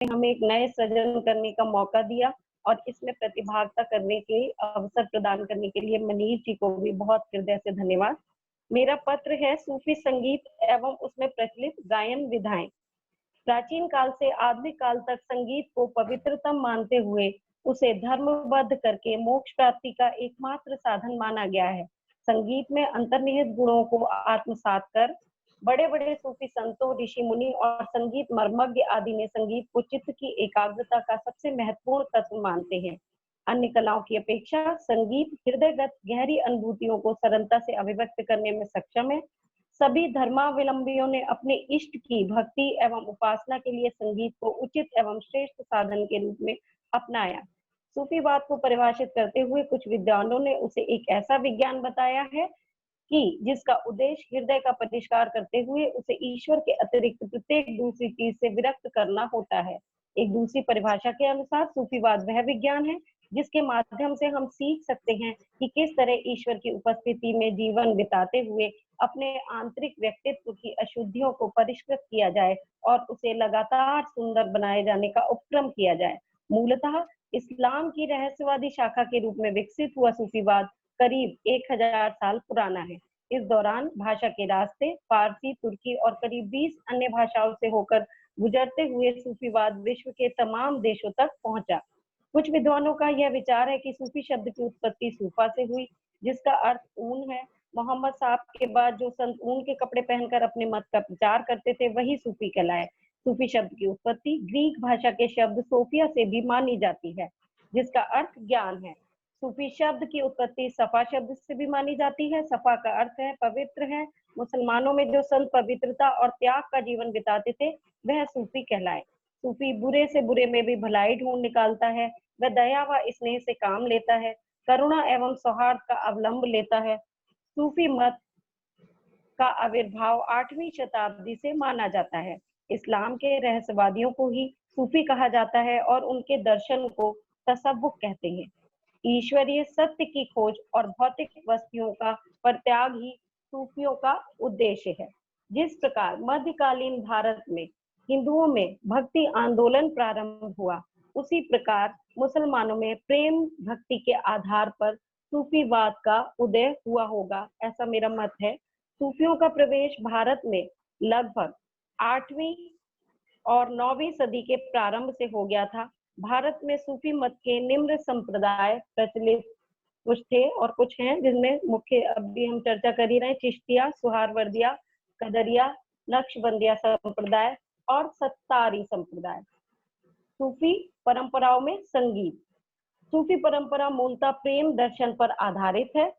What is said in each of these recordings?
हमें एक नए सृजन करने का मौका दिया और इसमें प्रतिभागिता करने के अवसर प्रदान करने के लिए मनीष जी को भी बहुत हृदय से धन्यवाद। मेरा पत्र है सूफी संगीत एवं उसमें प्रचलित गायन विधाएं। प्राचीन काल से आधुनिक काल तक संगीत को पवित्रतम मानते हुए उसे धर्मबद्ध करके मोक्ष प्राप्ति का एकमात्र साधन माना गया है। संगीत में अंतर्निहित गुणों को आत्मसात कर बड़े बड़े सूफी संतों, ऋषि मुनि और संगीत मर्मज्ञ आदि ने संगीत को चित्त की एकाग्रता का सबसे महत्वपूर्ण तत्व मानते हैं। अन्य कलाओं की अपेक्षा संगीत हृदयगत गहरी अनुभूतियों को सरलता से अभिव्यक्त करने में सक्षम है। सभी धर्मावलंबियों ने अपने इष्ट की भक्ति एवं उपासना के लिए संगीत को उचित एवं श्रेष्ठ साधन के रूप में अपनाया। सूफीवाद को परिभाषित करते हुए कुछ विद्वानों ने उसे एक ऐसा विज्ञान बताया है कि जिसका उद्देश्य हृदय का परिष्कार करते हुए उसे ईश्वर के अतिरिक्त प्रत्येक दूसरी चीज से विरक्त करना होता है। एक दूसरी परिभाषा के अनुसार सूफीवाद वह विज्ञान है जिसके माध्यम से हम सीख सकते हैं कि किस तरह ईश्वर की उपस्थिति में जीवन बिताते हुए अपने आंतरिक व्यक्तित्व की अशुद्धियों को परिष्कृत किया जाए और उसे लगातार सुंदर बनाए जाने का उपक्रम किया जाए। मूलतः इस्लाम की रहस्यवादी शाखा के रूप में विकसित हुआ सूफीवाद करीब 1000 साल पुराना है। इस दौरान भाषा के रास्ते फारसी, तुर्की और करीब 20 अन्य भाषाओं से होकर गुजरते हुए सूफीवाद विश्व के तमाम देशों तक पहुंचा। कुछ विद्वानों का यह विचार है कि सूफी शब्द की उत्पत्ति सूफा से हुई, जिसका अर्थ ऊन है। मोहम्मद साहब के बाद जो संत ऊन के कपड़े पहनकर अपने मत का प्रचार करते थे वही सूफी कहलाए। सूफी शब्द की उत्पत्ति ग्रीक भाषा के शब्द सोफिया से भी मानी जाती है, जिसका अर्थ ज्ञान है। सूफी शब्द की उत्पत्ति सफा शब्द से भी मानी जाती है। सफा का अर्थ है पवित्र है। मुसलमानों में जो संत पवित्रता और त्याग का जीवन बिताते थे वह सूफी कहलाए। सूफी बुरे से बुरे में भी भलाई ढूंढ निकालता है। वह दया व स्नेह से काम लेता है, करुणा एवं सौहार्द का अवलंब लेता है। सूफी मत का आविर्भाव 8वीं शताब्दी से माना जाता है। इस्लाम के रहस्यवादियों को ही सूफी कहा जाता है और उनके दर्शन को तसव्वुफ कहते हैं। ईश्वरीय सत्य की खोज और भौतिक वस्तुओं का परित्याग ही सूफियों का उद्देश्य है। जिस प्रकार मध्यकालीन भारत में हिंदुओं में भक्ति आंदोलन प्रारंभ हुआ, उसी प्रकार मुसलमानों में प्रेम भक्ति के आधार पर सूफीवाद का उदय हुआ होगा, ऐसा मेरा मत है। सूफियों का प्रवेश भारत में लगभग 8वीं और 9वीं सदी के प्रारंभ से हो गया था। भारत में सूफी मत के निम्न संप्रदाय प्रचलित कुछ थे और कुछ हैं, जिनमें मुख्य अभी हम चर्चा कर ही रहे, चिश्तिया, सुहारवर्दिया, कदरिया, नक्शबंदिया संप्रदाय और सत्तारी संप्रदाय। सूफी परंपराओं में संगीत। सूफी परंपरा मूलतः प्रेम दर्शन पर आधारित है।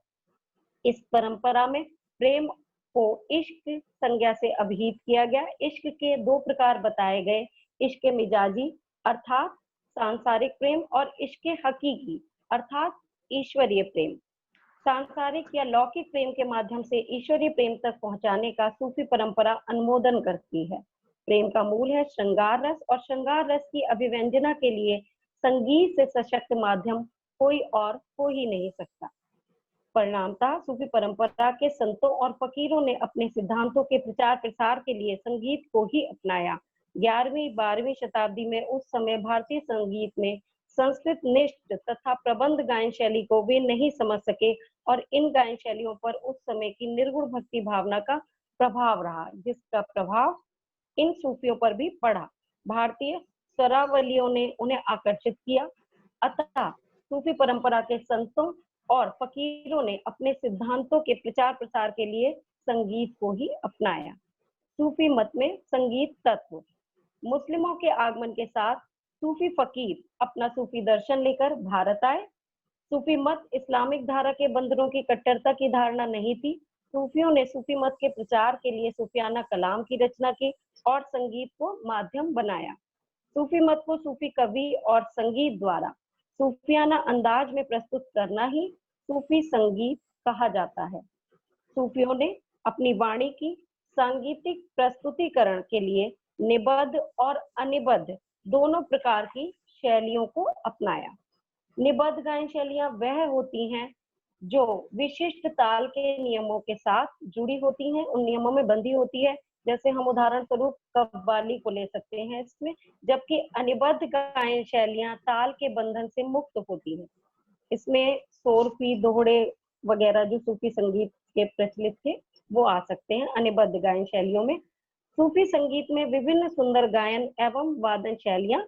इस परंपरा में प्रेम को इश्क संज्ञा से अभिहित किया गया। इश्क के 2 प्रकार बताए गए, इश्क मिजाजी अर्थात सांसारिक प्रेम और इश्क हकीकी अर्थात ईश्वरीय प्रेम। सांसारिक या लौकिक प्रेम के माध्यम से ईश्वरीय प्रेम तक पहुंचाने का सूफी परंपरा अनुमोदन करती है। प्रेम का मूल है श्रृंगार रस और श्रृंगार रस की अभिव्यंजना के लिए संगीत से सशक्त माध्यम कोई और हो ही नहीं सकता। परिणामतः सूफी परंपरा के संतों और फकीरों ने अपने सिद्धांतों के प्रचार प्रसार के लिए संगीत को ही अपनाया। 11वीं-12वीं शताब्दी में उस समय भारतीय संगीत में संस्कृत निष्ठ तथा प्रबंध गायन शैली को वे नहीं समझ सके और इन गायन शैलियों पर उस समय की निर्गुण भक्ति भावना का प्रभाव रहा, जिसका प्रभाव इन सूफियों पर भी पड़ा। भारतीय स्वरावलियों ने उन्हें आकर्षित किया। अतः सूफी परंपरा के संतों और फकीरों ने अपने सिद्धांतों के प्रचार प्रसार के लिए संगीत को ही अपनाया। सूफी मत में संगीत तत्व। मुस्लिमों के आगमन के साथ सूफी फकीर अपना सूफी दर्शन लेकर भारत आए। सूफी मत इस्लामिक धारा के बंधनों की कट्टरता की धारणा नहीं थी। सूफियों ने सूफी मत के प्रचार के लिए सूफियाना कलाम की रचना की और संगीत को माध्यम बनाया। सूफी मत को सूफी कवि और संगीत द्वारा सूफियाना अंदाज में प्रस्तुत करना ही सूफी संगीत कहा जाता है। सूफियों ने अपनी वाणी की सांगीतिक प्रस्तुतिकरण के लिए निबद्ध और अनिबद्ध दोनों प्रकार की शैलियों को अपनाया। निबद्ध गायन शैलियां वह होती हैं जो विशिष्ट ताल के नियमों के साथ जुड़ी होती हैं, उन नियमों में बंधी होती है। जैसे हम उदाहरण स्वरूप कव्वाली को ले सकते हैं इसमें, जबकि अनिबद्ध गायन शैलियां ताल के बंधन से मुक्त होती हैं। इसमें सोरफी, दोहड़े वगैरह जो सूफी संगीत के प्रचलित थे वो आ सकते हैं अनिबद्ध गायन शैलियों में। सूफी संगीत में विभिन्न सुंदर गायन एवं वादन शैलियां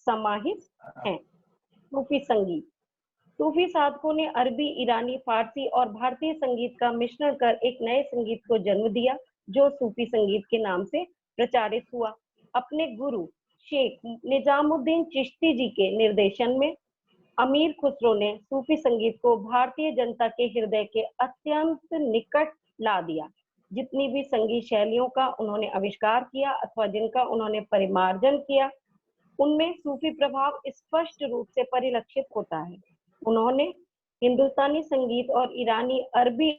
समाहित हैं। सूफी संगीत, सूफी साधकों ने अरबी, ईरानी, फारसी और भारतीय संगीत का मिश्रण कर एक नए संगीत को जन्म दिया जो सूफी संगीत के नाम से प्रचारित हुआ। अपने गुरु शेख निजामुद्दीन चिश्ती जी के निर्देशन में अमीर खुसरो ने सूफी संगीत को भारतीय जनता के हृदय के अत्यंत निकट ला दिया। जितनी भी संगीत शैलियों का उन्होंने आविष्कार किया अथवा जिनका उन्होंने परिमार्जन किया, उनमें सूफी प्रभाव स्पष्ट रूप से परिलक्षित होता है। उन्होंने हिंदुस्तानी संगीत और ईरानी, अरबी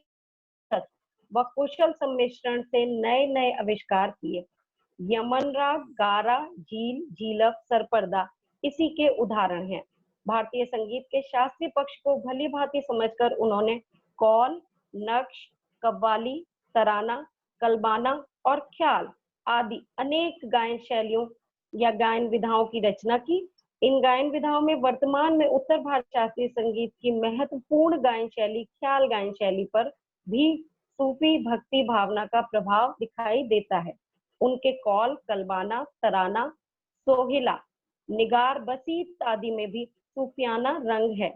व कुशल सम्मिश्रण से नए नए आविष्कार किए। यमन राग, गारा, झील, झीलक, सरपर्दा इसी के उदाहरण हैं। भारतीय संगीत के शास्त्रीय पक्ष को भली भांति समझकर उन्होंने कौल, नक्श, कव्वाली, तराना, कलबाना और ख्याल आदि अनेक गायन शैलियों या गायन विधाओं की रचना की। इन गायन विधाओं में वर्तमान में उत्तर भारत शास्त्रीय संगीत की महत्वपूर्ण गायन शैली ख्याल गायन शैली पर भी सूफी भक्ति भावना का प्रभाव दिखाई देता है। उनके कौल, कलबाना, तराना, सोहिला, निगार, बसीत आदि में भी सूफियाना रंग है।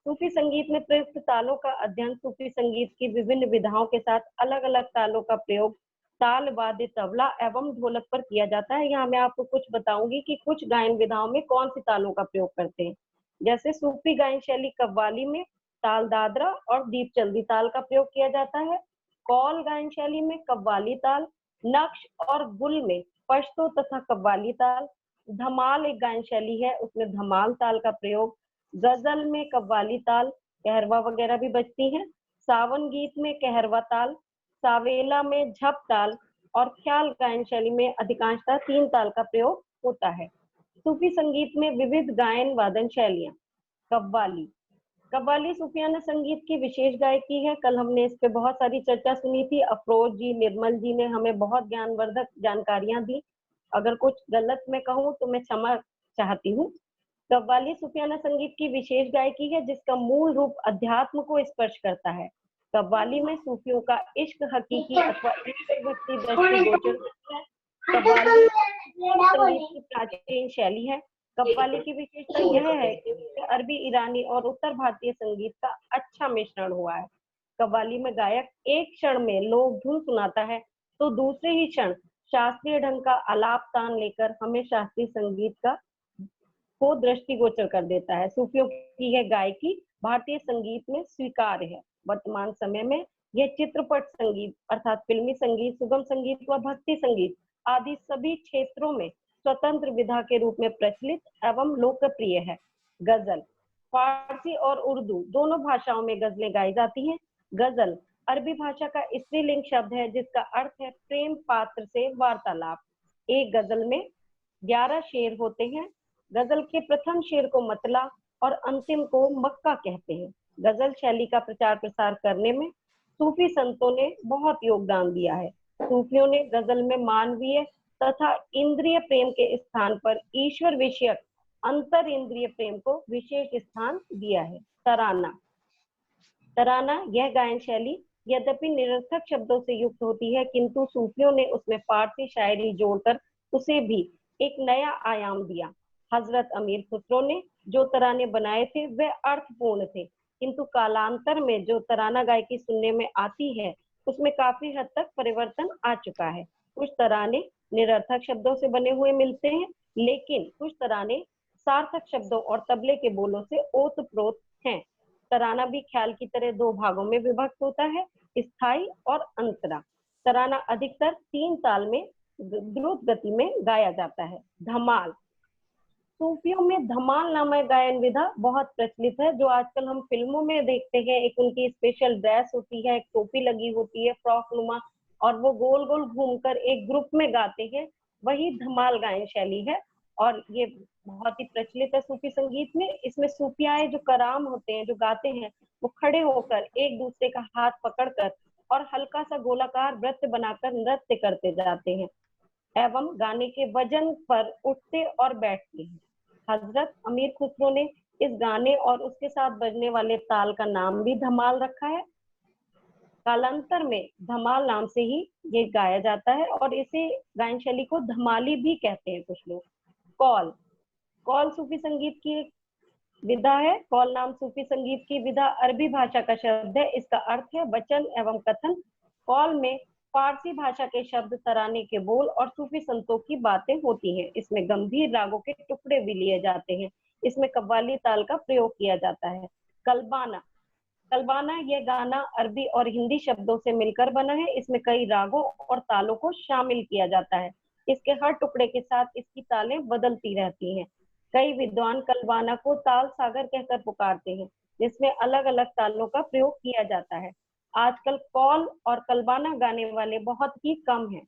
सूफी संगीत में प्रयुक्त तालों का अध्ययन सूफी संगीत की विभिन्न विधाओं के साथ अलग अलग तालों का प्रयोग ताल, वाद्य, तबला एवं ढोलक पर किया जाता है। यहाँ मैं आपको कुछ बताऊंगी कि कुछ गायन विधाओं में कौन सी तालों का प्रयोग करते हैं। जैसे सूफी गायन शैली कव्वाली में ताल दादरा और दीप चल्दी ताल का प्रयोग किया जाता है। कौल गायन शैली में कव्वाली ताल, नक्श और गुल में पश्तो तथा कव्वाली ताल। धमाल एक गायन शैली है, उसमें धमाल ताल का प्रयोग। गजल में कव्वाली ताल, कहरवा वगैरह भी बजती हैं। सावन गीत में कहरवा ताल, सावेला में झप ताल और ख्याल गायन शैली में अधिकांशतः 3 ताल का प्रयोग होता है। सूफी संगीत में विविध गायन वादन शैलियां। कव्वाली, कव्वाली सूफियाना संगीत की विशेष गायकी है। कल हमने इस पे बहुत सारी चर्चा सुनी थी। अफरोज जी, निर्मल जी ने हमें बहुत ज्ञानवर्धक जानकारियां दी। अगर कुछ गलत मैं कहूँ तो मैं क्षमा चाहती हूँ। कव्वाली सूफियाना संगीत की विशेष गायकी है जिसका मूल रूप अध्यात्म को स्पर्श करता है। कव्वाली में सूफियों का इश्क हकीकी अथवा ईश्वर भक्ति दृष्टिगोचर होता है। कव्वाली संगीत की प्राचीन शैली है। कव्वाली की विशेषता यह है कि इसमें अरबी, ईरानी और उत्तर भारतीय संगीत का अच्छा मिश्रण हुआ है। कव्वाली में गायक एक क्षण में लोक धुन सुनाता है तो दूसरे ही क्षण शास्त्रीय ढंग का आलाप तान लेकर हमें शास्त्रीय संगीत का को दृष्टिगोचर कर देता है। सूफियों की यह गायकी भारतीय संगीत में स्वीकार्य है। वर्तमान समय में यह चित्रपट संगीत अर्थात फिल्मी संगीत, सुगम संगीत व भक्ति संगीत आदि सभी क्षेत्रों में स्वतंत्र विधा के रूप में प्रचलित एवं लोकप्रिय है। गजल, फारसी और उर्दू दोनों भाषाओं में गजलें गाई जाती हैं। गजल अरबी भाषा का स्त्रीलिंग शब्द है जिसका अर्थ है प्रेम पात्र से वार्तालाप। एक गजल में 11 शेर होते हैं। गजल के प्रथम शेर को मतला और अंतिम को मक्का कहते हैं। गजल शैली का प्रचार प्रसार करने में सूफी संतों ने बहुत योगदान दिया है। सूफियों ने गजल में मानवीय तथा इंद्रिय प्रेम के स्थान पर ईश्वर विषयक अंतर इंद्रिय प्रेम को विशेष स्थान दिया है। तराना, तराना यह गायन शैली यद्यपि निरर्थक शब्दों से युक्त होती है किंतु सूफियों ने उसमें फारसी शायरी जोड़कर उसे भी एक नया आयाम दिया। हजरत अमीर खुसरो ने जो तराने बनाए थे वे अर्थपूर्ण थे किंतु कालांतर में जो तराना गायकी सुनने में आती है उसमें काफी हद तक परिवर्तन आ चुका है। कुछ तराने निरर्थक शब्दों से बने हुए मिलते हैं लेकिन कुछ तराने सार्थक शब्दों और तबले के बोलों से ओतप्रोत हैं। तराना भी ख्याल की तरह 2 भागों में विभक्त होता है, स्थाई और अंतरा। तराना अधिकतर 3 ताल में द्रुत गति में गाया जाता है। धमाल, सूफियों में धमाल नामक गायन विधा बहुत प्रचलित है जो आजकल हम फिल्मों में देखते हैं। एक उनकी स्पेशल ड्रेस होती है, एक टोपी लगी होती है फ्रॉक नुमा और वो गोल गोल घूमकर एक ग्रुप में गाते हैं, वही धमाल गायन शैली है और ये बहुत ही प्रचलित है सूफी संगीत में। इसमें सूफियाए जो कराम होते हैं, जो गाते हैं, वो खड़े होकर एक दूसरे का हाथ पकड़कर और हल्का सा गोलाकार वृत्त बनाकर नृत्य करते जाते हैं एवं गाने के वजन पर उठते और बैठते हैं। हजरत अमीर खुसरो ने इस गाने और उसके साथ बजने वाले ताल का नाम भी धमाल रखा है। कालांतर में धमाल नाम से ही ये गाया जाता है और इसे गायन शैली को धमाली भी कहते हैं कुछ लोग। कौल, कौल सूफी संगीत की एक विधा है। कौल नाम सूफी संगीत की विधा अरबी भाषा का शब्द है। इसका अर्थ है वचन एवं कथन। कौल में फारसी भाषा के शब्द, तराने के बोल और सूफी संतों की बातें होती हैं। इसमें गंभीर रागों के टुकड़े भी लिए जाते हैं। इसमें कव्वाली ताल का प्रयोग किया जाता है। कलबाना, कलबाना यह गाना अरबी और हिंदी शब्दों से मिलकर बना है। इसमें कई रागों और तालों को शामिल किया जाता है। इसके हर टुकड़े के साथ इसकी तालें बदलती रहती हैं। कई विद्वान कलबाना को ताल सागर कहकर पुकारते हैं, जिसमें अलग अलग तालों का प्रयोग किया जाता है। आजकल कौल और कलबाना गाने वाले बहुत ही कम हैं।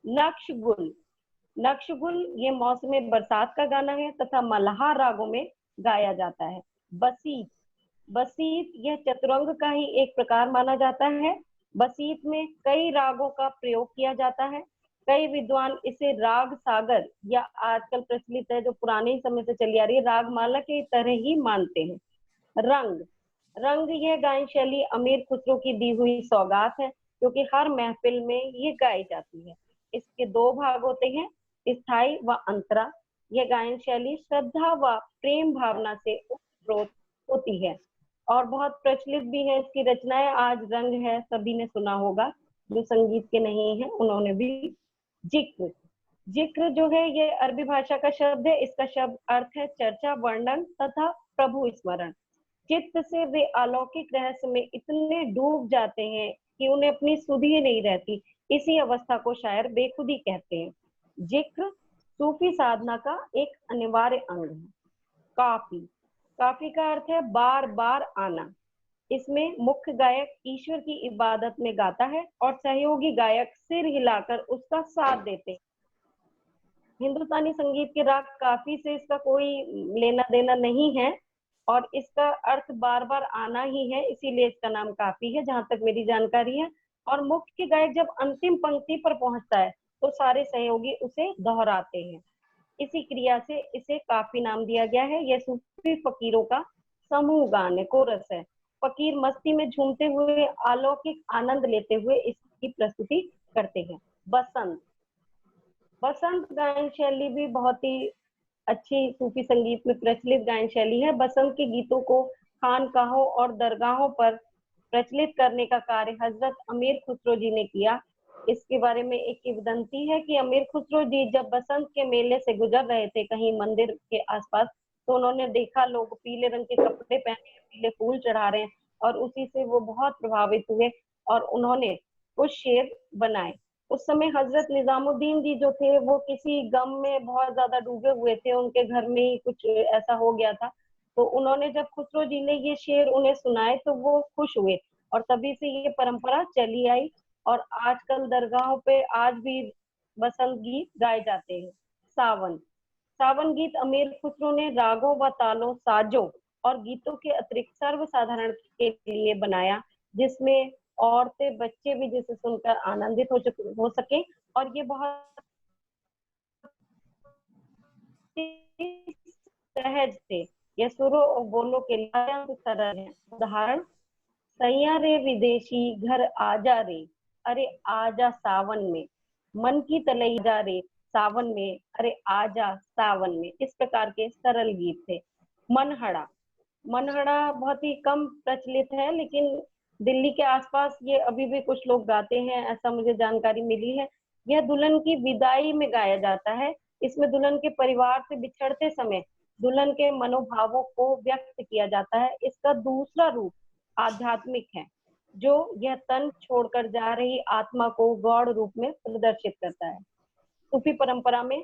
नक्शगुल, नक्शगुल ये मौसम बरसात का गाना है तथा मल्हार रागों में गाया जाता है। बसीत, बसीत यह चतुरंग का ही एक प्रकार माना जाता है। बसीत में कई रागों का प्रयोग किया जाता है। कई विद्वान इसे राग सागर या आजकल प्रचलित है जो पुराने समय से चली आ रही है रागमाला के तरह ही मानते हैं। रंग, रंग यह गायन शैली अमीर खुसरो की दी हुई सौगात है, क्योंकि हर महफिल में ये गाई जाती है। इसके दो भाग होते हैं, स्थाई व अंतरा। यह गायन शैली श्रद्धा व प्रेम भावना से ओतप्रोत होती है और बहुत प्रचलित भी है। इसकी रचनाएं आज रंग है, सभी ने सुना होगा, जो संगीत के नहीं है उन्होंने भी। जिक्र, जिक्र जो है ये अरबी भाषा का शब्द है। इसका शब्द अर्थ है चर्चा, वर्णन तथा प्रभु स्मरण। चित्त से वे अलौकिक रहस्य में इतने डूब जाते हैं कि उन्हें अपनी सुध ही नहीं रहती। इसी अवस्था को शायर बेखुदी कहते हैं। जिक्र सूफी साधना का एक अनिवार्य अंग है। काफी, काफी का अर्थ है बार बार आना। इसमें मुख्य गायक ईश्वर की इबादत में गाता है और सहयोगी गायक सिर हिलाकर उसका साथ देते हैं। हिंदुस्तानी संगीत के राग काफी से इसका कोई लेना देना नहीं है और इसका अर्थ बार बार आना ही है, इसीलिए इसका नाम काफी है, जहां तक मेरी जानकारी है। और मुख्य गायक जब अंतिम पंक्ति पर पहुंचता है तो सारे सहयोगी उसे दोहराते हैं। इसी क्रिया से इसे काफी नाम दिया गया है। यह सूफी फकीरों का समूह गान है, कोरस है। फकीर मस्ती में झूमते हुए अलौकिक आनंद लेते हुए इसकी प्रस्तुति करते हैं। बसंत, बसंत गायन शैली भी बहुत ही अच्छी सूफी संगीत में प्रचलित गायन शैली है। बसंत के गीतों को खानकाहों और दरगाहों पर प्रचलित करने का कार्य हजरत अमीर खुसरो जी ने किया। इसके बारे में एक किंवदंती है कि अमीर खुसरो जी जब बसंत के मेले से गुजर रहे थे कहीं मंदिर के आसपास, तो उन्होंने देखा लोग पीले रंग के कपड़े पहने, पीले फूल चढ़ा रहे हैं और उसी से वो बहुत प्रभावित हुए और उन्होंने कुछ शेर बनाए। उस समय हजरत निजामुद्दीन जी जो थे वो किसी गम में बहुत ज्यादा डूबे हुए थे, उनके घर में ही कुछ ऐसा हो गया था। तो उन्होंने जब खुसरो जी ने ये शेर उन्हें सुनाए तो वो खुश हुए और तभी से ये परंपरा चली आई और आजकल दरगाहों पे आज भी बसंत गीत गाए जाते हैं। सावन, सावन गीत अमीर खुसरो ने रागों व तालों, साजों और गीतों के अतिरिक्त सर्वसाधारण के लिए बनाया, जिसमें औरतें बच्चे भी जिसे सुनकर आनंदित हो सके और ये बहुत सहज थे। ये सुरों और बोलों के लिए सरल है। उदाहरण, सैया रे विदेशी घर आजा रे, अरे आजा सावन में, मन की तलई जा रे सावन में, अरे आजा सावन में। इस प्रकार के सरल गीत थे। मनहड़ा, मनहड़ा बहुत ही कम प्रचलित है लेकिन दिल्ली के आसपास ये अभी भी कुछ लोग गाते हैं, ऐसा मुझे जानकारी मिली है। यह दुल्हन की विदाई में गाया जाता है। इसमें दुल्हन के परिवार से बिछड़ते समय दुल्हन के मनोभावों को व्यक्त किया जाता है। इसका दूसरा रूप आध्यात्मिक है, जो यह तन छोड़कर जा रही आत्मा को गौड़ रूप में प्रदर्शित करता है। सूफी परंपरा में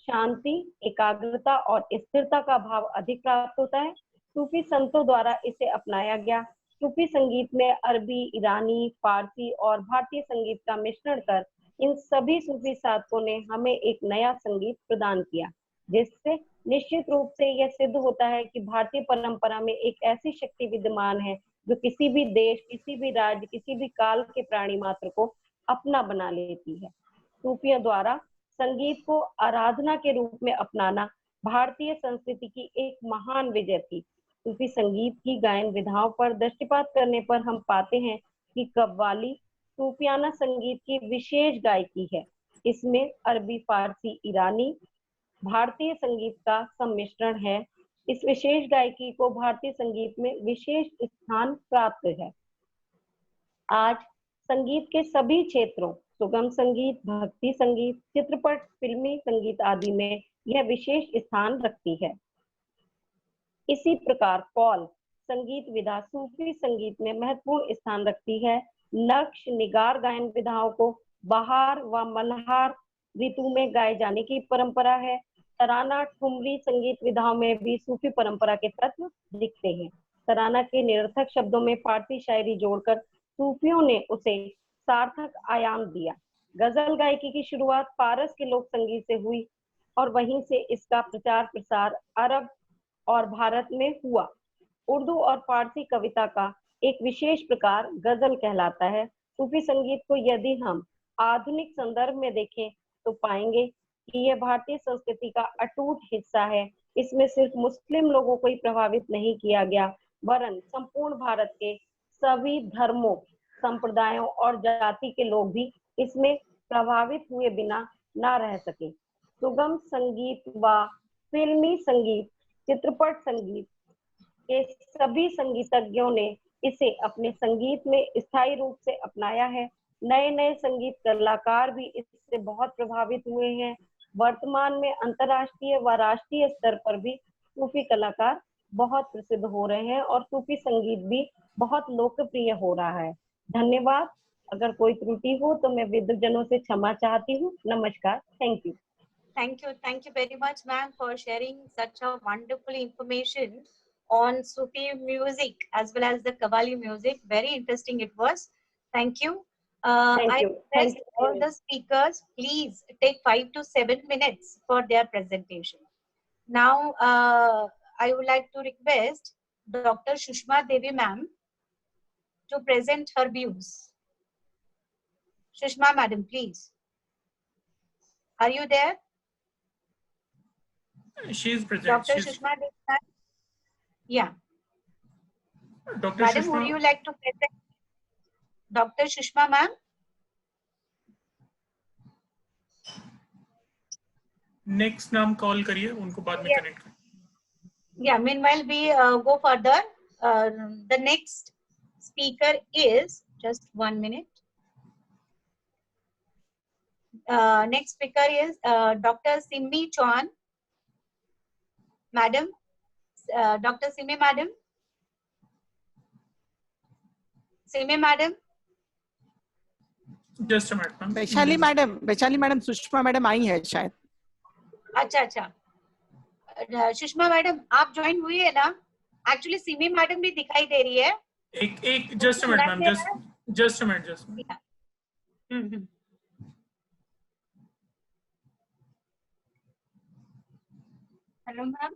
शांति, एकाग्रता और स्थिरता का भाव अधिक प्राप्त होता है। सूफी संतों द्वारा इसे अपनाया गया। सूफी संगीत में अरबी, ईरानी, फारसी और भारतीय संगीत का मिश्रण कर इन सभी सूफी साधकों ने हमें एक नया संगीत प्रदान किया, जिससे निश्चित रूप से यह सिद्ध होता है कि भारतीय परंपरा में एक ऐसी शक्ति विद्यमान है जो किसी भी देश, किसी भी राज्य, किसी भी काल के प्राणी मात्र को अपना बना लेती है। सूफियों द्वारा संगीत को आराधना के रूप में अपनाना भारतीय संस्कृति की एक महान विजय थी। सूफी संगीत की गायन विधाओं पर दृष्टिपात करने पर हम पाते हैं कि कव्वाली सूफियाना संगीत की विशेष गायकी है। इसमें अरबी, फारसी, ईरानी, भारतीय संगीत का सम्मिश्रण है। इस विशेष गायकी को भारतीय संगीत में विशेष स्थान प्राप्त है। आज संगीत के सभी क्षेत्रों, सुगम संगीत, भक्ति संगीत, चित्रपट, फिल्मी संगीत आदि में यह विशेष स्थान रखती है। इसी प्रकार कौल संगीत विधा सूफी संगीत में महत्वपूर्ण स्थान रखती है। नक्श निगार गायन विधाओं को बहार व मल्हार ऋतु में गाए जाने की परंपरा है। तराना, ठुमरी संगीत विधाओं में भी सूफी परंपरा के तत्व दिखते हैं। तराना के निरर्थक शब्दों में फारसी शायरी जोड़कर सूफियों ने उसे सार्थक आयाम दिया। गजल गायकी की शुरुआत फारस के लोक संगीत से हुई और वहीं से इसका प्रचार प्रसार अरब और भारत में हुआ। उर्दू और फारसी कविता का एक विशेष प्रकार गजल कहलाता है। सूफी संगीत को यदि हम आधुनिक संदर्भ में देखें तो पाएंगे कि यह भारतीय संस्कृति का अटूट हिस्सा है। इसमें सिर्फ मुस्लिम लोगों को ही प्रभावित नहीं किया गया, वरन संपूर्ण भारत के सभी धर्मों, संप्रदायों और जाति के लोग भी इसमें प्रभावित हुए बिना ना रह सके। सुगम संगीत व फिल्मी संगीत, चित्रपट संगीत के सभी संगीतज्ञों ने इसे अपने संगीत में स्थायी रूप से अपनाया है। नए नए संगीत कलाकार भी इससे बहुत प्रभावित हुए हैं। वर्तमान में अंतर्राष्ट्रीय व राष्ट्रीय स्तर पर भी सूफी कलाकार बहुत प्रसिद्ध हो रहे हैं और सूफी संगीत भी बहुत लोकप्रिय हो रहा है। धन्यवाद। अगर कोई त्रुटि हो तो मैं विद्वजनों से क्षमा चाहती हूँ। नमस्कार। Thank you. Thank you very much, ma'am, for sharing such a wonderful information on Sufi music as well as the Qawwali music. Very interesting it was. Thank you. Thank I you. request all the speakers, please take 5 to 7 minutes for their presentation. Now, I would like to request Dr. Shushma Devi, ma'am, to present her views. Shushma, madam, please. Are you there? She is present. Dr. Shushma Devi, ma'am? Yeah. Dr. Madam, Shushma, would you like to present? Dr. Shushma, ma'am? Next नाम call करिए, उनको बाद में connect करें। Yeah, meanwhile we go further. The next speaker is, just 1 minute. Next speaker is Dr. Simmi Chauhan. Madam, Dr. Simmi madam. Simmi madam. Just a minute ma'am. Vaishali madam Sushma madam आई है शायद। अच्छा, Sushma madam आप join हुई है ना? Actually Simi madam भी दिखाई दे रही है। एक just a minute ma'am, just a minute. Hello ma'am.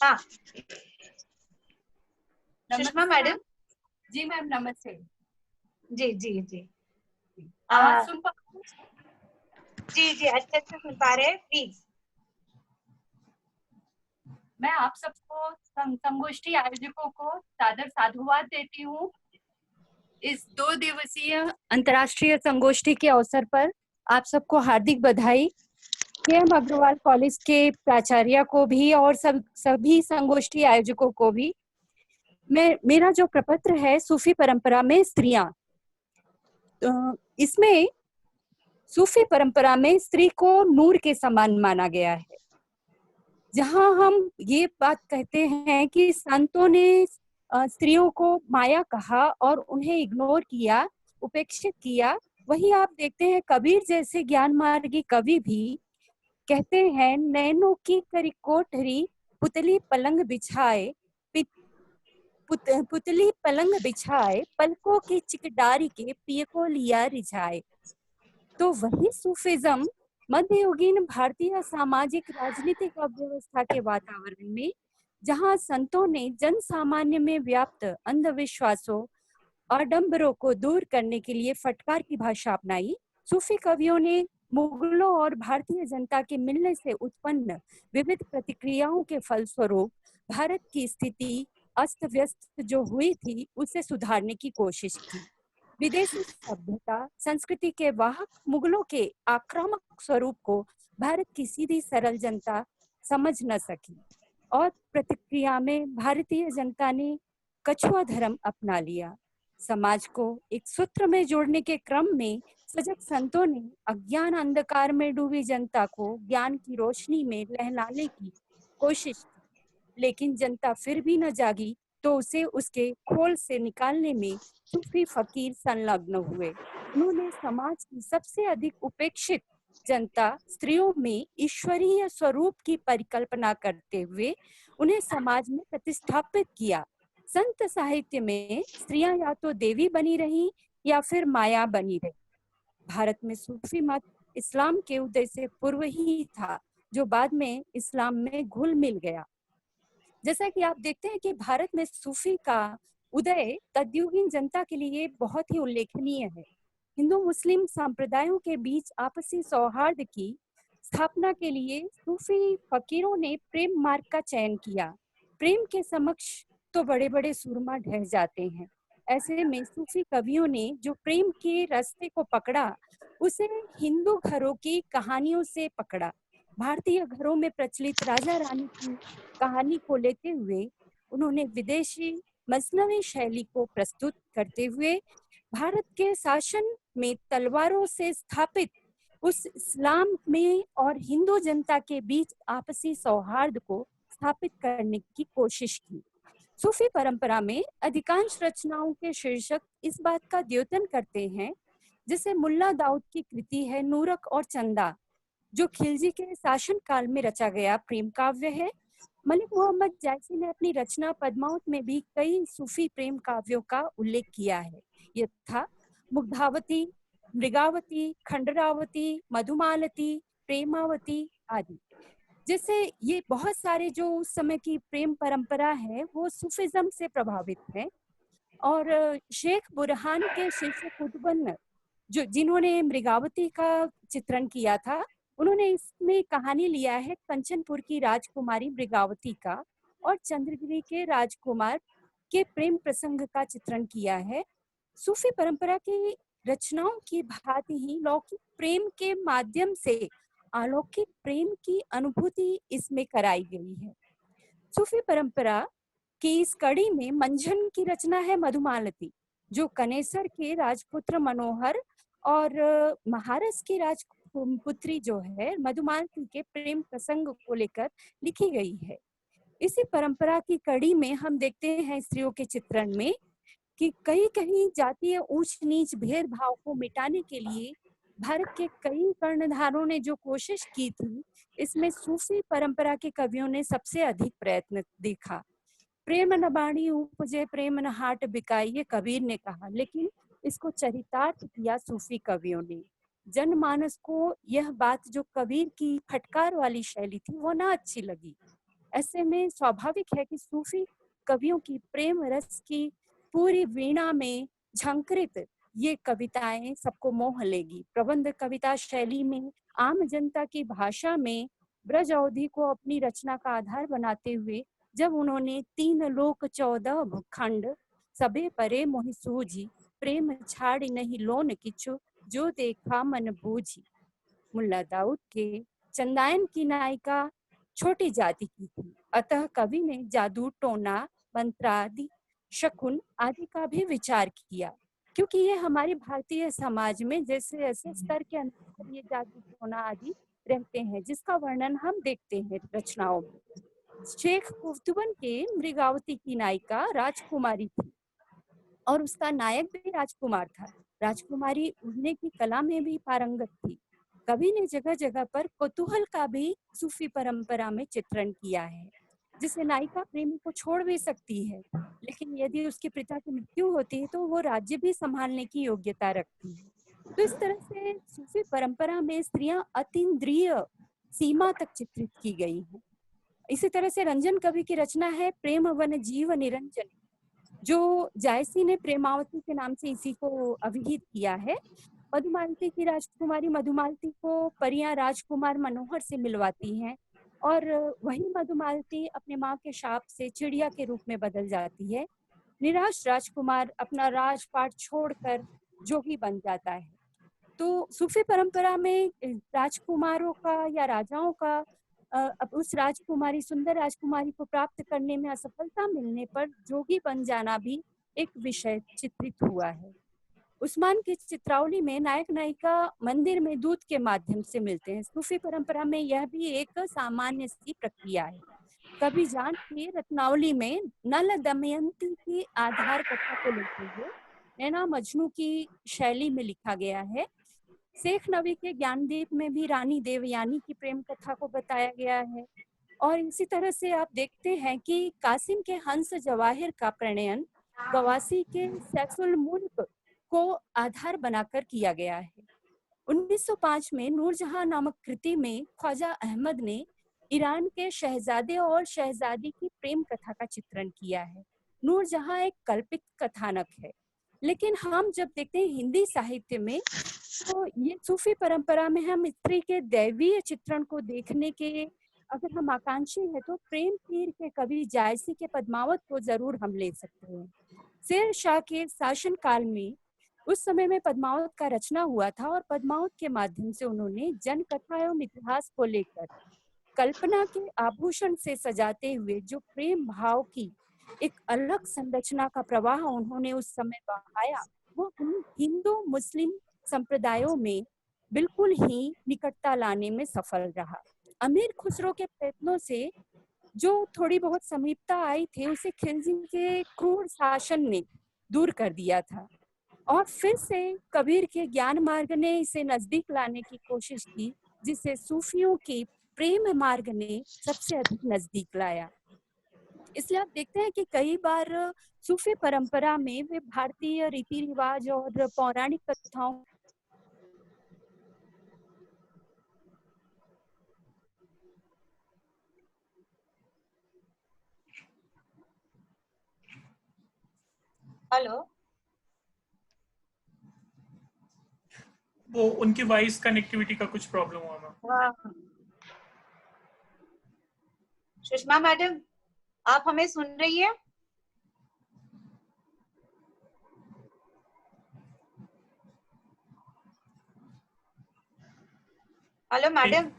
हाँ सुषमा मैडम। जी मैम, नमस्ते। जी सुन पा जी अच्छे से सुन पा रहे हैं। प्लीज। मैं आप सबको संगोष्ठी आयोजकों को सादर साधुवाद देती हूँ। इस 2 दिवसीय अंतर्राष्ट्रीय संगोष्ठी के अवसर पर आप सबको हार्दिक बधाई। के.एम. अग्रवाल कॉलेज के प्राचार्य को भी और सभी संगोष्ठी आयोजकों को भी। मेरा जो प्रपत्र है सूफी परंपरा में स्त्रियां, तो इसमें सूफी परंपरा में स्त्री को नूर के समान माना गया है। जहां हम ये बात कहते हैं कि संतों ने स्त्रियों को माया कहा और उन्हें इग्नोर किया, उपेक्षित किया, वही आप देखते हैं कबीर जैसे ज्ञान मार्गी कवि भी कहते हैं, नैनों की करी कोठरी पुतली पलंग बिछाए, पुतली पलंग बिछाए, पलकों की चिकडारी के पिए को लिया रिझाए। तो वही सूफिज्म मध्ययुगीन भारतीय सामाजिक राजनीतिक अव्यवस्था के वातावरण में जहां संतों ने जन सामान्य में व्याप्त अंधविश्वासों आडंबरों को दूर करने के लिए फटकार की भाषा अपनाई, सूफी कवियों ने मुगलों और भारतीय जनता के मिलने से उत्पन्न विविध प्रतिक्रियाओं के फलस्वरूप भारत की स्थिति अस्त व्यस्त जो हुई थी उसे सुधारने की कोशिश की। विदेशी सभ्यता संस्कृति के वाहक मुगलों के आक्रामक स्वरूप को भारत की सीधी सरल जनता समझ न सकी और प्रतिक्रिया में भारतीय जनता ने कछुआ धर्म अपना लिया। समाज को एक सूत्र में जोड़ने के क्रम में सजग संतों ने अज्ञान अंधकार में डूबी जनता को ज्ञान की रोशनी में लहलाने की कोशिश की, लेकिन जनता फिर भी न जागी तो उसे उसके खोल से निकालने में सूफी फकीर संलग्न हुए। उन्होंने समाज की सबसे अधिक उपेक्षित जनता स्त्रियों में ईश्वरीय स्वरूप की परिकल्पना करते हुए उन्हें समाज में प्रतिष्ठापित किया। संत साहित्य में स्त्रियां या तो देवी बनी रही या फिर माया बनी रही। भारत में सूफी मत इस्लाम के उदय से पूर्व ही था, जो बाद में इस्लाम में घुल मिल गया। जैसा कि आप देखते हैं कि भारत में सूफी का उदय तद्युगीन जनता के लिए बहुत ही उल्लेखनीय है। हिंदू मुस्लिम संप्रदायों के बीच आपसी सौहार्द की स्थापना के लिए सूफी फकीरों ने प्रेम मार्ग का चयन किया। प्रेम के समक्ष तो बड़े बड़े सूरमा ढह जाते हैं। ऐसे में सूफी कवियों ने जो प्रेम के रास्ते को पकड़ा उसे हिंदू घरों की कहानियों से पकड़ा। भारतीय घरों में प्रचलित राजा रानी की कहानी को लेते हुए उन्होंने विदेशी मजनवी शैली को प्रस्तुत करते हुए भारत के शासन में तलवारों से स्थापित उस इस्लाम में और हिंदू जनता के बीच आपसी सौहार्द को स्थापित करने की कोशिश की। सूफी परंपरा में अधिकांश रचनाओं के शीर्षक इस बात का द्योतन करते हैं, जैसे मुल्ला दाऊद की कृति है नूरक और चंदा, जो खिलजी के शासन काल में रचा गया प्रेम काव्य है। मलिक मोहम्मद जायसी ने अपनी रचना पद्मावत में भी कई सूफी प्रेम काव्यों का उल्लेख किया है, यथा मुग्धावती, मृगावती, खंडरावती, मधुमालती, प्रेमावती आदि। जैसे ये बहुत सारे जो उस समय की प्रेम परंपरा है वो सूफिज्म से प्रभावित है। और शेख बुरहान के शिष्य कुतुबन जो जिन्होंने मृगावती का चित्रण किया था, उन्होंने इसमें कहानी लिया है कंचनपुर की राजकुमारी मृगावती का और चंद्रगिरी के राजकुमार के प्रेम प्रसंग का चित्रण किया है। सूफी परंपरा की रचनाओं की भांति ही लौकिक प्रेम के माध्यम से अलौकिक प्रेम की अनुभूति इसमें कराई गई है। सूफी परंपरा की इस कड़ी में मंझन की रचना है मधुमालती, जो कनेसर के राजपुत्र मनोहर और महारस की राजपुत्री जो है मधुमालती के प्रेम प्रसंग को लेकर लिखी गई है। इसी परंपरा की कड़ी में हम देखते हैं स्त्रियों के चित्रण में कि कहीं कहीं जातीय ऊंच नीच भेदभाव को मिटाने के लिए भारत के कई कर्णधारों ने जो कोशिश की थी, इसमें सूफी परंपरा के कवियों ने सबसे अधिक प्रयत्न देखा। प्रेम न बाणी उपजे प्रेम न हाट बिकाई, ये कबीर ने कहा, लेकिन इसको चरितार्थ किया सूफी कवियों ने। जनमानस को यह बात जो कबीर की फटकार वाली शैली थी वो ना अच्छी लगी। ऐसे में स्वाभाविक है कि सूफी कवियों की प्रेम रस की पूरी वीणा में झंकृत ये कविताएं सबको मोह लेगी। प्रबंध कविता शैली में आम जनता की भाषा में ब्रज अवधि को अपनी रचना का आधार बनाते हुए जब उन्होंने 3 लोक 14 भूखंड सबे परे मोहि सूझी, प्रेम छाड़ नहीं लोन किछु, जो देखा मन बूझी। मुल्ला दाऊद के चंदायन की नायिका छोटी जाति की थी, अतः कवि ने जादू, टोना, मंत्रादि, शकुन आदि का भी विचार किया, क्योंकि ये हमारे भारतीय समाज में जैसे ऐसे स्तर के अनुसार ये जादू, टोना आदि रहते हैं, जिसका वर्णन हम देखते हैं रचनाओं में। शेख कुतुबन के मृगावती की नायिका राजकुमारी थी और उसका नायक भी राजकुमार था। राजकुमारी उड़ने की कला में भी पारंगत थी। कवि ने जगह जगह पर कौतूहल का भी सूफी परंपरा में चित्रण किया है, जिसे नायिका प्रेमी को छोड़ भी सकती है, लेकिन यदि उसके पिता की मृत्यु होती है तो वो राज्य भी संभालने की योग्यता रखती है। तो इस तरह से सूफी परंपरा में स्त्रियां अतीन्द्रिय सीमा तक चित्रित की गई हैं। इसी तरह से रंजन कवि की रचना है प्रेम वन जीव निरंजन, जो जायसी ने प्रेमावती के नाम से इसी को अभिहित किया है। मधुमालती की राजकुमारी मधुमालती को परियां राजकुमार मनोहर से मिलवाती हैं और वही मधुमालती अपने माँ के शाप से चिड़िया के रूप में बदल जाती है। निराश राजकुमार अपना राजपाट छोड़कर जोगी बन जाता है। तो सूफी परंपरा में राजकुमारों का या राजाओं का उस राजकुमारी सुंदर राजकुमारी को प्राप्त करने में असफलता मिलने पर जोगी बन जाना भी एक विषय चित्रित हुआ है। उस्मान की चित्रावली में नायक नायिका मंदिर में दूत के माध्यम से मिलते हैं। सूफी परंपरा में यह भी एक सामान्य सी प्रक्रिया है। कवि जान की रत्नावली में नल दमयंती की आधार कथा को लेते हुए नैना मजनू की शैली में लिखा गया है। शेख नबी के ज्ञानदीप में भी रानी देवयानी की प्रेम कथा को बताया गया है। और इसी तरह से आप देखते हैं कि कासिम के हंस जवाहिर का प्रणयन गवासी के सैफुल मुल्क को आधार बनाकर किया गया है। 1905 में नूरजहां नामक कृति में ख्वाजा अहमद ने ईरान के शहजादे और शहजादी की प्रेम कथा का चित्रण किया है। नूरजहां एक कल्पित कथानक है, लेकिन हम जब देखते हैं हिंदी साहित्य में तो ये सूफी परंपरा में हम स्त्री के दैवीय चित्रण को देखने के अगर हम आकांक्षी हैं तो प्रेम पीर के कवि जायसी के पद्मावत को जरूर हम ले सकते हैं। शेर शाह के शासन काल में उस समय में पद्मावत का रचना हुआ था और पद्मावत के माध्यम से उन्होंने जन कथा एवं इतिहास को लेकर कल्पना के आभूषण से सजाते हुए जो प्रेम भाव की एक अलग संरचना का प्रवाह उन्होंने उस समय बहाया, वो हिंदू मुस्लिम संप्रदायों में बिल्कुल ही निकटता लाने में सफल रहा। अमीर खुसरो के प्रयत्नों से जो थोड़ी बहुत समीपता आई थी उसे खिलजी के क्रूर शासन ने दूर कर दिया था और फिर से कबीर के ज्ञान मार्ग ने इसे नजदीक लाने की कोशिश की, जिसे सूफियों के प्रेम मार्ग ने सबसे अधिक नजदीक लाया। इसलिए आप देखते हैं कि कई बार सूफी परंपरा में वे भारतीय रीति रिवाज और पौराणिक कथाओं हेलो, वो उनकी वॉइस कनेक्टिविटी का कुछ प्रॉब्लम हुआ मैम। हाँ, सुषमा मैडम आप हमें सुन रही है? Hello madam.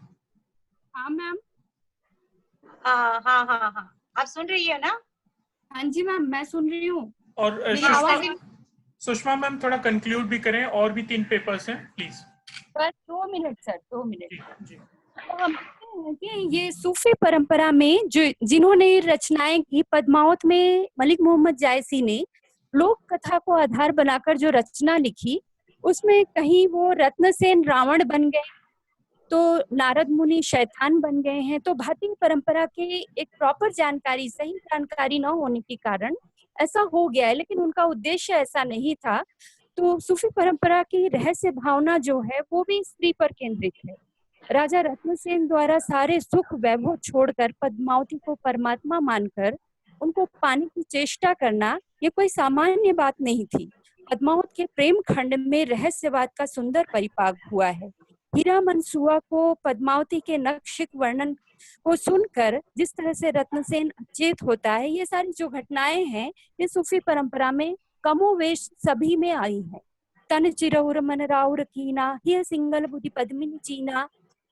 हाँ मैम। हाँ हाँ हाँ हाँ, आप सुन रही है ना? हाँ जी मैम, मैं सुन रही हूँ। और सुषमा मैम थोड़ा कंक्लूड भी करें, और भी 3 पेपर्स हैं प्लीज। बस 2 मिनट सर, 2 मिनट। जी। तो हम देखते हैं कि ये सूफी परंपरा में जो जिन्होंने रचनाएं की, पद्मावत में मलिक मोहम्मद जायसी ने लोक कथा को आधार बनाकर जो रचना लिखी, उसमें कहीं वो रत्नसेन रावण बन गए तो नारद मुनि शैतान बन गए हैं। तो भारतीय परंपरा के एक प्रॉपर जानकारी, सही जानकारी न होने के कारण ऐसा हो गया है, लेकिन उनका उद्देश्य ऐसा नहीं था। तो सूफी परंपरा की रहस्य भावना जो है वो भी स्त्री पर केंद्रित है। राजा रत्नसेन द्वारा सारे सुख वैभव छोड़कर पद्मावती को परमात्मा मानकर उनको पाने की चेष्टा करना ये कोई सामान्य बात नहीं थी। पद्मावत के प्रेम खंड में रहस्यवाद का सुंदर परिपाक हुआ है। हीरा मनसुआ को पद्मावती के नक्शिक वर्णन को सुनकर जिस तरह से रत्नसेन अचेत होता है, ये सारी जो घटनाएं हैं ये सूफी परंपरा में कमोवेश सभी में आई है। तन चिरौर मन राउर कीना, यह सिंगल बुद्धि पद्मिनी चीना,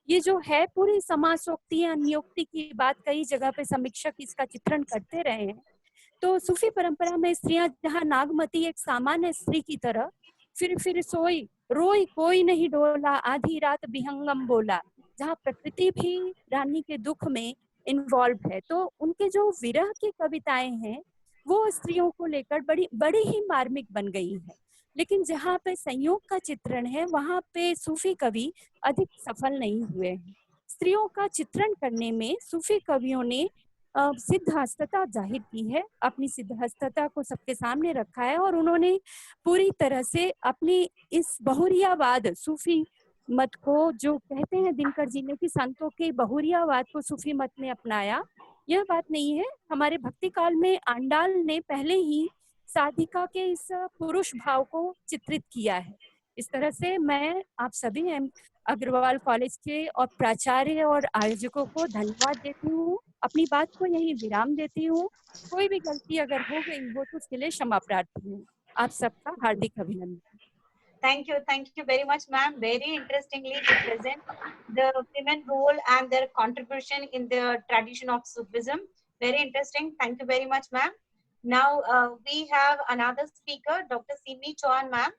ये जो है पूरी समासोक्ति या नियोक्ति की बात कई जगह पे समीक्षक इसका चित्रण करते रहे हैं। तो सूफी परंपरा में स्त्रियां जहाँ नागमती एक सामान्य स्त्री की तरह फिर सोई रोई कोई नहीं डोला, आधी रात विहंगम बोला, जहाँ प्रकृति भी रानी के दुख में इन्वॉल्व है। तो उनके जो विरह की कविताएं हैं वो स्त्रियों को लेकर बड़ी ही मार्मिक बन गई है। लेकिन जहाँ पे संयोग का चित्रण है वहाँ पे सूफी कवि अधिक सफल नहीं हुए हैं। स्त्रियों का चित्रण करने में सूफी कवियों ने सिद्धहस्तता जाहिर की है, अपनी सिद्धहस्तता को सबके सामने रखा है और उन्होंने पूरी तरह से अपनी इस बहुरियावाद सूफी मत को, जो कहते हैं दिनकर जी ने कि संतों के बहुरियावाद को सूफी मत ने अपनाया। यह बात नहीं है, हमारे भक्ति काल में आंडाल ने पहले ही साधिका के इस पुरुष भाव को चित्रित किया है। इस तरह से मैं आप सभी अग्रवाल कॉलेज के और प्राचार्य और आयोजकों को धन्यवाद देती हूँ। अपनी बात को यही विराम देती हूँ। कोई भी गलती अगर हो गई हो तो उसके लिए क्षमा प्रार्थी हूँ। आप सबका हार्दिक अभिनंदन। Thank you very much, ma'am. Very interestingly, you present the women role and their contribution in the tradition of Sufism. Very interesting. Thank you very much, ma'am. Now we have another speaker, Dr. Simi Chauhan, ma'am.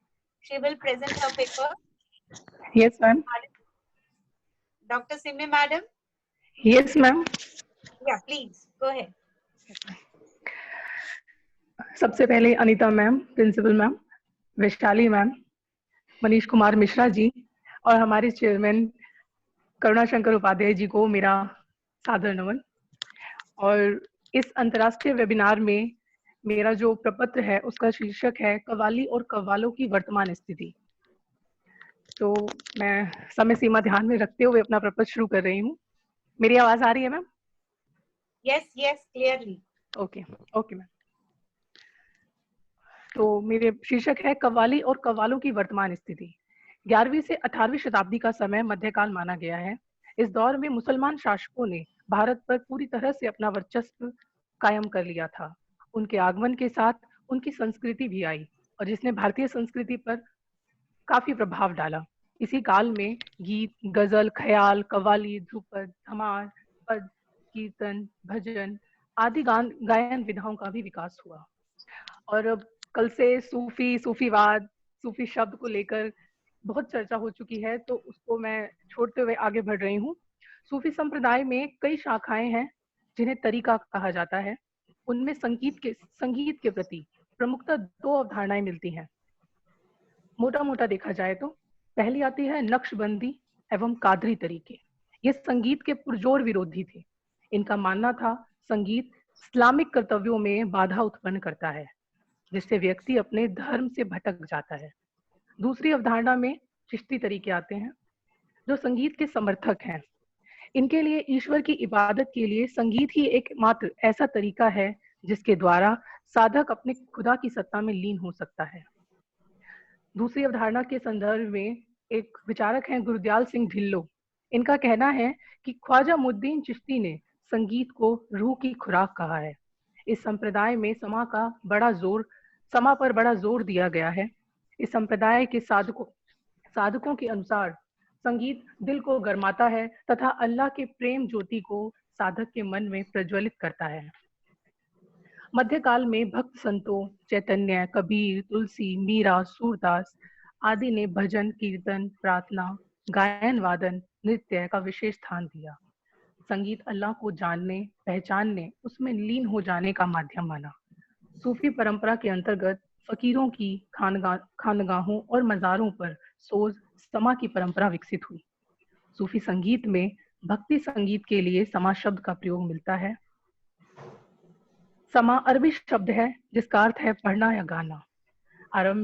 She will present her paper. Yes, ma'am. Dr. Simi, madam. Yes, ma'am. Yeah, please go ahead. सबसे पहले Anita ma'am, principal ma'am, Vaishali ma'am, Manish Kumar Mishra ji और हमारे chairman Karunashankar Upadhyay ji को मेरा सादर नमन। और इस अंतर्राष्ट्रीय वेबिनार में मेरा जो प्रपत्र है उसका शीर्षक है कव्वाली और कव्वालों की वर्तमान स्थिति। तो मैं समय सीमा ध्यान में रखते हुए अपना प्रपत्र शुरू कर रही हूँ। मेरी आवाज आ रही है ma'am? Yes, clearly. Okay ma'am. तो मेरे शीर्षक है कव्वाली और कव्वालों की वर्तमान स्थिति। 11वीं से 18वीं शताब्दी का समय मध्यकाल माना गया है। इस दौर में मुसलमान शासकों ने भारत पर पूरी तरह से अपना वर्चस्व कायम कर लिया था। उनके आगमन के साथ उनकी संस्कृति भी आई और जिसने भारतीय संस्कृति पर काफी प्रभाव डाला। इसी काल में गीत, गजल, ख्याल, कव्वाली, ध्रुपद, धमार, पद, कीर्तन, भजन आदि गायन विधाओं का भी विकास हुआ। और कल से सूफीवाद, सूफी शब्द को लेकर बहुत चर्चा हो चुकी है, तो उसको मैं छोड़ते हुए आगे बढ़ रही हूँ। सूफी संप्रदाय में कई शाखाएं हैं जिन्हें तरीका कहा जाता है। उनमें संगीत के प्रति प्रमुखतः 2 अवधारणाएं मिलती हैं। मोटा देखा जाए तो पहली आती है नक्शबंदी एवं कादरी तरीके। ये संगीत के पुरजोर विरोधी थे। इनका मानना था संगीत इस्लामिक कर्तव्यों में बाधा उत्पन्न करता है, जिससे व्यक्ति अपने धर्म से भटक जाता है। दूसरी अवधारणा में चिश्ती तरीके आते हैं, जो संगीत के समर्थक हैं। इनके लिए ईश्वर की इबादत के लिए संगीत ही एकमात्र ऐसा तरीका है जिसके द्वारा साधक अपने खुदा की सत्ता में लीन हो सकता है। दूसरी अवधारणा के संदर्भ में एक विचारक हैं गुरदयाल सिंह ढिल्लो। इनका कहना है कि ख्वाजा मुद्दीन चिश्ती ने संगीत को रूह की खुराक कहा है। इस संप्रदाय में समा पर बड़ा जोर दिया गया है। इस संप्रदाय के साधकों के अनुसार संगीत दिल को गरमाता है तथा अल्लाह के प्रेम ज्योति को साधक के मन में प्रज्वलित करता है। मध्यकाल में भक्त संतों चैतन्य, कबीर, तुलसी, मीरा, सूरदास आदि ने भजन, कीर्तन, प्रार्थना, गायन, वादन, नृत्य का विशेष स्थान दिया। संगीत अल्लाह को जानने, पहचानने, उसमें लीन हो जाने का माध्यम माना। सूफी परंपरा के अंतर्गत फकीरों की खानगाहों और मज़ारों पर सोज समा की परंपरा विकसित हुई। सूफी संगीत में भक्ति संगीत के लिए समा शब्द का प्रयोग मिलता है। समा अरबी शब्द है जिसका अर्थ है पढ़ना या गाना। आरंभ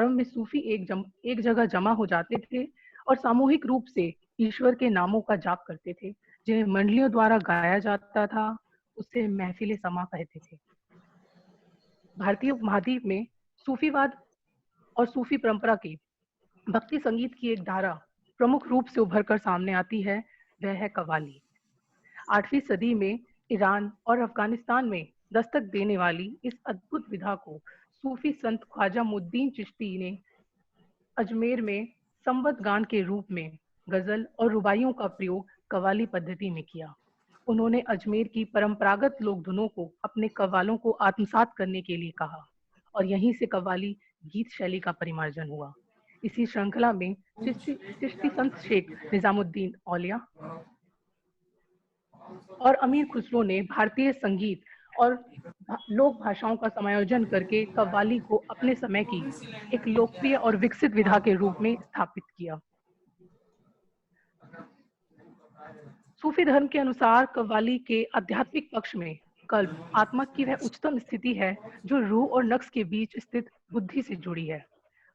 में सूफी एक जगह जमा हो जाते थे और सामूहिक रूप से ईश्वर के नामों का जाप करते थे, जिन्हें मंडलियों द्वारा गाया जाता था। उसे महफिल समा कहते थे। भारतीय उपमहाद्वीप में सूफीवाद और सूफी परंपरा के भक्ति संगीत की एक धारा प्रमुख रूप से उभर कर सामने आती है, वह है कव्वाली। 8वीं सदी में ईरान और अफगानिस्तान में दस्तक देने वाली इस अद्भुत विधा को सूफी संत ख्वाजा मुद्दीन चिश्ती ने अजमेर में संवत गान के रूप में गजल और रुबाइयों का प्रयोग कव्वाली पद्धति में किया। उन्होंने अजमेर की परंपरागत लोक धुनों को अपने कव्वालों को आत्मसात करने के लिए कहा और यहीं से कव्वाली गीत शैली का परिमार्जन हुआ। इसी श्रृंखला में चिश्ती संत शेख निजामुद्दीन औलिया और अमीर खुसरो ने भारतीय संगीत और लोक भाषाओं का समायोजन करके कव्वाली को अपने समय की एक लोकप्रिय और विकसित विधा के रूप में स्थापित किया। सूफी धर्म के अनुसार कव्वाली के आध्यात्मिक पक्ष में कल्ब आत्मा की वह उच्चतम स्थिति है जो रूह और नफ्स के बीच स्थित बुद्धि से जुड़ी है।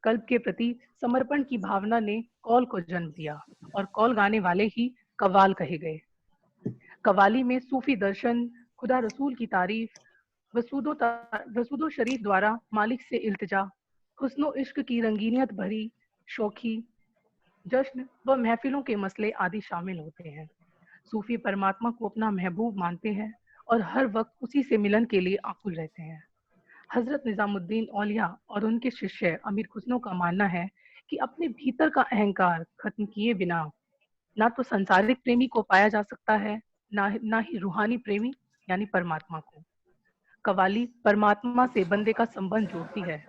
कल्ब के प्रति समर्पण की भावना ने कौल को जन्म दिया और कौल गाने वाले ही कव्वाल कहे गए। कव्वाली में सूफी दर्शन, खुदा रसूल की तारीफ, वसूदो शरीफ द्वारा मालिक से इल्तिजा, हुस्नो इश्क की रंगीनियत भरी शौखी, जश्न व महफिलों के मसले आदि शामिल होते हैं। सूफी परमात्मा को अपना महबूब मानते हैं और हर वक्त उसी से मिलन के लिए आकुल रहते हैं। हजरत निजामुद्दीन औलिया और उनके शिष्य अमीर खुसरो का मानना है कि अपने भीतर का अहंकार खत्म किए बिना ना तो संसारिक प्रेमी को पाया जा सकता है, ना ही रूहानी प्रेमी यानी परमात्मा को। कव्वाली परमात्मा से बंदे का संबंध जोड़ती है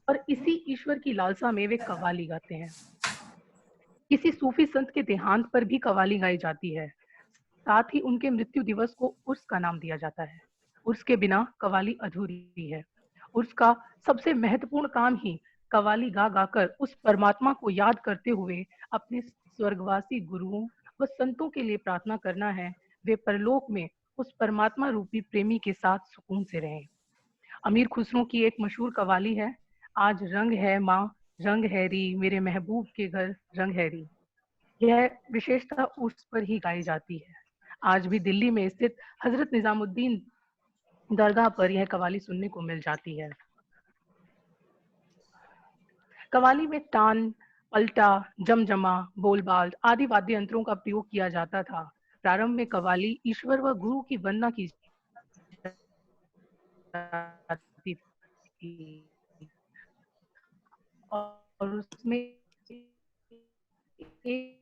और इसी ईश्वर की लालसा में वे कव्वाली गाते हैं। किसी सूफी संत के देहांत पर भी कव्वाली गाई जाती है। साथ ही उनके मृत्यु दिवस को उर्स का नाम दिया जाता है। उर्स के बिना कव्वाली अधूरी है। उर्स का सबसे महत्वपूर्ण काम ही कव्वाली गा गाकर उस परमात्मा को याद करते हुए अपने स्वर्गवासी गुरुओं व संतों के लिए प्रार्थना करना है, वे परलोक में उस परमात्मा रूपी प्रेमी के साथ सुकून से रहें। अमीर खुसरो की एक मशहूर कव्वाली है, आज रंग है माँ रंग है री, मेरे महबूब के घर रंग है री। यह विशेषता उर्स पर ही गाई जाती है। आज भी दिल्ली में स्थित हजरत निजामुद्दीन दरगाह पर यह कव्वाली सुनने को मिल जाती है। कव्वाली में तान, पलटा, जमजमा, बोलबाल आदि वाद्य यंत्रों का प्रयोग किया जाता था। प्रारंभ में कव्वाली ईश्वर व गुरु की वंदना की जाती थी और उसमें एक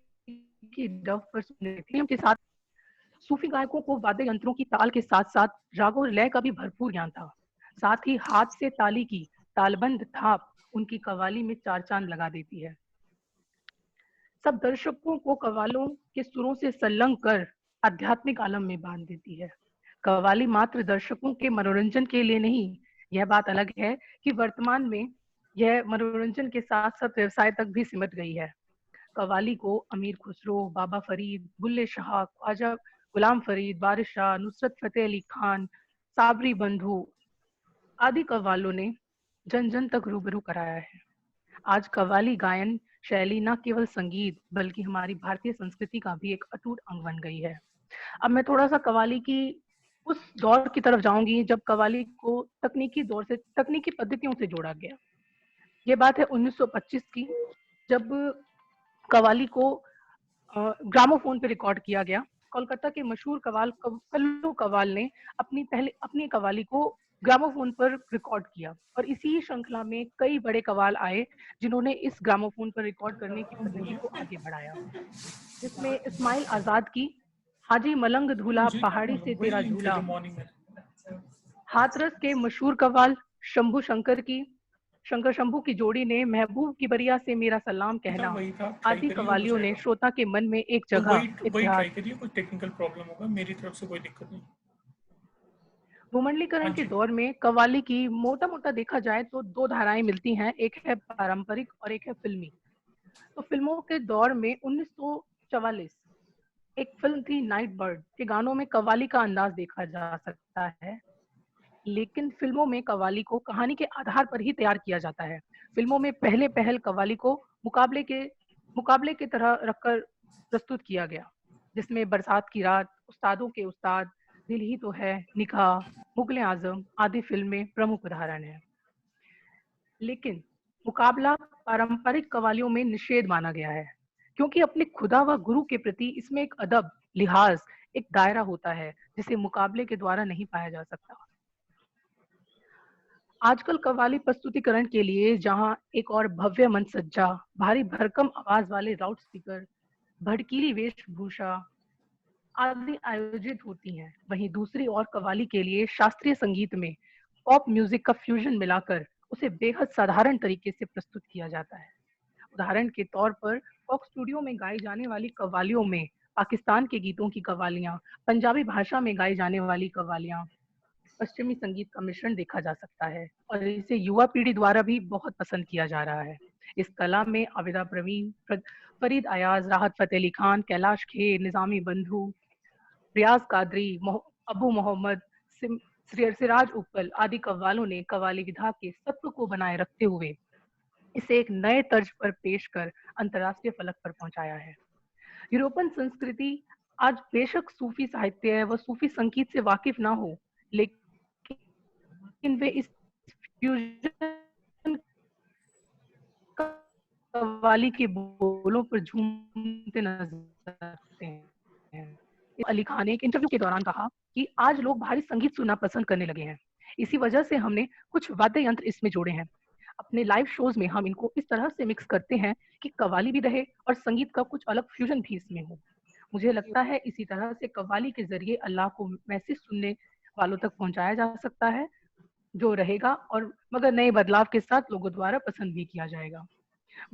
ही डव पर सुनने के साथ सूफी गायकों को वाद्य यंत्रों की ताल के साथ साथ रागों और लय का भी भरपूर ज्ञान था। साथ ही हाथ से ताली की तालबंद थाप उनकी कव्वाली में चार चांद लगा देती है। सब दर्शकों को कव्वालों के सुरों से संलग्न कर आध्यात्मिक आलम में बांध देती है। कव्वाली मात्र दर्शकों के मनोरंजन के लिए नहीं, यह बात अलग है कि वर्तमान में यह मनोरंजन के साथ साथ व्यवसाय तक भी सिमट गई है। कव्वाली को अमीर खुसरो, बाबा फरीद, बुल्ले शाह, ख्वाजा गुलाम फरीद, वारिस शाह, नुसरत फतेह अली खान, साबरी बंधु आदि कव्वालों ने जन जन तक रूबरू कराया है। आज कव्वाली गायन शैली न केवल संगीत बल्कि हमारी भारतीय संस्कृति का भी एक अटूट अंग बन गई है। अब मैं थोड़ा सा कव्वाली की उस दौर की तरफ जाऊंगी जब कव्वाली को तकनीकी पद्धतियों से जोड़ा गया। ये बात है 1925 की, जब कव्वाली को ग्रामोफोन पे रिकॉर्ड किया गया। कोलकाता के मशहूर कल्लू कव्वाल ने अपनी कव्वाली को ग्रामोफोन पर रिकॉर्ड किया और इसी श्रृंखला में कई बड़े कव्वाल आए जिन्होंने इस ग्रामोफोन पर रिकॉर्ड करने की पद्धति को आगे बढ़ाया, जिसमें इस्माइल आजाद की हाजी मलंग धूला पहाड़ी से तेरा झूला, हाथरस के मशहूर कव्वाल शंभू शंकर शंभू की जोड़ी ने महबूब की बरिया से मेरा सलाम कहना आदि कव्वालियों ने श्रोता के मन में एक जगह टेक्निकल प्रॉब्लम होगा, मेरी तरफ से कोई दिक्कत नहीं। भूमंडलीकरण के दौर में कव्वाली की मोटा देखा जाए तो दो धाराएं मिलती हैं, एक है पारंपरिक और एक है फिल्मी। तो फिल्मों के दौर में 1944 एक फिल्म थी नाइट बर्ड के गानों में कव्वाली का अंदाज देखा जा सकता है, लेकिन फिल्मों में कव्वाली को कहानी के आधार पर ही तैयार किया जाता है। फिल्मों में पहल कव्वाली को मुकाबले के तरह रखकर प्रस्तुत किया गया, जिसमें बरसात की रात, उस्तादों के उस्ताद, दिल ही तो है, निकाह, मुगले आजम आदि फिल्में प्रमुख उदाहरण है। लेकिन मुकाबला पारंपरिक कव्वालियों में निषेध माना गया है, क्योंकि अपने खुदा व गुरु के प्रति इसमें एक अदब, लिहाज, एक दायरा होता है जिसे मुकाबले के द्वारा नहीं पाया जा सकता। आजकल कव्वाली प्रस्तुतिकरण के लिए जहां एक और भव्य मंच सज्जा, भारी भरकम आवाज वाले लाउड स्पीकर, भड़कीली वेशभूषा आदि आयोजित होती हैं, वहीं दूसरी ओर कव्वाली के लिए शास्त्रीय संगीत में पॉप म्यूजिक का फ्यूजन मिलाकर उसे बेहद साधारण तरीके से प्रस्तुत किया जाता है। उदाहरण के तौर पर फॉक्स स्टूडियो में गाई जाने वाली कव्वालियों में पाकिस्तान के गीतों की कव्वालियां, पंजाबी भाषा में गाई जाने वाली कव्वालियां, पश्चिमी संगीत का मिश्रण देखा जा सकता है और इसे युवा पीढ़ी द्वारा भी बहुत पसंद किया जा रहा है। इस कला में आबिदा प्रवीण, फरीद अयाज, राहत फतेह अली खान, कैलाश खेर, निजामी बंधु, रियाज कादरी, अबू मोहम्मद, सिराज उप्पल आदि कव्वालों ने कव्वाली विधा के सत्व को बनाए रखते हुए इसे एक नए तर्ज पर पेश कर अंतर्राष्ट्रीय फलक पर पहुंचाया है। यूरोपियन संस्कृति आज बेशक सूफी साहित्य व सूफी संगीत से वाकिफ ना हो, लेकिन वे इस फ्यूजन कव्वाली के बोलों पर झूमते नजर आते हैं। अली खान ने एक इंटरव्यू के दौरान कहा कि आज लोग भारी संगीत सुनना पसंद करने लगे हैं, इसी वजह से हमने कुछ वाद्य यंत्र इसमें जोड़े हैं। अपने लाइव शोज में हम इनको इस तरह से मिक्स करते हैं कि कव्वाली भी रहे और संगीत का कुछ अलग फ्यूजन भी इसमें हो। मुझे लगता है इसी तरह से कव्वाली के जरिए अल्लाह को मैसेज सुनने वालों तक पहुंचाया जा सकता है, जो रहेगा और मगर नए बदलाव के साथ लोगों द्वारा पसंद भी किया जाएगा।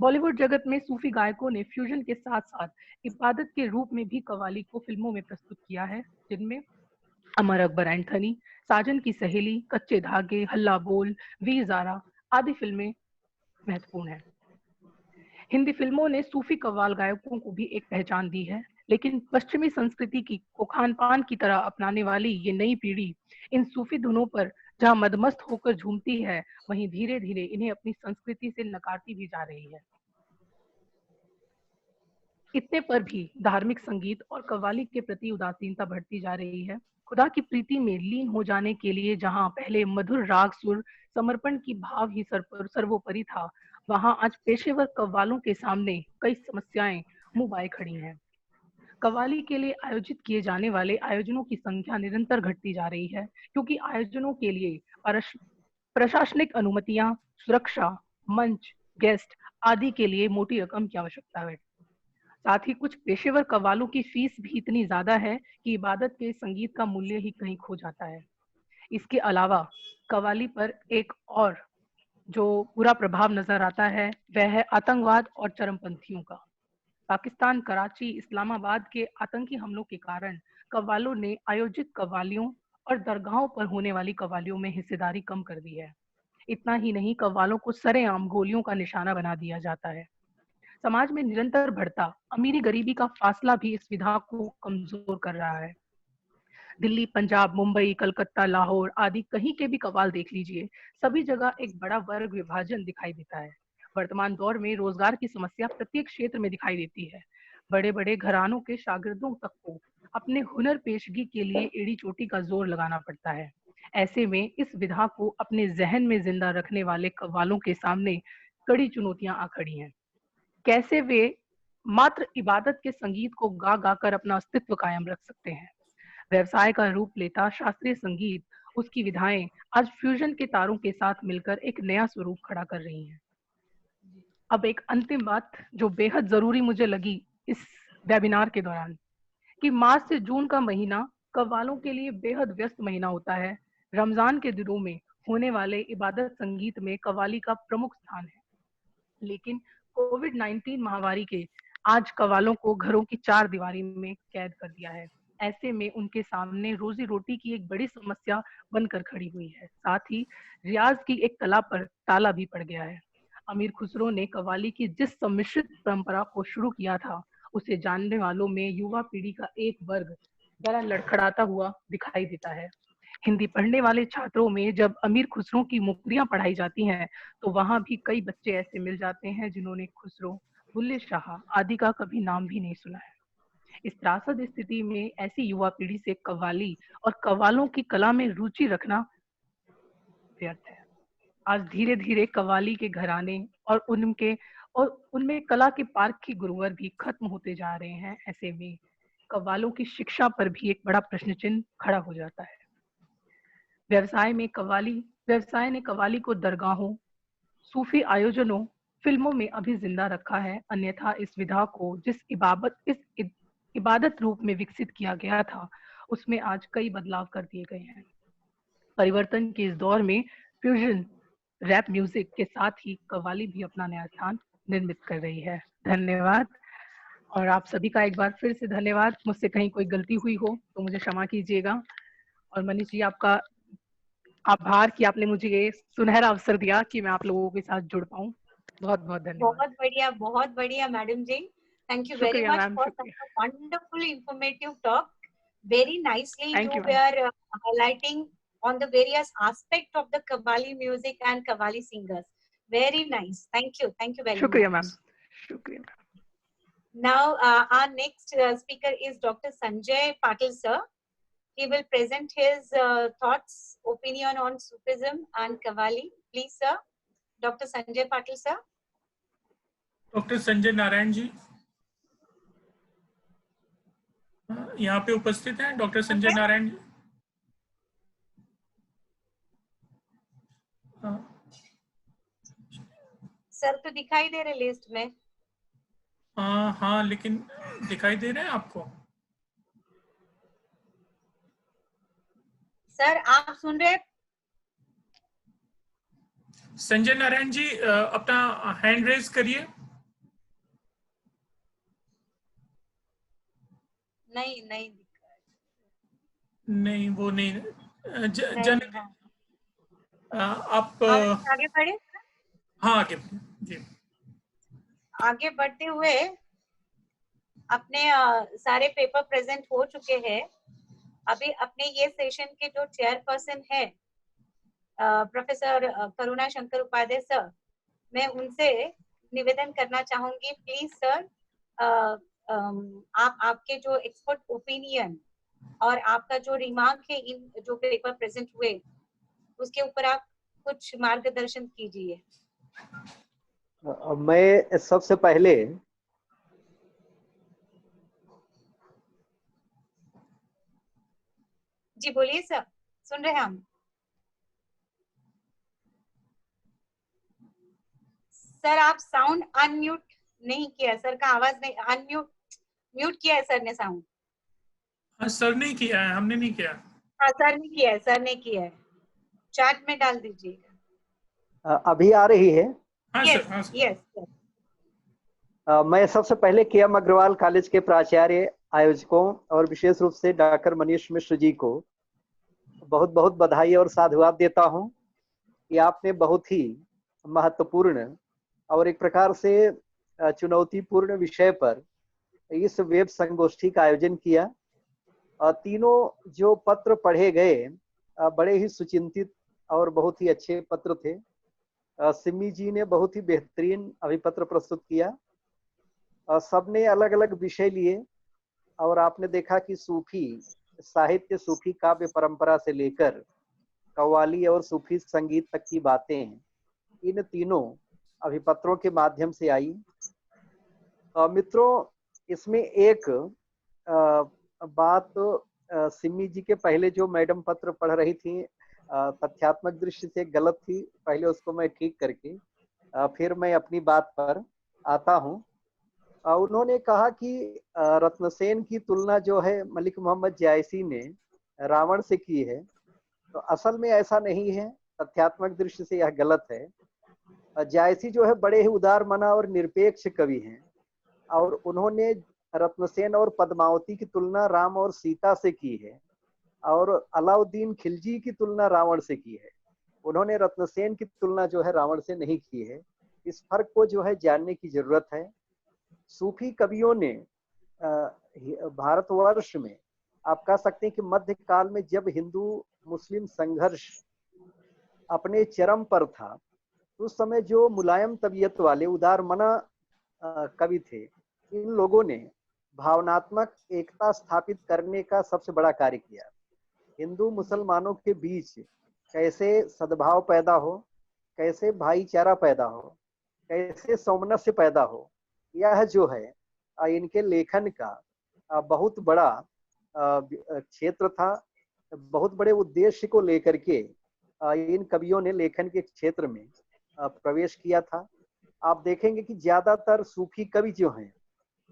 बॉलीवुड जगत में सूफी गायकों ने फ्यूजन के साथ साथ इबादत के रूप में भी कव्वाली को फिल्मों में प्रस्तुत किया है, जिनमें अमर अकबर एंथनी, साजन की सहेली, कच्चे धागे, हल्ला बोल, वीर ज़ारा आदि फिल्में महत्वपूर्ण हैं। हिंदी फिल्मों ने सूफी कव्वाल गायकों को भी एक पहचान दी है, लेकिन पश्चिमी संस्कृति को खान पान की तरह अपनाने वाली ये नई पीढ़ी इन सूफी धुनों पर जहां मदमस्त होकर झूमती है, वहीं धीरे धीरे इन्हें अपनी संस्कृति से नकारती भी जा रही है। इतने पर भी धार्मिक संगीत और कव्वाली के प्रति उदासीनता बढ़ती जा रही है। खुदा की प्रीति में लीन हो जाने के लिए जहां पहले मधुर राग सुर समर्पण की भाव ही सर्वोपरि था, वहां आज पेशेवर कव्वालों के सामने कई समस्याएं मुंह बाए खड़ी हैं। कव्वाली के लिए आयोजित किए जाने वाले आयोजनों की संख्या निरंतर घटती जा रही है, क्योंकि आयोजनों के लिए प्रशासनिक अनुमतियां, सुरक्षा, मंच, गेस्ट आदि के लिए मोटी रकम की आवश्यकता है। साथ ही कुछ पेशेवर कव्वालों की फीस भी इतनी ज्यादा है कि इबादत के संगीत का मूल्य ही कहीं खो जाता है। इसके अलावा कव्वाली पर एक और जो बुरा प्रभाव नजर आता है वह है आतंकवाद और चरमपंथियों का। पाकिस्तान, कराची, इस्लामाबाद के आतंकी हमलों के कारण कव्वालों ने आयोजित कव्वालियों और दरगाहों पर होने वाली कव्वालियों में हिस्सेदारी कम कर दी है। इतना ही नहीं, कव्वालों को सरेआम गोलियों का निशाना बना दिया जाता है। समाज में निरंतर बढ़ता अमीरी गरीबी का फासला भी इस विधा को कमजोर कर रहा है। दिल्ली, पंजाब, मुंबई, कलकत्ता, लाहौर आदि कहीं के भी कव्वाल देख लीजिए, सभी जगह एक बड़ा वर्ग विभाजन दिखाई देता है। वर्तमान दौर में रोजगार की समस्या प्रत्येक क्षेत्र में दिखाई देती है। बड़े बड़े घरानों के शागिर्दों तक को अपने हुनर पेशगी के लिए एड़ी चोटी का जोर लगाना पड़ता है। ऐसे में इस विधा को अपने जहन में जिंदा रखने वाले कव्वालों के सामने कड़ी चुनौतियां आ खड़ी हैं। कैसे वे मात्र इबादत के संगीत को गा गा कर अपना अस्तित्व कायम रख सकते हैं। व्यवसाय का रूप लेता शास्त्रीय संगीत, उसकी विधाएं आज फ्यूजन के तारों के साथ मिलकर एक नया स्वरूप खड़ा कर रही हैं। अब एक अंतिम बात जो बेहद जरूरी मुझे लगी इस वेबिनार के दौरान, कि मार्च से जून का महीना कव्वालों के लिए बेहद व्यस्त महीना होता है। रमजान के दिनों में होने वाले इबादत संगीत में कव्वाली का प्रमुख स्थान है, लेकिन कोविड-19 महामारी के आज कव्वालों को घरों की चार दीवारी में कैद कर दिया है। ऐसे में उनके सामने रोजी रोटी की एक बड़ी समस्या बनकर खड़ी हुई है। साथ ही रियाज की एक कला पर ताला भी पड़ गया है। अमीर खुसरो ने कव्वाली की जिस सम्मिश्रित परंपरा को शुरू किया था, उसे जानने वालों में युवा पीढ़ी का एक वर्ग जरा लड़खड़ाता हुआ दिखाई देता है। हिंदी पढ़ने वाले छात्रों में जब अमीर खुसरो की मुक्तियां पढ़ाई जाती हैं, तो वहां भी कई बच्चे ऐसे मिल जाते हैं जिन्होंने खुसरो, बुल्ले शाह आदि का कभी नाम भी नहीं सुना है। इस त्रासद स्थिति में ऐसी युवा पीढ़ी से कव्वाली और कव्वालों की कला में रुचि रखना व्यर्थ है। आज धीरे धीरे कव्वाली के घराने और उनमें कला के पार्क के गुरुवर भी खत्म होते जा रहे हैं। ऐसे में कव्वालों की शिक्षा पर भी एक बड़ा प्रश्न चिन्ह खड़ा हो जाता है। व्यवसाय ने कव्वाली को दरगाहों, सूफी आयोजनों, फिल्मों में अभी जिंदा रखा है। अन्यथा इस विधा को जिस इबादत रूप में विकसित किया गया था, उसमें आज कई बदलाव कर दिए गए हैं। परिवर्तन के इस दौर में फ्यूजन रैप म्यूजिक के साथ ही कव्वाली भी अपना नया स्थान निर्मित कर रही है। धन्यवाद। और आप सभी का एक बार फिर से धन्यवाद। मुझसे कहीं कोई गलती हुई हो तो मुझे क्षमा कीजिएगा। और मनीष जी, आपका आभार कि आपने मुझे ये सुनहरा अवसर दिया कि मैं आप लोगों के साथ जुड़ पाऊं। बहुत बहुत धन्यवाद। बहुत बढ़िया madam ji. Thank you very much for such a wonderful informative talk. Very nicely Thank you you, ma'am. were highlighting on the various aspect of the Qawwali music and Qawwali singers. Very nice. Thank you very शुक्रिया much. Ma'am, शुक्रिया ma'am. Now our next speaker is Dr. Sanjay Patil sir. He will present his thoughts, opinion on Sufism and Qawwali. Please sir, Dr. Sanjay Patil sir. Doctor Sanjay Narayan ji यहाँ पे उपस्थित हैं. Doctor Sanjay Narayan ji. Sir तो दिखाई दे रहे list में. हाँ, लेकिन दिखाई दे रहे हैं आपको? सर आप सुन रहे? संजय नारायण जी अपना हैंड रेज करिए. नहीं नहीं, वो नहीं. आप आगे बढ़े. हाँ, आगे जी. आगे बढ़ते हुए अपने सारे पेपर प्रेजेंट हो चुके हैं. अभी अपने ये सेशन के जो चेयरपर्सन है प्रोफेसर करुणा शंकर उपाध्याय सर, मैं उनसे निवेदन करना चाहूंगी, प्लीज सर आप आपके जो एक्सपर्ट ओपिनियन और आपका जो रिमार्क है इन जो पेपर प्रेजेंट हुए उसके ऊपर आप कुछ मार्गदर्शन कीजिए. मैं सबसे पहले जी बोलिए सर, सुन रहे हैं हम. सर आप साउंड अनम्यूट नहीं किया, सर का आवाज नहीं, म्यूट किया है सर ने साउंड. हाँ, सर नहीं किया है, हमने नहीं किया. हाँ सर ने किया है, सर ने किया है. चैट में डाल दीजिएगा. अभी आ रही है? हाँ सर, हाँ सर. यस. मैं सबसे पहले KM अग्रवाल कॉलेज के प्राचार्य, आयोजकों और विशेष रूप से डॉक्टर मनीष मिश्र जी को बहुत बहुत बधाई और साधुवाद देता हूं कि आपने बहुत ही महत्वपूर्ण और एक प्रकार से चुनौतीपूर्ण विषय पर इस वेब संगोष्ठी का आयोजन किया. तीनों जो पत्र पढ़े गए बड़े ही सुचिंतित और बहुत ही अच्छे पत्र थे. सिमी जी ने बहुत ही बेहतरीन अभिपत्र प्रस्तुत किया. सबने अलग अलग विषय लिए और आपने देखा कि सूफी साहित्य, सूफी काव्य परंपरा से लेकर कव्वाली और सूफी संगीत तक की बातें इन तीनों अभिपत्रों के माध्यम से आई. मित्रों, इसमें एक बात सिमी जी के पहले जो मैडम पत्र पढ़ रही थी तथ्यात्मक दृष्टि से गलत थी. पहले उसको मैं ठीक करके फिर मैं अपनी बात पर आता हूं. उन्होंने कहा कि रत्नसेन की तुलना जो है मलिक मोहम्मद जायसी ने रावण से की है. तो असल में ऐसा नहीं है, तथ्यात्मक दृष्टि से यह गलत है. जायसी जो है बड़े ही उदार मना और निरपेक्ष कवि हैं और उन्होंने रत्नसेन और पद्मावती की तुलना राम और सीता से की है और अलाउद्दीन खिलजी की तुलना रावण से की है. उन्होंने रत्नसेन की तुलना जो है रावण से नहीं की है. इस फर्क को जो है जानने की जरूरत है. सूफी कवियों ने भारतवर्ष में आप कह सकते हैं कि मध्यकाल में जब हिंदू मुस्लिम संघर्ष अपने चरम पर था, उस समय जो मुलायम तबीयत वाले उदार मना कवि थे, इन लोगों ने भावनात्मक एकता स्थापित करने का सबसे बड़ा कार्य किया. हिंदू मुसलमानों के बीच कैसे सद्भाव पैदा हो, कैसे भाईचारा पैदा हो, कैसे सौमनस्य पैदा हो, यह जो है इनके लेखन का बहुत बड़ा क्षेत्र था. बहुत बड़े उद्देश्य को लेकर के इन कवियों ने लेखन के क्षेत्र में प्रवेश किया था. आप देखेंगे कि ज्यादातर सूफी कवि जो हैं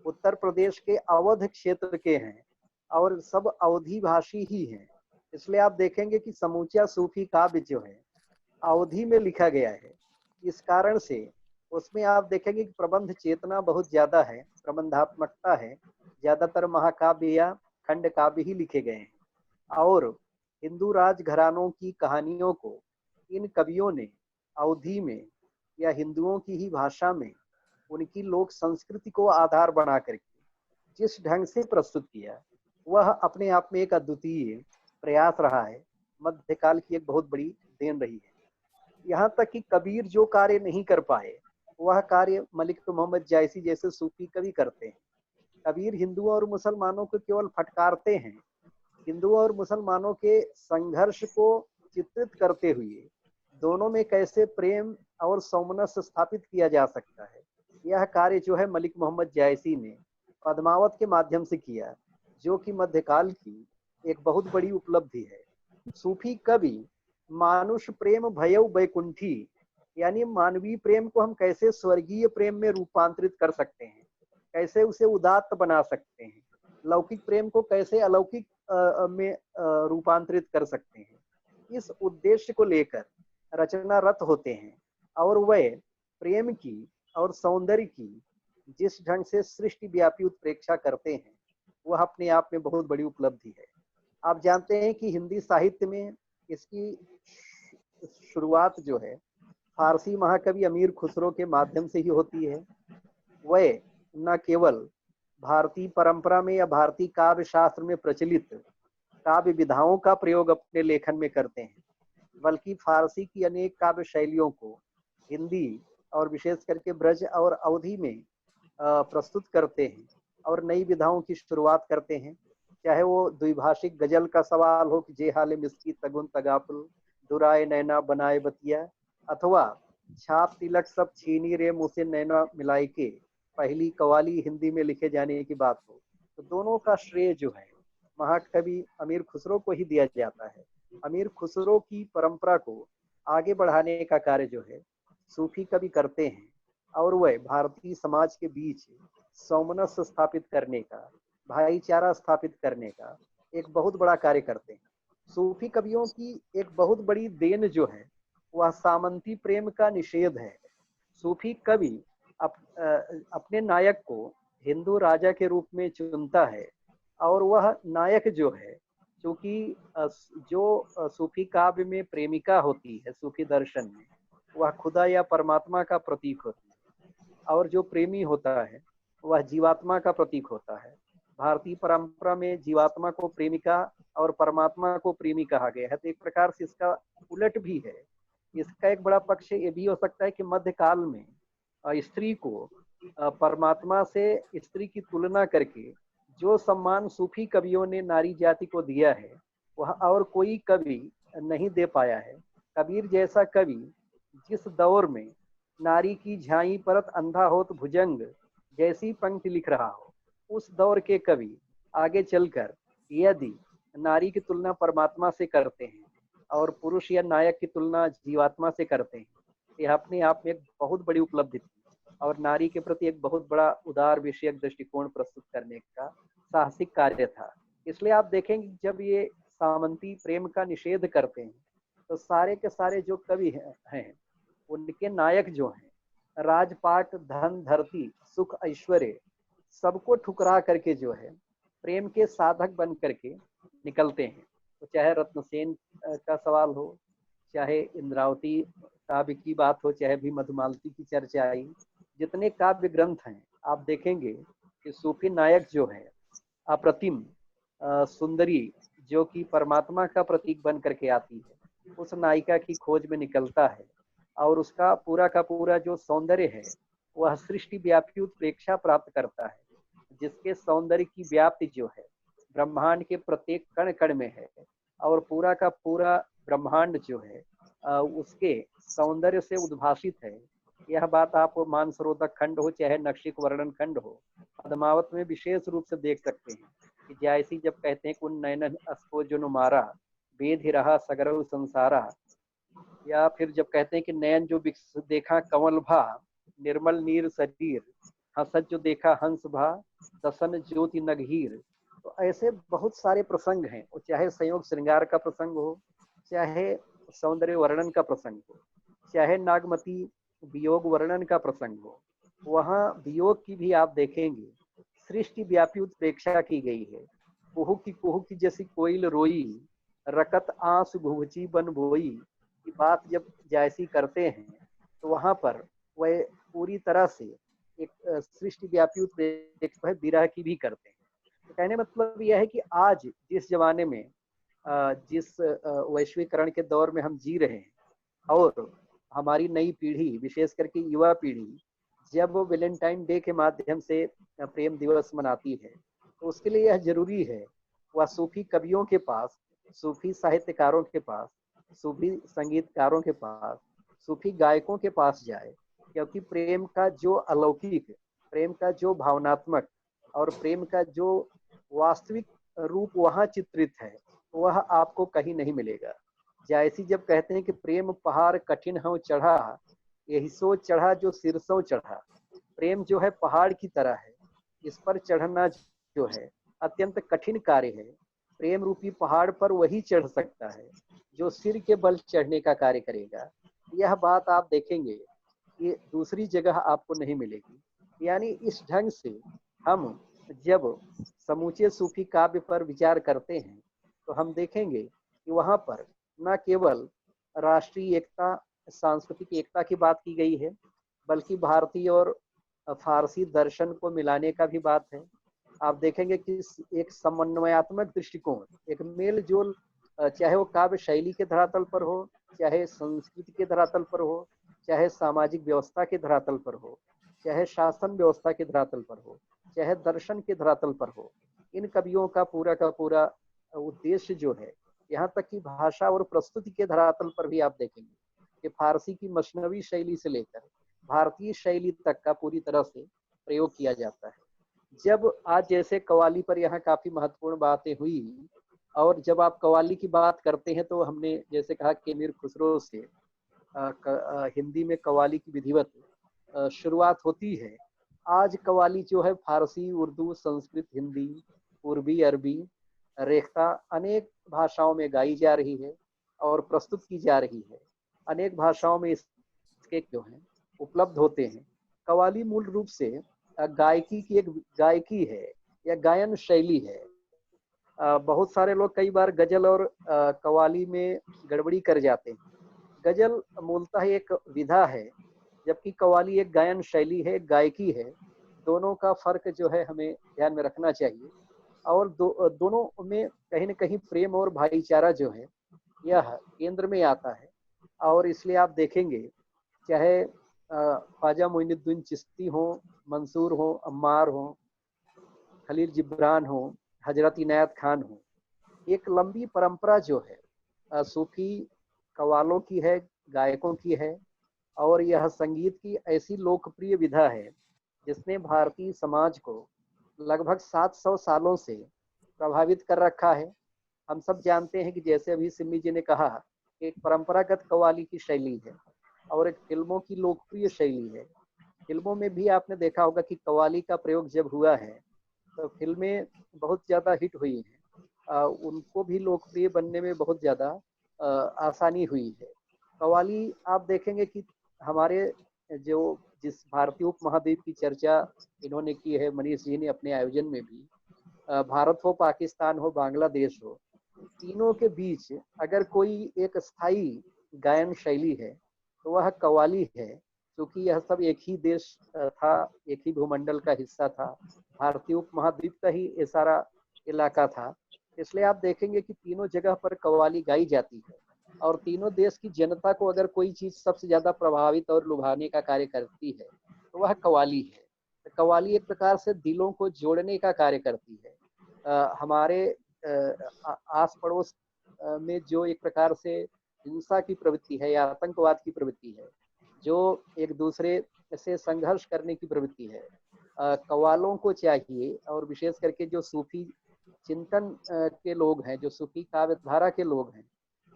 उत्तर प्रदेश के अवध क्षेत्र के हैं और सब अवधी भाषी ही हैं. इसलिए आप देखेंगे कि समूचा सूफी काव्य जो है अवधी में लिखा गया है. इस कारण से उसमें आप देखेंगे कि प्रबंध चेतना बहुत ज्यादा है, प्रबंधात्मकता है. ज्यादातर महाकाव्य या खंड काव्य ही लिखे गए हैं और हिंदू राज घरानों की कहानियों को इन कवियों ने अवधी में या हिंदुओं की ही भाषा में उनकी लोक संस्कृति को आधार बना करके जिस ढंग से प्रस्तुत किया, वह अपने आप में एक अद्वितीय प्रयास रहा है, मध्यकाल की एक बहुत बड़ी देन रही है। यहाँ तक कि कबीर जो कार्य नहीं कर पाए वह कार्य मलिक मोहम्मद जायसी जैसे सूफी कवि करते हैं। कबीर हिंदुओं और मुसलमानों को केवल फटकारते हैं, हिंदुओं और मुसलमानों के संघर्ष को चित्रित करते हुए दोनों में कैसे प्रेम और सौमनस्य स्थापित किया जा सकता है, यह कार्य जो है मलिक मोहम्मद जायसी ने पद्मावत के माध्यम से किया, जो कि मध्यकाल की एक बहुत बड़ी उपलब्धि है। सूफी कवि मानुष प्रेम भयउ बैकुंठी, यानी मानवीय प्रेम को हम कैसे स्वर्गीय प्रेम में रूपांतरित कर सकते हैं, कैसे उसे उदात्त बना सकते हैं, लौकिक प्रेम को कैसे अलौकिक में रूपांतरित कर सकते हैं, इस उद्देश्य को लेकर रचनारत होते हैं। और वह प्रेम की और सौंदर्य की जिस ढंग से सृष्टि व्यापी उत्प्रेक्षा करते हैं वह अपने आप में बहुत बड़ी उपलब्धि है। आप जानते हैं कि हिंदी साहित्य में इसकी शुरुआत जो है फारसी महाकवि अमीर खुसरो के माध्यम से ही होती है। वह न केवल भारतीय परंपरा में या भारतीय काव्य शास्त्र में प्रचलित काव्य विधाओं का प्रयोग अपने लेखन में करते हैं, बल्कि फारसी की अनेक काव्य शैलियों को हिंदी और विशेष करके ब्रज और अवधी में प्रस्तुत करते हैं और नई विधाओं की शुरुआत करते हैं। चाहे वो द्विभाषिक गजल का सवाल हो कि जे हाले मिस्की तगुन तगापुल दुराए नैना बनाए बतिया, अथवा छाप तिलक सब छीनी रे मुँह से नैना मिलाई के पहली कवाली हिंदी में लिखे जाने की बात हो, तो दोनों का श्रेय जो है महाकवि अमीर खुसरो को ही दिया जाता है। अमीर खुसरो की परंपरा को आगे बढ़ाने का कार्य जो है सूफी कवि करते हैं और वह भारतीय समाज के बीच सौमनस्य स्थापित करने का, भाईचारा स्थापित करने का एक बहुत बड़ा कार्य करते हैं। सूफी कवियों की एक बहुत बड़ी देन जो है वह सामंती प्रेम का निषेध है। सूफी कवि अपने नायक को हिंदू राजा के रूप में चुनता है और वह नायक जो है, क्योंकि जो सूफी काव्य में प्रेमिका होती है सूफी दर्शन में, वह खुदा या परमात्मा का प्रतीक होती है और जो प्रेमी होता है वह जीवात्मा का प्रतीक होता है। भारतीय परंपरा में जीवात्मा को प्रेमिका और परमात्मा को प्रेमी कहा गया है, तो एक प्रकार से इसका उलट भी है। इसका एक बड़ा पक्ष ये भी हो सकता है कि मध्यकाल में स्त्री को परमात्मा से स्त्री की तुलना करके जो सम्मान सूफी कवियों ने नारी जाति को दिया है वह और कोई कवि नहीं दे पाया है। कबीर जैसा कवि जिस दौर में नारी की झाई परत अंधा होत भुजंग जैसी पंक्ति लिख रहा हो, उस दौर के कवि आगे चलकर यदि नारी की तुलना परमात्मा से करते हैं और पुरुष या नायक की तुलना जीवात्मा से करते हैं, यह अपने आप में एक बहुत बड़ी उपलब्धि थी और नारी के प्रति एक बहुत बड़ा उदार विषयक दृष्टिकोण प्रस्तुत करने का साहसिक कार्य था। इसलिए आप देखेंगे जब ये सामंती प्रेम का निषेध करते हैं तो सारे के सारे जो कवि हैं उनके नायक जो हैं राजपाट धन धरती सुख ऐश्वर्य सबको ठुकरा करके जो है प्रेम के साधक बन करके निकलते हैं। तो चाहे रत्नसेन का सवाल हो, चाहे इंद्रावती काव्य की बात हो, चाहे भी मधुमालती की चर्चा आई, जितने काव्य ग्रंथ हैं आप देखेंगे कि सूफी नायक जो है अप्रतिम सुंदरी जो कि परमात्मा का प्रतीक बन करके आती है, उस नायिका की खोज में निकलता है और उसका पूरा का पूरा जो सौंदर्य है वह सृष्टि व्यापी उत्प्रेक्षा प्राप्त करता है, जिसके सौंदर्य की व्याप्ति जो है ब्रह्मांड के प्रत्येक कण कण में है और पूरा का पूरा ब्रह्मांड जो है उसके सौंदर्य से उद्भाषित है। यह बात आप मानसरोदक खंड हो चाहे नक्षिक वर्णन खंड हो, पद्मावत में विशेष रूप से देख सकते हैं कि जैसी जब कहते हैं कुन नैनन अस्को जुन मारा वेद ही रहा सगरव संसारा, या फिर जब कहते हैं कि नयन जो देखा कंवल भा निर्मल नीर शरीर, हंसत जो देखा हंस भा दसन ज्योति नगहीर। तो ऐसे बहुत सारे प्रसंग हैं, वो चाहे संयोग श्रृंगार का प्रसंग हो, चाहे सौंदर्य वर्णन का प्रसंग हो, चाहे नागमती वियोग वर्णन का प्रसंग हो, वहाँ वियोग की भी आप देखेंगे सृष्टि व्यापी उत्प्रेक्षा की गई है। कुहू की जैसी कोयल रोई रकत आंसू घुघची बन बोई की बात जब जैसी करते हैं तो वहां पर वह पूरी तरह से एक सृष्टि व्यापी उत्प्रेक्षा विरह की भी करते हैं। तो कहने मतलब यह है कि आज जिस जमाने में जिस वैश्वीकरण के दौर में हम जी रहे हैं और हमारी नई पीढ़ी विशेष करके युवा पीढ़ी जब वैलेंटाइन डे के माध्यम से प्रेम दिवस मनाती है तो उसके लिए यह जरूरी है वह सूफी कवियों के पास, सूफी साहित्यकारों के पास, सूफी संगीतकारों के पास, सूफी गायकों के पास जाए, क्योंकि प्रेम का जो अलौकिक, प्रेम का जो भावनात्मक और प्रेम का जो वास्तविक रूप वहाँ चित्रित है वह आपको कहीं नहीं मिलेगा। जैसी जब कहते हैं कि प्रेम पहाड़ कठिन हो चढ़ा, यही सो चढ़ा जो सिरसों चढ़ा। प्रेम जो है पहाड़ की तरह है, इस पर चढ़ना जो है अत्यंत कठिन कार्य है। प्रेम रूपी पहाड़ पर वही चढ़ सकता है जो सिर के बल चढ़ने का कार्य करेगा। यह बात आप देखेंगे ये दूसरी जगह आपको नहीं मिलेगी। यानी इस ढंग से हम जब समूचे सूफी काव्य पर विचार करते हैं तो हम देखेंगे कि वहाँ पर न केवल राष्ट्रीय एकता, सांस्कृतिक एकता की बात की गई है, बल्कि भारतीय और फारसी दर्शन को मिलाने का भी बात है। आप देखेंगे कि एक समन्वयात्मक दृष्टिकोण, एक मेल जोल, चाहे वो काव्य शैली के धरातल पर हो, चाहे संस्कृति के धरातल पर हो, चाहे सामाजिक व्यवस्था के धरातल पर हो, चाहे शासन व्यवस्था के धरातल पर हो, चाहे दर्शन के धरातल पर हो, इन कवियों का पूरा उद्देश्य जो है, यहाँ तक कि भाषा और प्रस्तुति के धरातल पर भी आप देखेंगे कि फारसी की मसनवी शैली से लेकर भारतीय शैली तक का पूरी तरह से प्रयोग किया जाता है। जब आज जैसे कव्वाली पर यहाँ काफी महत्वपूर्ण बातें हुई, और जब आप कव्वाली की बात करते हैं तो हमने जैसे कहा कि मीर खुसरो से हिंदी में कव्वाली की विधिवत शुरुआत होती है। आज कव्वाली जो है फारसी, उर्दू, संस्कृत, हिंदी, पूर्वी अरबी, रेख्ता अनेक भाषाओं में गाई जा रही है और प्रस्तुत की जा रही है। अनेक भाषाओं में इसके जो है उपलब्ध होते हैं। कव्वाली मूल रूप से गायकी की एक गायकी है या गायन शैली है। बहुत सारे लोग कई बार गजल और कव्वाली में गड़बड़ी कर जाते हैं। गजल मूलतः एक विधा है, जबकि कव्वाली एक गायन शैली है, गायकी है। दोनों का फर्क जो है हमें ध्यान में रखना चाहिए। और दोनों में कहीं न कहीं प्रेम और भाईचारा जो है यह केंद्र में आता है। और इसलिए आप देखेंगे चाहे ख्वाजा मोइनुद्दीन चिश्ती हो, मंसूर हो, अम्मार हो, खलील जिब्रान हो, हजरत इनायत खान हो, एक लंबी परंपरा जो है सूफी कव्वालों की है, गायकों की है। और यह संगीत की ऐसी लोकप्रिय विधा है जिसने भारतीय समाज को लगभग 700 सालों से प्रभावित कर रखा है। हम सब जानते हैं कि जैसे अभी सिम्मी जी ने कहा, एक परंपरागत कव्वाली की शैली है और एक फिल्मों की लोकप्रिय शैली है। फिल्मों में भी आपने देखा होगा कि कव्वाली का प्रयोग जब हुआ है तो फिल्में बहुत ज़्यादा हिट हुई हैं। उनको भी लोकप्रिय बनने में बहुत ज़्यादा आसानी हुई है। कव्वाली आप देखेंगे कि हमारे जिस भारतीय उपमहाद्वीप की चर्चा इन्होंने की है, मनीष जी ने अपने आयोजन में भी, भारत हो, पाकिस्तान हो, बांग्लादेश हो, तीनों के बीच अगर कोई एक स्थायी गायन शैली है तो वह कव्वाली है, क्योंकि यह सब एक ही देश था, एक ही भूमंडल का हिस्सा था, भारतीय उपमहाद्वीप का ही ये सारा इलाका था। इसलिए आप देखेंगे कि तीनों जगह पर कव्वाली गाई जाती है और तीनों देश की जनता को अगर कोई चीज सबसे ज्यादा प्रभावित और लुभाने का कार्य करती है तो वह कव्वाली है। तो कव्वाली एक प्रकार से दिलों को जोड़ने का कार्य करती है। हमारे आस पड़ोस में जो एक प्रकार से हिंसा की प्रवृत्ति है या आतंकवाद की प्रवृत्ति है, जो एक दूसरे से संघर्ष करने की प्रवृत्ति है, कव्वालों को चाहिए, और विशेष करके जो सूफी चिंतन के लोग हैं, जो सूफी काव्य धारा के लोग हैं,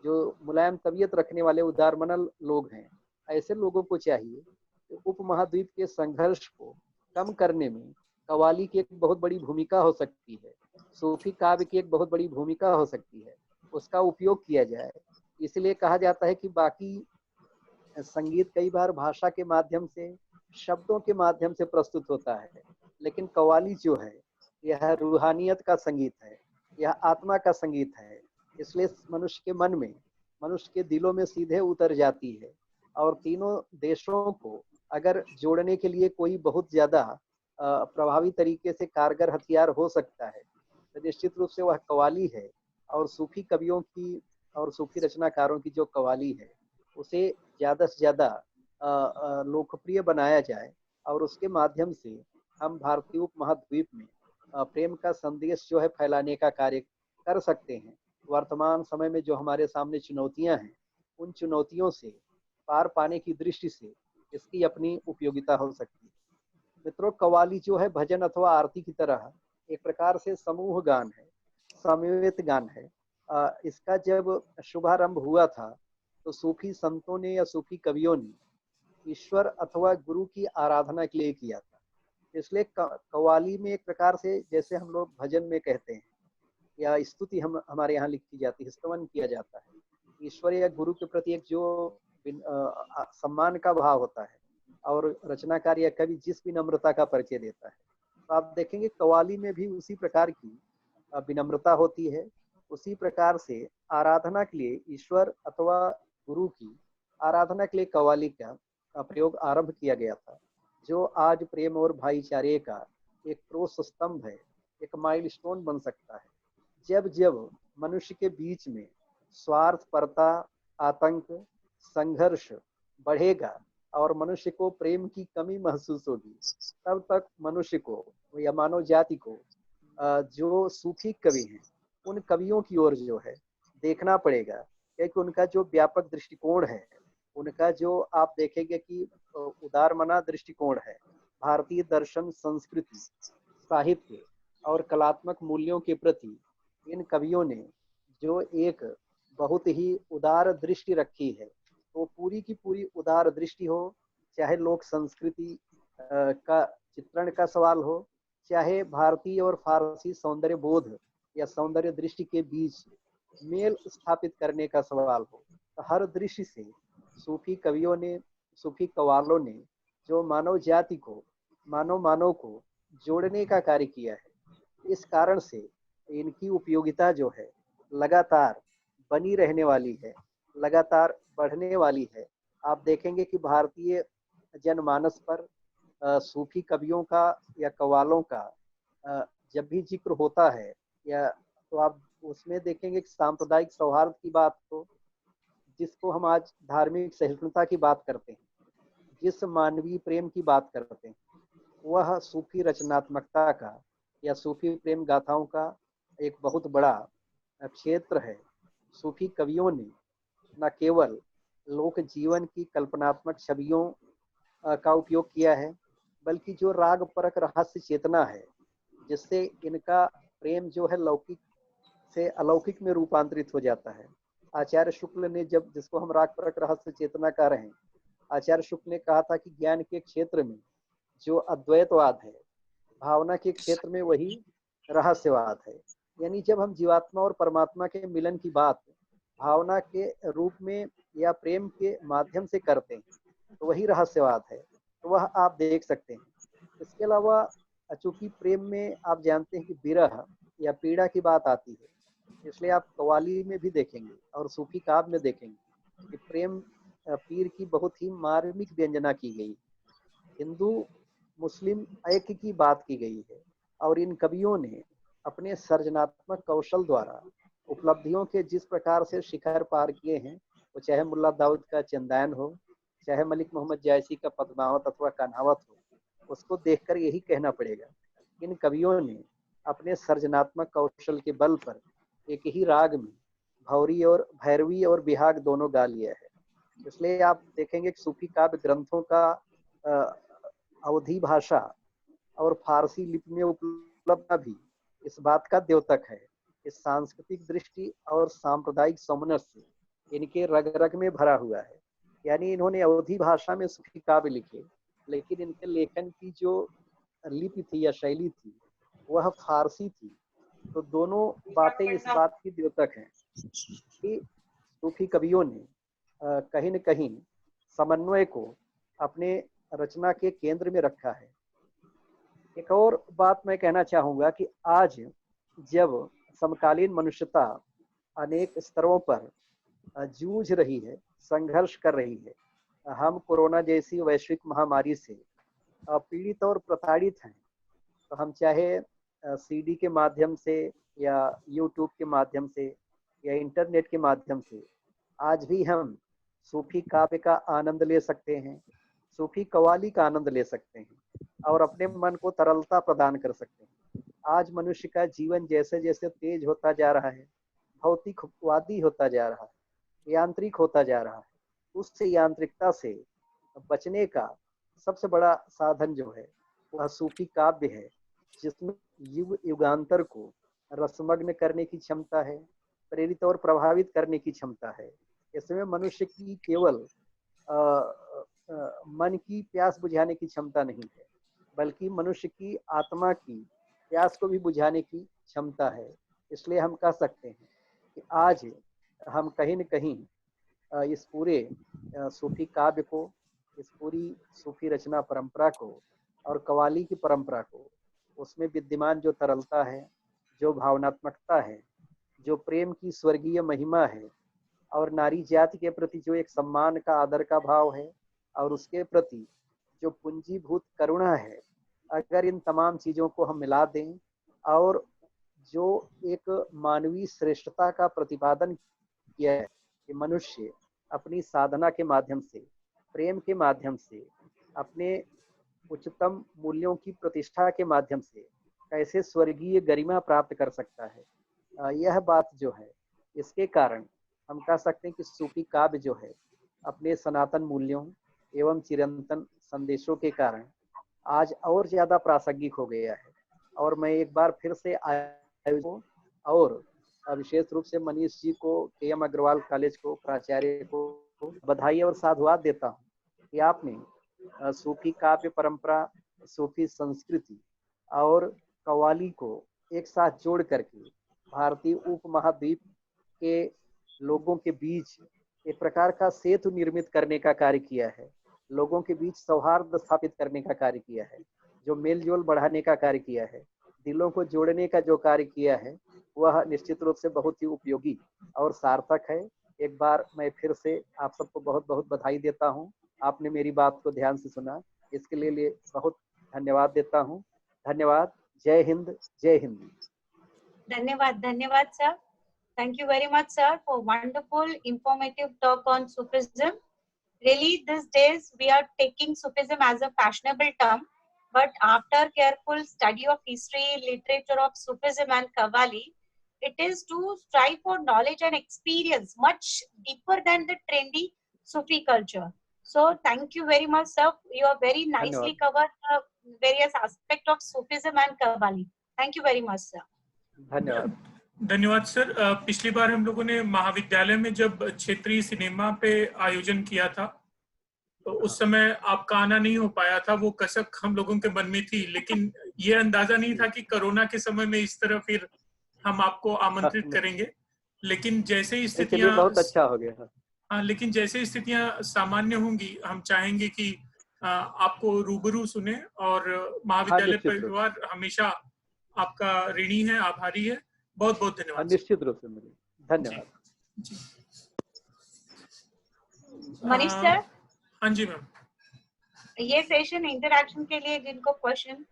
जो मुलायम तबीयत रखने वाले उदारमनल लोग हैं, ऐसे लोगों को चाहिए कि उपमहाद्वीप के संघर्ष को कम करने में कव्वाली की एक बहुत बड़ी भूमिका हो सकती है, सूफी काव्य की एक बहुत बड़ी भूमिका हो सकती है, उसका उपयोग किया जाए। इसलिए कहा जाता है कि बाकी संगीत कई बार भाषा के माध्यम से, शब्दों के माध्यम से प्रस्तुत होता है, लेकिन कव्वाली जो है यह रूहानियत का संगीत है, यह आत्मा का संगीत है। इसलिए मनुष्य के मन में, मनुष्य के दिलों में सीधे उतर जाती है। और तीनों देशों को अगर जोड़ने के लिए कोई बहुत ज्यादा प्रभावी तरीके से कारगर हथियार हो सकता है तो निश्चित रूप से वह कव्वाली है। और सूफी कवियों की और सूफी रचनाकारों की जो कव्वाली है उसे ज़्यादा से ज़्यादा लोकप्रिय बनाया जाए और उसके माध्यम से हम भारतीय उपमहाद्वीप में प्रेम का संदेश जो है फैलाने का कार्य कर सकते हैं। वर्तमान समय में जो हमारे सामने चुनौतियां हैं, उन चुनौतियों से पार पाने की दृष्टि से इसकी अपनी उपयोगिता हो सकती है। मित्रों, कव्वाली जो है भजन अथवा आरती की तरह एक प्रकार से समूह गान है, समवेत गान है। इसका जब शुभारंभ हुआ था तो सूफी संतों ने या सूफी कवियों ने ईश्वर अथवा गुरु की आराधना के लिए किया था। इसलिए कव्वाली में एक प्रकार से जैसे हम लोग भजन में कहते हैं या स्तुति हम हमारे यहाँ लिखी जाती है, स्तवन किया जाता है, ईश्वर या गुरु के प्रति एक जो सम्मान का भाव होता है और रचनाकार या कवि जिस विनम्रता का परिचय देता है, तो आप देखेंगे कव्वाली में भी उसी प्रकार की विनम्रता होती है। उसी प्रकार से आराधना के लिए ईश्वर अथवा गुरु की आराधना के लिए कव्वाली का प्रयोग आरंभ किया गया था, जो आज प्रेम और भाईचारे का एक ठोस स्तंभ है, एक माइलस्टोन बन सकता है। जब जब मनुष्य के बीच में स्वार्थपरता, आतंक, संघर्ष बढ़ेगा और मनुष्य को प्रेम की कमी महसूस होगी, तब तक मनुष्य को या मानव जाति को जो सूफी कवि हैं उन कवियों की ओर जो है देखना पड़ेगा, क्योंकि उनका जो व्यापक दृष्टिकोण है, उनका जो आप देखेंगे कि उदारमना दृष्टिकोण है, भारतीय दर्शन, संस्कृति, साहित्य और कलात्मक मूल्यों के प्रति इन कवियों ने जो एक बहुत ही उदार दृष्टि रखी है, तो पूरी की पूरी उदार दृष्टि हो, चाहे लोक संस्कृति का चित्रण का सवाल हो, चाहे भारतीय और फारसी सौंदर्य बोध या सौंदर्य दृष्टि के बीच मेल स्थापित करने का सवाल हो, तो हर दृष्टि से सूफी कवियों ने, सूफी कव्वालों ने जो मानव जाति को, मानव को जोड़ने का कार्य किया है। इस कारण से इनकी उपयोगिता जो है लगातार बनी रहने वाली है, लगातार बढ़ने वाली है। आप देखेंगे कि भारतीय जनमानस पर सूफी कवियों का या कव्वालों का जब भी जिक्र होता है या तो आप उसमें देखेंगे कि सांप्रदायिक सौहार्द की बात हो, जिसको हम आज धार्मिक सहिष्णुता की बात करते हैं, जिस मानवीय प्रेम की बात करते हैं, वह सूफी रचनात्मकता का या सूफी प्रेम गाथाओं का एक बहुत बड़ा क्षेत्र है। सूफी कवियों ने न केवल लोक जीवन की कल्पनात्मक छवियों का उपयोग किया है, बल्कि जो राग परक रहस्य चेतना है, जिससे इनका प्रेम जो है लौकिक से अलौकिक में रूपांतरित हो जाता है। आचार्य शुक्ल ने जब, जिसको हम राग परक रहस्य चेतना कह रहे हैं, आचार्य शुक्ल ने कहा था कि ज्ञान के क्षेत्र में जो अद्वैतवाद है, भावना के क्षेत्र में वही रहस्यवाद है। यानी जब हम जीवात्मा और परमात्मा के मिलन की बात भावना के रूप में या प्रेम के माध्यम से करते हैं, तो वही रहस्यवाद है। तो वह आप देख सकते हैं। इसके अलावा चूंकि प्रेम में आप जानते हैं कि विरह या पीड़ा की बात आती है, इसलिए आप कव्वाली में भी देखेंगे और सूफी काव्य में देखेंगे कि प्रेम पीर की बहुत ही मार्मिक व्यंजना की गई, हिंदू मुस्लिम ऐक्य की बात की गई है। और इन कवियों ने अपने सृजनात्मक कौशल द्वारा उपलब्धियों के जिस प्रकार से शिखर पार किए हैं, वो चाहे मुल्ला दाऊद का चंदायन हो, चाहे मलिक मोहम्मद जायसी का पद्मावत अथवा कान्हावत हो, उसको देखकर यही कहना पड़ेगा, इन कवियों ने अपने सृजनात्मक कौशल के बल पर एक ही राग में भौरी और भैरवी और बिहाग दोनों गा लिया है। इसलिए आप देखेंगे कि सूफी काव्य ग्रंथों का अवधी भाषा और फारसी लिपि में उपलब्ध भी इस बात का द्योतक है। इस सांस्कृतिक दृष्टि और सांप्रदायिक सामंजस्य इनके रग रग में भरा हुआ है। यानी इन्होंने अवधी भाषा में सूफी काव्य लिखे, लेकिन इनके लेखन की जो लिपि थी या शैली थी वह फारसी थी। तो दोनों बातें इस बात की द्योतक हैं कि सूफी कवियों ने कहीं न कहीं समन्वय को अपने रचना के केंद्र में रखा है। एक और बात मैं कहना चाहूँगा कि आज जब समकालीन मनुष्यता अनेक स्तरों पर जूझ रही है, संघर्ष कर रही है, हम कोरोना जैसी वैश्विक महामारी से पीड़ित और प्रताड़ित हैं, तो हम चाहे सीडी के माध्यम से या यूट्यूब के माध्यम से या इंटरनेट के माध्यम से आज भी हम सूफी काव्य का आनंद ले सकते हैं, सूफी कव्वाली का आनंद ले सकते हैं और अपने मन को तरलता प्रदान कर सकते हैं। आज मनुष्य का जीवन जैसे जैसे तेज होता जा रहा है, भौतिकवादी होता जा रहा है, यांत्रिक होता जा रहा है, उस यांत्रिकता से बचने का सबसे बड़ा साधन जो है वह सूफी काव्य है, जिसमें युग युगांतर को रसमग्न करने की क्षमता है, प्रेरित और प्रभावित करने की क्षमता है। इसमें मनुष्य की केवल मन की प्यास बुझाने की क्षमता नहीं है, बल्कि मनुष्य की आत्मा की प्यास को भी बुझाने की क्षमता है। इसलिए हम कह सकते हैं कि आज हम कहीं न कहीं इस पूरे सूफी काव्य को, इस पूरी सूफी रचना परंपरा को और कव्वाली की परंपरा को, उसमें विद्यमान जो तरलता है, जो भावनात्मकता है, जो प्रेम की स्वर्गीय महिमा है और नारी जाति के प्रति जो एक सम्मान का, आदर का भाव है और उसके प्रति जो पूंजीभूत करुणा है, अगर इन तमाम चीज़ों को हम मिला दें और जो एक मानवीय श्रेष्ठता का प्रतिपादन किया है कि मनुष्य अपनी साधना के माध्यम से, प्रेम के माध्यम से, अपने उच्चतम मूल्यों की प्रतिष्ठा के माध्यम से कैसे स्वर्गीय गरिमा प्राप्त कर सकता है, यह बात जो है, इसके कारण हम कह सकते हैं कि सूफी काव्य जो है अपने सनातन मूल्यों एवं चिरंतन संदेशों के कारण आज और ज्यादा प्रासंगिक हो गया है। और मैं एक बार फिर से आयोजकों और विशेष रूप से मनीष जी को, KM अग्रवाल कॉलेज को, प्राचार्य को बधाई और साधुवाद देता हूँ कि आपने सूफी काव्य परंपरा, सूफी संस्कृति और कव्वाली को एक साथ जोड़ करके भारतीय उपमहाद्वीप के लोगों के बीच एक प्रकार का सेतु निर्मित करने का कार्य किया है, लोगों के बीच सौहार्द स्थापित करने का कार्य किया है, जो मेल जोल बढ़ाने का कार्य किया है, दिलों को जोड़ने का जो कार्य किया है, वह निश्चित रूप से बहुत ही उपयोगी और सार्थक है। एक बार मैं फिर से आप सबको बहुत बहुत बधाई देता हूँ। आपने मेरी बात को ध्यान से सुना, इसके लिए बहुत धन्यवाद देता हूँ। धन्यवाद। जय हिंद, जय हिंद। धन्यवाद, धन्यवाद sir. Thank you very much sir for wonderful informative talk on Sufism. Really these days we are taking Sufism as a fashionable term, but after careful study of history, literature of Sufism and Qawwali, it is to strive for knowledge and experience much deeper than the trendy Sufi culture. So thank you very much sir. You have very nicely covered the various aspects of Sufism and Qawwali. Thank you very much sir. धन्यवाद। धन्यवाद sir. पिछली बार हम लोगों ने महाविद्यालय में जब क्षेत्रीय सिनेमा पे आयोजन किया था तो उस समय आपका आना नहीं हो पाया था, वो कसक हम लोगों के मन में थी, लेकिन ये अंदाजा नहीं था कि कोरोना के समय में इस तरह फिर हम आपको आमंत्रित करेंगे। लेकिन जैसे ही स्थितियां बहुत अच्छा हो गया। हाँ, लेकिन जैसे स्थितियां सामान्य होंगी हम चाहेंगे कि आपको रूबरू सुने और महाविद्यालय परिवार हमेशा आपका ऋणी है, आभारी है। बहुत बहुत धन्यवाद। निश्चित रूप से मिले। धन्यवाद। मनीष सर। हाँ जी मैम। ये सेशन इंटरैक्शन के लिए जिनको क्वेश्चन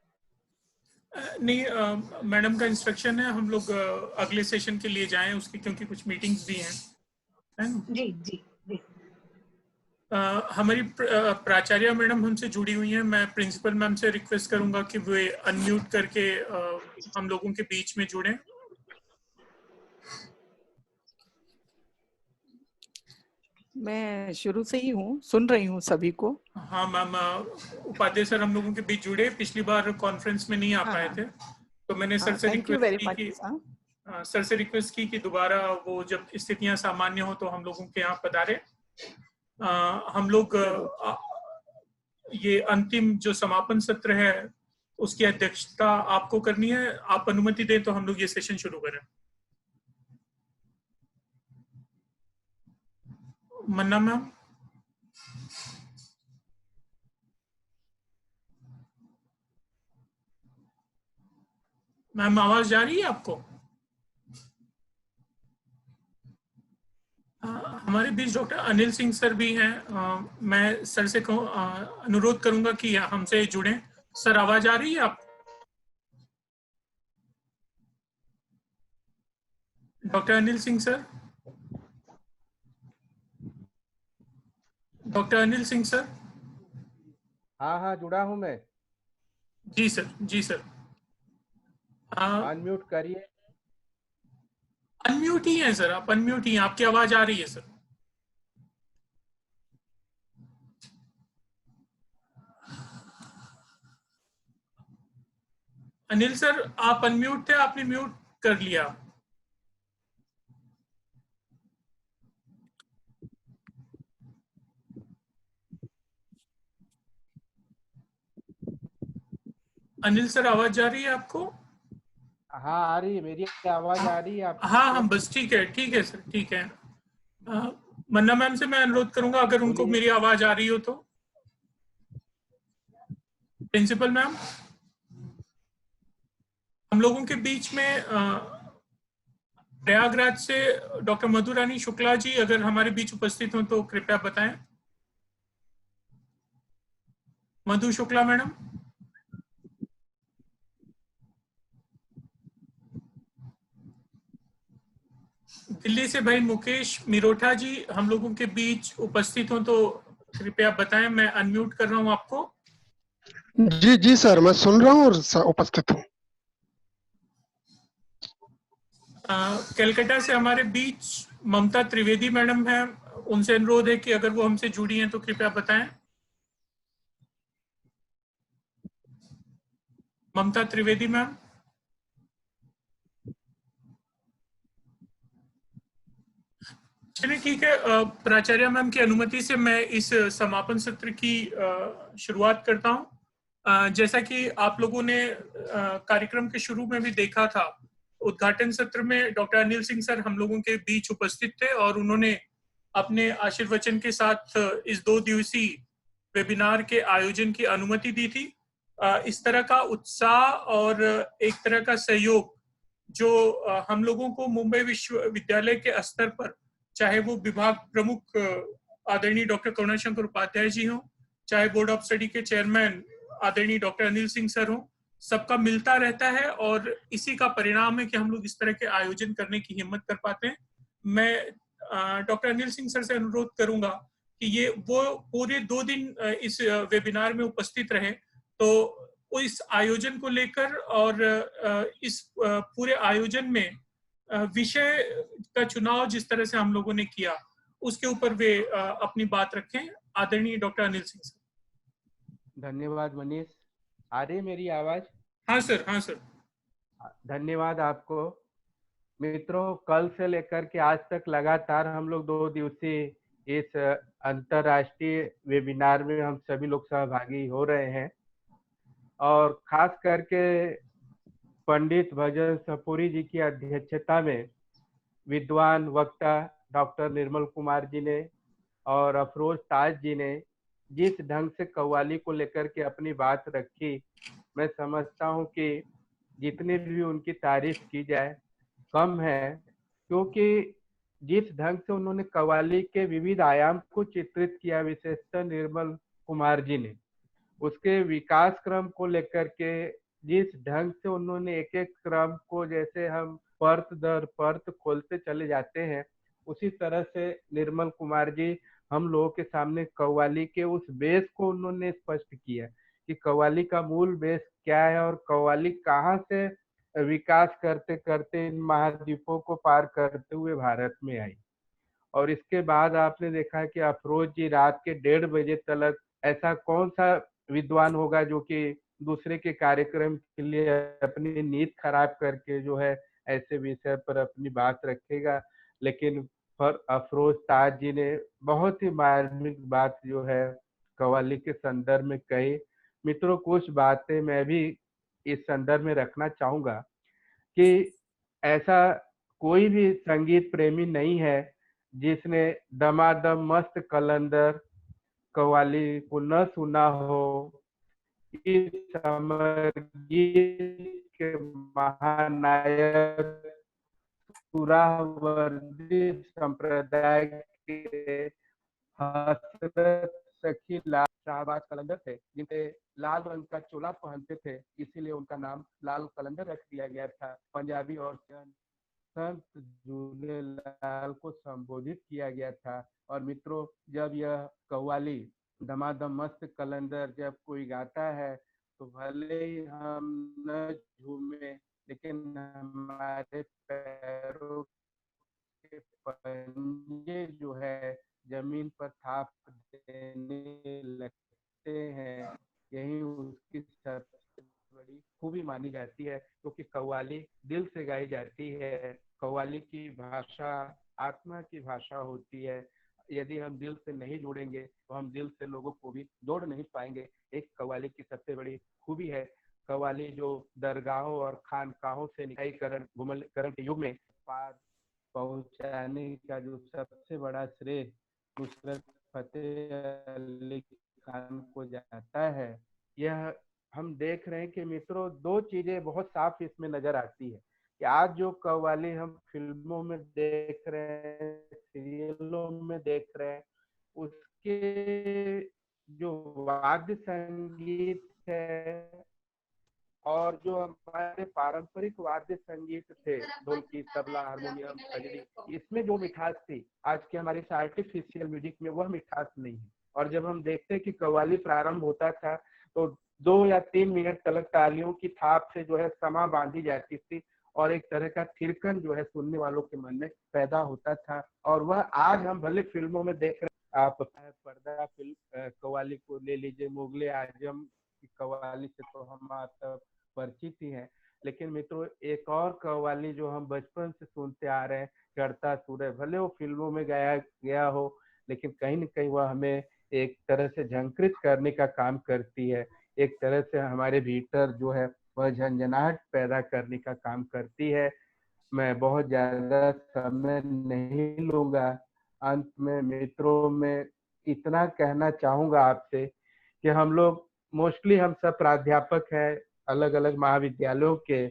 नहीं, मैडम का इंस्ट्रक्शन है हम लोग अगले सेशन के लिए जाएं उसकी, क्योंकि कुछ मीटिंग्स भी हैं। जी जी जी। हमारी प्राचार्य मैडम हमसे जुड़ी हुई हैं। मैं प्रिंसिपल मैम से रिक्वेस्ट करूंगा कि वे अनम्यूट करके हम लोगों के बीच में जुड़ें। मैं शुरू से ही हूँ, सुन रही हूँ सभी को। हाँ मैम, उपाध्याय सर हम लोगों के बीच जुड़े, पिछली बार कॉन्फ्रेंस में नहीं आ पाए थे, तो मैंने सर से रिक्वेस्ट की कि दोबारा वो जब स्थितियां सामान्य हो तो हम लोगों के यहाँ पधारे। हम लोग ये अंतिम जो समापन सत्र है उसकी अध्यक्षता आपको करनी है। आप अनुमति दें तो हम लोग ये सेशन शुरू करें। मन्ना मैम। मैम आवाज जा रही है आपको? हमारे बीच डॉक्टर अनिल सिंह सर भी हैं। मैं सर से अनुरोध करूंगा कि हमसे जुड़ें। सर आवाज आ रही है आप? Doctor Anil Singh sir, doctor Anil Singh sir. हाँ हाँ, जुड़ा हूं मैं। जी सर, जी सर। अनम्यूट करिए। अनम्यूट ही है सर, आप अनम्यूट ही हैं, आपकी आवाज आ रही है सर। अनिल सर आप अनम्यूट थे, आपने म्यूट कर लिया। अनिल सर आवाज जा रही है आपको? हाँ आ रही है, मेरी आवाज आ रही है आपको? हाँ हाँ, बस ठीक है सर, ठीक है। मन्ना मैम से मैं अनुरोध करूंगा अगर उनको मेरी आवाज आ रही हो तो। प्रिंसिपल मैम, हम लोगों के बीच में प्रयागराज से डॉक्टर मधुरानी शुक्ला जी अगर हमारे बीच उपस्थित हो तो कृपया बताएं। मधु शुक्ला मैडम। दिल्ली से भाई मुकेश मिरोठा जी हम लोगों के बीच उपस्थित हो तो कृपया बताएं। मैं अनम्यूट कर रहा हूं आपको। जी जी सर, मैं सुन रहा हूँ और उपस्थित हूँ। कलकत्ता से हमारे बीच ममता त्रिवेदी मैडम हैं, उनसे अनुरोध है कि अगर वो हमसे जुड़ी हैं तो कृपया बताएं। ममता त्रिवेदी मैम। चलिए ठीक है, प्राचार्य मैम की अनुमति से मैं इस समापन सत्र की शुरुआत करता हूं। जैसा कि आप लोगों ने कार्यक्रम के शुरू में भी देखा था, उद्घाटन सत्र में डॉक्टर अनिल सिंह सर हम लोगों के बीच उपस्थित थे और उन्होंने अपने आशीर्वचन के साथ इस 2 दिवसीय वेबिनार के आयोजन की अनुमति दी थी। इस तरह का उत्साह और एक तरह का सहयोग जो हम लोगों को मुंबई विश्वविद्यालय के स्तर पर, चाहे वो विभाग प्रमुख आदरणीय डॉक्टर करुणाशंकर उपाध्याय जी हों, चाहे बोर्ड ऑफ स्टडी के चेयरमैन आदरणीय डॉक्टर अनिल सिंह सर हों, सबका मिलता रहता है और इसी का परिणाम है कि हम लोग इस तरह के आयोजन करने की हिम्मत कर पाते हैं। मैं डॉक्टर अनिल सिंह सर से अनुरोध करूंगा कि ये वो पूरे 2 दिन इस वेबिनार में उपस्थित रहे, तो इस आयोजन को लेकर और इस पूरे आयोजन में विषय का चुनाव जिस तरह से हम लोगों ने किया उसके ऊपर वे अपनी बात रखें। आदरणीय डॉक्टर अनिल सिंह सर। धन्यवाद मनीष। आ रही मेरी आवाज? हाँ सर, हाँ सर। धन्यवाद आपको। मित्रों, कल से लेकर के आज तक लगातार हम लोग 2 दिवसीय इस अंतरराष्ट्रीय वेबिनार में हम सभी लोग सहभागी हो रहे हैं और खास करके पंडित भजन सपुरी जी की अध्यक्षता में विद्वान वक्ता डॉक्टर निर्मल कुमार जी ने और अफरोज ताज जी ने जिस ढंग से कव्वाली को लेकर के अपनी बात रखी, मैं समझता हूं कि जितनी भी उनकी तारीफ की जाए कम है, क्योंकि जिस ढंग से उन्होंने कव्वाली के विविध आयाम को चित्रित किया, विशेषतः निर्मल कुमार जी ने उसके विकास क्रम को लेकर के जिस ढंग से उन्होंने एक एक क्रम को, जैसे हम परत दर परत खोलते चले जाते हैं, उसी तरह से निर्मल कुमार जी हम लोगों के सामने कव्वाली के उस बेस को उन्होंने स्पष्ट किया कि कव्वाली का मूल बेस क्या है और कव्वाली कहाँ से विकास करते करते इन महाद्वीपों को पार करते हुए भारत में आई। और इसके बाद आपने देखा कि अफरोज जी रात के 1:30 बजे तक, ऐसा कौन सा विद्वान होगा जो कि दूसरे के कार्यक्रम के लिए अपनी नींद खराब करके जो है ऐसे विषय पर अपनी बात रखेगा। लेकिन पर अफरोज ताज जी ने बहुत ही मार्मिक बात जो है कव्वाली के संदर्भ में कही। मित्रों, कुछ बातें मैं भी इस संदर्भ में रखना चाहूंगा कि ऐसा कोई भी संगीत प्रेमी नहीं है जिसने दमादम मस्त कलंदर कव्वाली को न सुना हो। इस अमर गीत के महानायक सुरावर्दी संप्रदाय के हजरत सखी लाल शाहबाज कलंदर थे, जिनसे लाल रंग का चोला पहनते थे, इसीलिए उनका नाम लाल कलंदर रख दिया गया था। पंजाबी और संत झूलेलाल को संबोधित किया गया था। और मित्रों, जब यह कव्वाली दमादम मस्त कलंदर जब कोई गाता है तो भले ही हम न झूमे, लेकिन हमारे पैरों के पंजे जो है जमीन पर थाप देने लगते हैं। यही उसकी सबसे बड़ी खूबी मानी जाती है, क्योंकि कव्वाली दिल से गाई जाती है। कव्वाली की भाषा आत्मा की भाषा होती है। यदि हम दिल से नहीं जुड़ेंगे तो हम दिल से लोगों को भी जोड़ नहीं पाएंगे। एक कव्वाली की सबसे बड़ी खूबी है, कव्वाली जो दरगाहों और खानकाहों से निकायकरण गुमलकरण के युग में पार पहुंचाने का जो सबसे बड़ा श्रेय नुसरत फतेह अली खान को जाता है। यह हम देख रहे हैं कि मित्रों, दो चीजें बहुत साफ इसमें नजर आती है कि आज जो कव्वाली हम फिल्मों में देख रहे हैं, सीरियलों में देख रहे हैं, उसके जो वाद्य संगीत है और जो हमारे पारंपरिक वाद्य संगीत थे, ढोलकी, तबला, हारमोनियम, खजड़ी, इसमें जो मिठास थी आज के हमारे आर्टिफिशियल म्यूजिक में वह मिठास नहीं है। और जब हम देखते हैं कि कव्वाली प्रारंभ होता था तो 2 या 3 मिनट तक तालियों की थाप से जो है समा बांधी जाती थी और एक तरह का थिरकन जो है सुनने वालों के मन में पैदा होता था। और वह आज हम भले फिल्मों में देख रहे हैं। आप पर्दा फिल्म कव्वाली को ले लीजिए, मुगले आजम की कव्वाली से तो हम आप परिचित ही हैं, लेकिन मित्रों एक और कव्वाली जो हम बचपन से सुनते आ रहे हैं, चढ़ता सूरज, भले वो फिल्मों में गाया गया हो लेकिन कहीं न कहीं वह हमें एक तरह से झंकृत करने का काम करती है। एक तरह से हमारे भीतर जो है वह झंझनाहट पैदा करने का काम करती है। मैं बहुत ज्यादा समय नहीं लूंगा। अंत में मित्रों में इतना कहना चाहूंगा आपसे कि हम लोग मोस्टली हम सब प्राध्यापक हैं अलग अलग महाविद्यालयों के,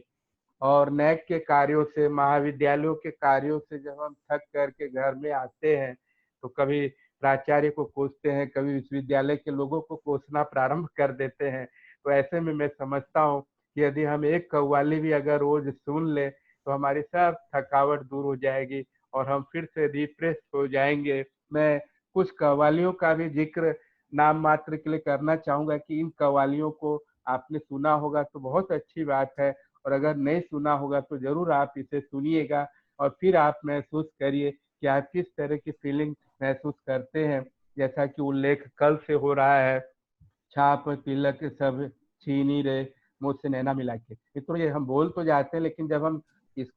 और नैक के कार्यों से, महाविद्यालयों के कार्यों से जब हम थक करके घर में आते हैं तो कभी प्राचार्य को कोसते हैं, कभी विश्वविद्यालय के लोगों को कोसना प्रारंभ कर देते हैं। तो ऐसे में मैं समझता हूँ कि यदि हम एक कव्वाली भी अगर रोज सुन ले तो हमारी सब थकावट दूर हो जाएगी और हम फिर से रिफ्रेश हो जाएंगे। मैं कुछ कव्वालियों का भी जिक्र नाम मात्र के लिए करना चाहूंगा कि इन कव्वालियों को आपने सुना होगा तो बहुत अच्छी बात है, और अगर नहीं सुना होगा तो जरूर आप इसे सुनिएगा और फिर आप महसूस करिए कि आप किस तरह की फीलिंग महसूस करते हैं। जैसा कि उल्लेख कल से हो रहा है, छाप तिलक सब छीनी रे मुझसे नैना मिला के। मित्रों ये हम बोल तो जाते हैं, लेकिन जब हम इस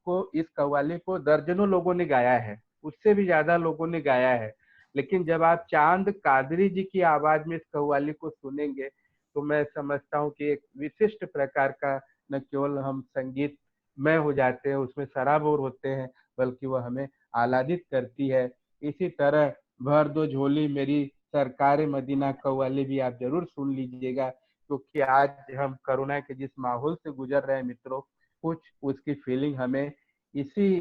कव्वाली को दर्जनों लोगों ने गाया है, उससे भी ज्यादा लोगों ने गाया है, लेकिन जब आप चांद कादरी जी की आवाज में इस कव्वाली को सुनेंगे तो मैं समझता हूँ कि एक विशिष्ट प्रकार का न केवल हम संगीत में हो जाते हैं, उसमें सराबोर होते हैं, बल्कि वह हमें आह्लादित करती है। इसी तरह भर दो झोली मेरी सरकार मदीना कव्वाली भी आप जरूर सुन लीजिएगा, क्योंकि आज हम कोरोना के जिस माहौल से गुजर रहे हैं मित्रों, कुछ उसकी फीलिंग हमें इसी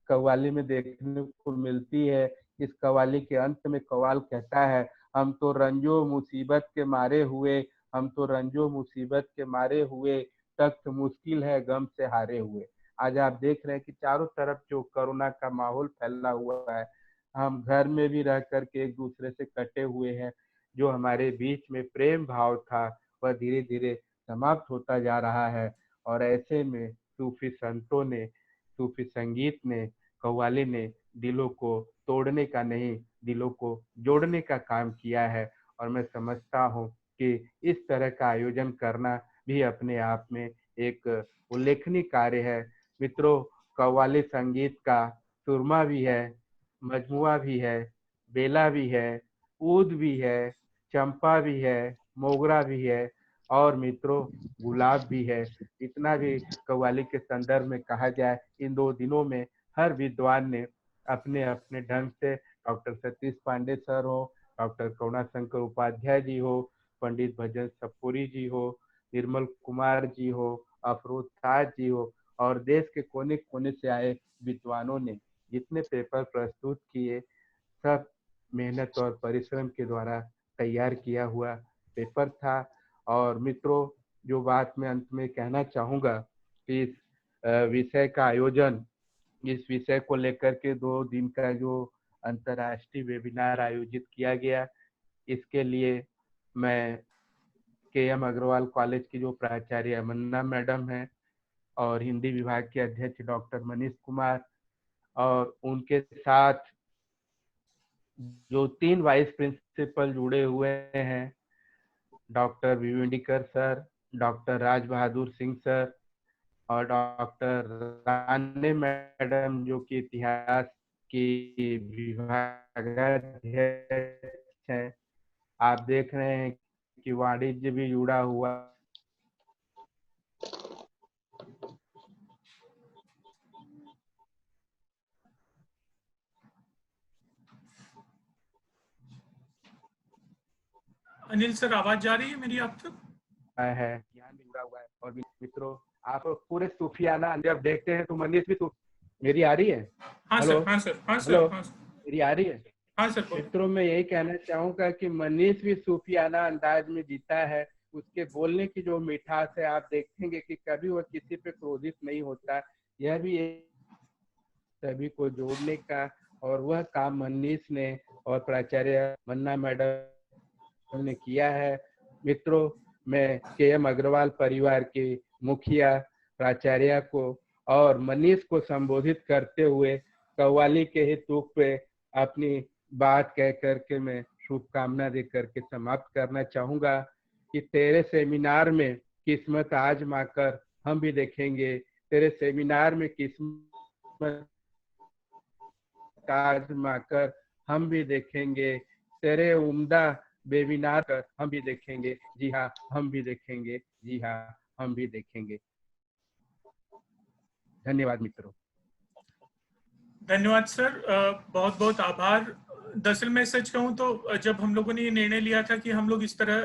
कव्वाली में देखने को मिलती है। इस कव्वाली के अंत में कव्वाल कहता है, हम तो रंजो मुसीबत के मारे हुए, हम तो रंजो मुसीबत के मारे हुए, तख्त मुश्किल है गम से हारे हुए। आज आप देख रहे हैं कि चारों तरफ जो कोरोना का माहौल फैला हुआ है, हम घर में भी रह करके एक दूसरे से कटे हुए हैं। जो हमारे बीच में प्रेम भाव था वह धीरे धीरे समाप्त होता जा रहा है। और ऐसे में सूफी संतों ने, सूफी संगीत ने, कव्वाली ने दिलों को तोड़ने का नहीं, दिलों को जोड़ने का काम किया है। और मैं समझता हूँ कि इस तरह का आयोजन करना भी अपने आप में एक उल्लेखनीय कार्य है। मित्रों, कव्वाली संगीत का सुरमा भी है, मजमुआ भी है, बेला भी है, ऊद भी है, चंपा भी है, मोगरा भी है और मित्रों गुलाब भी है। इतना भी कव्वाली के संदर्भ में कहा जाए, इन 2 दिनों में हर विद्वान ने अपने अपने ढंग से, डॉक्टर सतीश पांडे सर हो, डॉक्टर करुणा शंकर उपाध्याय जी हो, पंडित भजन सपूरी जी हो, निर्मल कुमार जी हो, अफरोज ताज जी हो, और देश के कोने कोने से आए विद्वानों ने जितने पेपर प्रस्तुत किए, सब मेहनत और परिश्रम के द्वारा तैयार किया हुआ पेपर था। और मित्रों, जो बात मैं अंत में कहना चाहूंगा कि इस विषय का आयोजन इस विषय को लेकर के 2 दिन का जो अंतर्राष्ट्रीय वेबिनार आयोजित किया गया, इसके लिए मैं KM अग्रवाल कॉलेज की जो प्राचार्य मन्ना मैडम हैं और हिंदी विभाग के अध्यक्ष डॉक्टर मनीष कुमार और उनके साथ जो 3 वाइस प्रिंसिपल जुड़े हुए हैं, doctor विवेंडिकर sir, doctor Raj Bahadur Singh sir और डॉक्टर राणे मैडम जो कि इतिहास की विभागाध्यक्ष हैं। आप देख रहे हैं कि वाणिज्य भी जुड़ा हुआ अनिल सर, आवाज जा रही है मेरी आप तक? है, ज्ञान भी जुड़ा हुआ है। और मित्रों, आप पूरे सूफियाना जब देखते हैं तो मनीष भी मेरी आ रही है? हाँ हेलो? सर, हाँ सर, हाँ सर, हेलो? हाँ सर। मेरी आ रही है? हाँ सर, बोलो। मित्रों, मैं यही कहना चाहूंगा कि मनीष भी सूफियाना अंदाज में जीता है। उसके बोलने की जो मिठास है, आप देखेंगे कि कभी वह किसी पे क्रोधित नहीं होता। यह भी सभी को जोड़ने का और वह काम मनीष ने और प्राचार्य मन्ना मैडम ने किया है। मित्रों, मैं KM अग्रवाल परिवार के मुखिया प्राचार्य को और मनीष को संबोधित करते हुए कव्वाली के हेतु पे अपनी बात कह करके मैं शुभकामना दे करके समाप्त करना चाहूंगा कि तेरे सेमिनार में किस्मत आजमा कर हम भी देखेंगे, तेरे सेमिनार में किस्मत आजमा कर हम भी देखेंगे, तेरे उम्दा वेबिनार कर हम भी देखेंगे। जी हाँ, हम भी देखेंगे। जी हाँ, हम भी देखेंगे। धन्यवाद मित्रों। धन्यवाद सर, बहुत बहुत आभार। दरअसल मैं सच कहूं तो जब हम लोगों ने ये निर्णय लिया था कि हम लोग इस तरह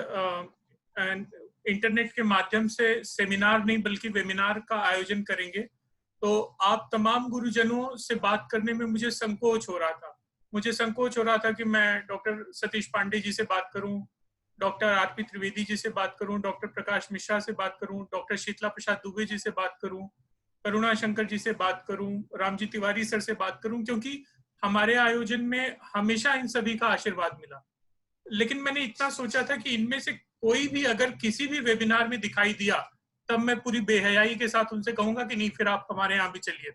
इंटरनेट के माध्यम से सेमिनार नहीं बल्कि वेबिनार का आयोजन करेंगे, तो आप तमाम गुरुजनों से बात करने में मुझे संकोच हो रहा था। मुझे संकोच हो रहा था कि मैं डॉक्टर सतीश पांडे जी से बात करूं, डॉक्टर आरपी त्रिवेदी जी से बात करूं, डॉक्टर प्रकाश मिश्रा से बात करूं, डॉक्टर शीतला प्रसाद दुबे जी से बात करूं, करुणा शंकर जी से बात करूं, रामजी तिवारी सर से बात करूं, क्योंकि हमारे आयोजन में हमेशा इन सभी का आशीर्वाद मिला। लेकिन मैंने इतना सोचा था कि इनमें से कोई भी अगर किसी भी वेबिनार में दिखाई दिया, तब मैं पूरी बेहयाई के साथ उनसे कहूंगा कि नहीं, फिर आप हमारे यहाँ भी चलिए।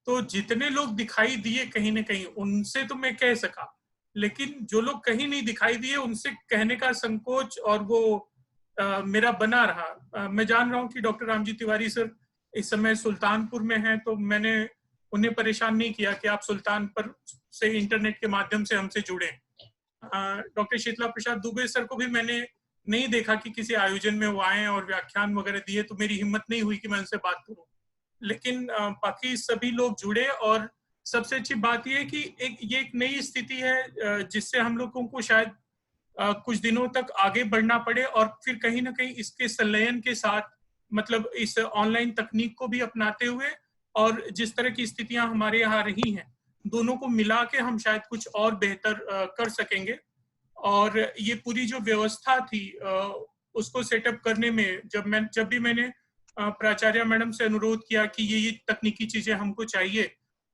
तो जितने लोग दिखाई दिए कहीं ना कहीं, उनसे तो मैं कह सका, लेकिन जो लोग कहीं नहीं दिखाई दिए उनसे कहने का संकोच और वो मेरा बना रहा। मैं जान रहा हूँ कि डॉक्टर रामजी तिवारी सर इस समय सुल्तानपुर में हैं, तो मैंने उन्हें परेशान नहीं किया कि आप सुल्तानपुर से इंटरनेट के माध्यम से हमसे जुड़े। डॉक्टर शीतला प्रसाद दुबे सर को भी मैंने नहीं देखा कि किसी आयोजन में वो आए और व्याख्यान वगैरह दिए, तो मेरी हिम्मत नहीं हुई कि मैं उनसे बात करूं। लेकिन बाकी सभी लोग जुड़े और सबसे अच्छी बात यह है कि ये एक नई स्थिति है जिससे हम लोगों को शायद कुछ दिनों तक आगे बढ़ना पड़े और फिर कहीं ना कहीं इसके संलयन के साथ, मतलब इस ऑनलाइन तकनीक को भी अपनाते हुए और जिस तरह की स्थितियां हमारे यहाँ रही हैं, दोनों को मिला के हम शायद कुछ और बेहतर कर सकेंगे। और ये पूरी जो व्यवस्था थी उसको सेटअप करने में जब भी मैंने प्राचार्य मैडम से अनुरोध किया कि ये तकनीकी चीजें हमको चाहिए,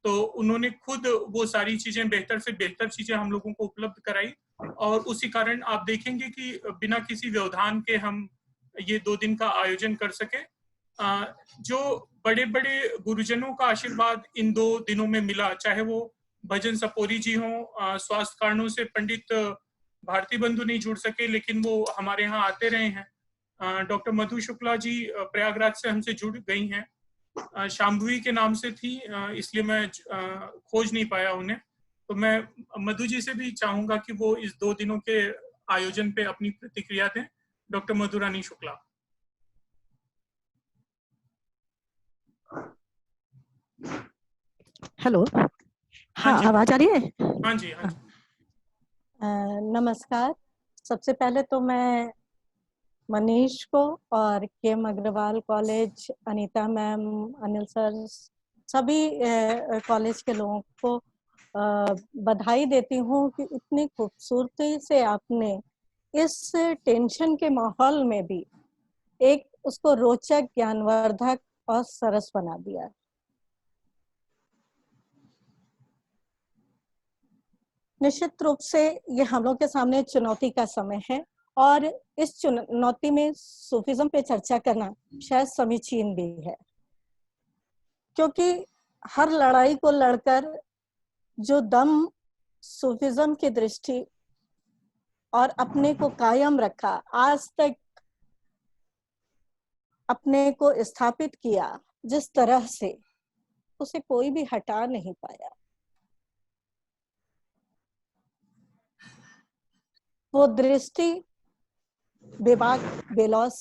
तो उन्होंने खुद वो सारी चीजें बेहतर से बेहतर चीजें हम लोगों को उपलब्ध कराई। और उसी कारण आप देखेंगे कि बिना किसी व्यवधान के हम ये 2 दिन का आयोजन कर सके। जो बड़े बड़े गुरुजनों का आशीर्वाद इन 2 दिनों में मिला, चाहे वो भजन सपोरी जी हों, स्वास्थ्य कारणों से पंडित भारती बंधु नहीं जुड़ सके लेकिन वो हमारे यहाँ आते रहे हैं, डॉक्टर मधु शुक्ला जी प्रयागराज से हमसे जुड़ गई हैं, शाम्भवी के नाम से थी इसलिए मैं खोज नहीं पाया उन्हें, तो मैं मधु जी से भी चाहूंगा कि वो इस 2 दिनों के आयोजन पे अपनी प्रतिक्रिया दें। डॉक्टर मधुरानी शुक्ला। हेलो, हाँ आवाज आ रही है? हाँ जी, हाँ जी। नमस्कार। सबसे पहले तो मैं मनीष को और KM Agarwal college, Anita ma'am, Anil sir, सभी कॉलेज के लोगों को बधाई देती हूँ कि इतनी खूबसूरती से आपने इस टेंशन के माहौल में भी एक उसको रोचक, ज्ञानवर्धक और सरस बना दिया। निश्चित रूप से ये हम लोग के सामने चुनौती का समय है और इस चुनौती में सूफिज्म पे चर्चा करना शायद समीचीन भी है, क्योंकि हर लड़ाई को लड़कर जो दम सूफिज्म की दृष्टि और अपने को कायम रखा, आज तक अपने को स्थापित किया जिस तरह से, उसे कोई भी हटा नहीं पाया। वो दृष्टि बेबाक बेलौस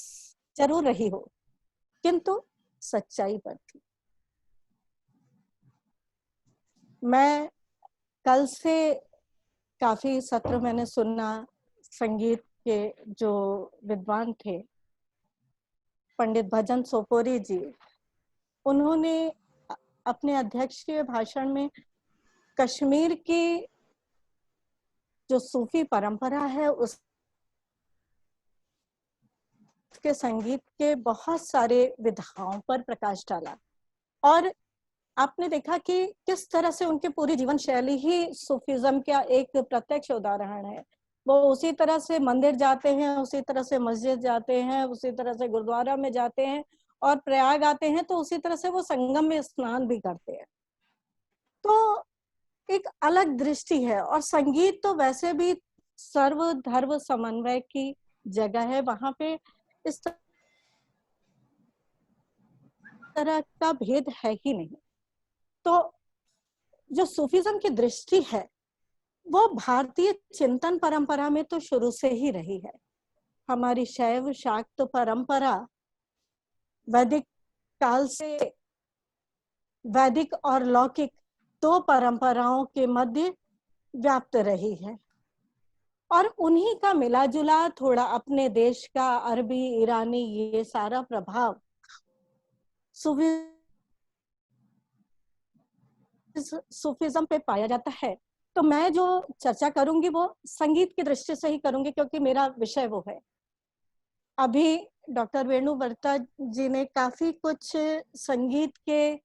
जरूर रही हो, किंतु सच्चाई पर थी। मैं कल से काफी सत्र मैंने सुना, संगीत के जो विद्वान थे पंडित भजन सोपोरी जी, उन्होंने अपने अध्यक्षीय भाषण में कश्मीर की जो सूफी परंपरा है उसके संगीत के बहुत सारे विधाओं पर प्रकाश डाला। और आपने देखा कि किस तरह से उनकी पूरी जीवन शैली ही सूफिज्म का एक प्रत्यक्ष उदाहरण है। वो उसी तरह से मंदिर जाते हैं, उसी तरह से मस्जिद जाते हैं, उसी तरह से गुरुद्वारा में जाते हैं, और प्रयाग आते हैं तो उसी तरह से वो संगम में स्नान भी करते हैं। तो एक अलग दृष्टि है। और संगीत तो वैसे भी सर्वधर्म समन्वय की जगह है, वहां पे इस तरह का भेद है ही नहीं। तो जो सूफिज्म की दृष्टि है वो भारतीय चिंतन परंपरा में तो शुरू से ही रही है। हमारी शैव शाक्त परंपरा वैदिक काल से वैदिक और लौकिक दो परंपराओं के मध्य व्याप्त रही है, और उन्हीं का मिला जुला थोड़ा अपने देश का अरबी ईरानी ये सारा प्रभाव सूफिज्म पे पाया जाता है। तो मैं जो चर्चा करूंगी वो संगीत की दृष्टि से ही करूंगी, क्योंकि मेरा विषय वो है। अभी डॉक्टर वेणु वर्ता जी ने काफी कुछ संगीत के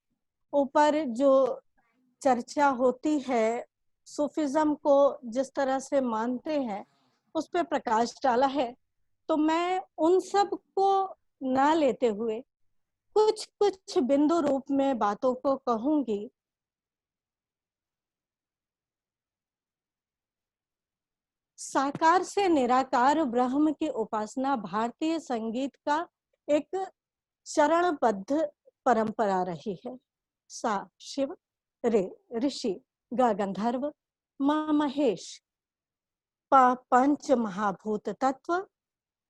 ऊपर जो चर्चा होती है, सूफिज्म को जिस तरह से मानते हैं, उस पर प्रकाश डाला है। तो मैं उन सब को ना लेते हुए कुछ कुछ बिंदु रूप में बातों को कहूंगी। साकार से निराकार ब्रह्म की उपासना भारतीय संगीत का एक चरणबद्ध परंपरा रही है। सा शिव, रे ऋषि, ग गंधर्व, मा महेश, प पंच महाभूत तत्व,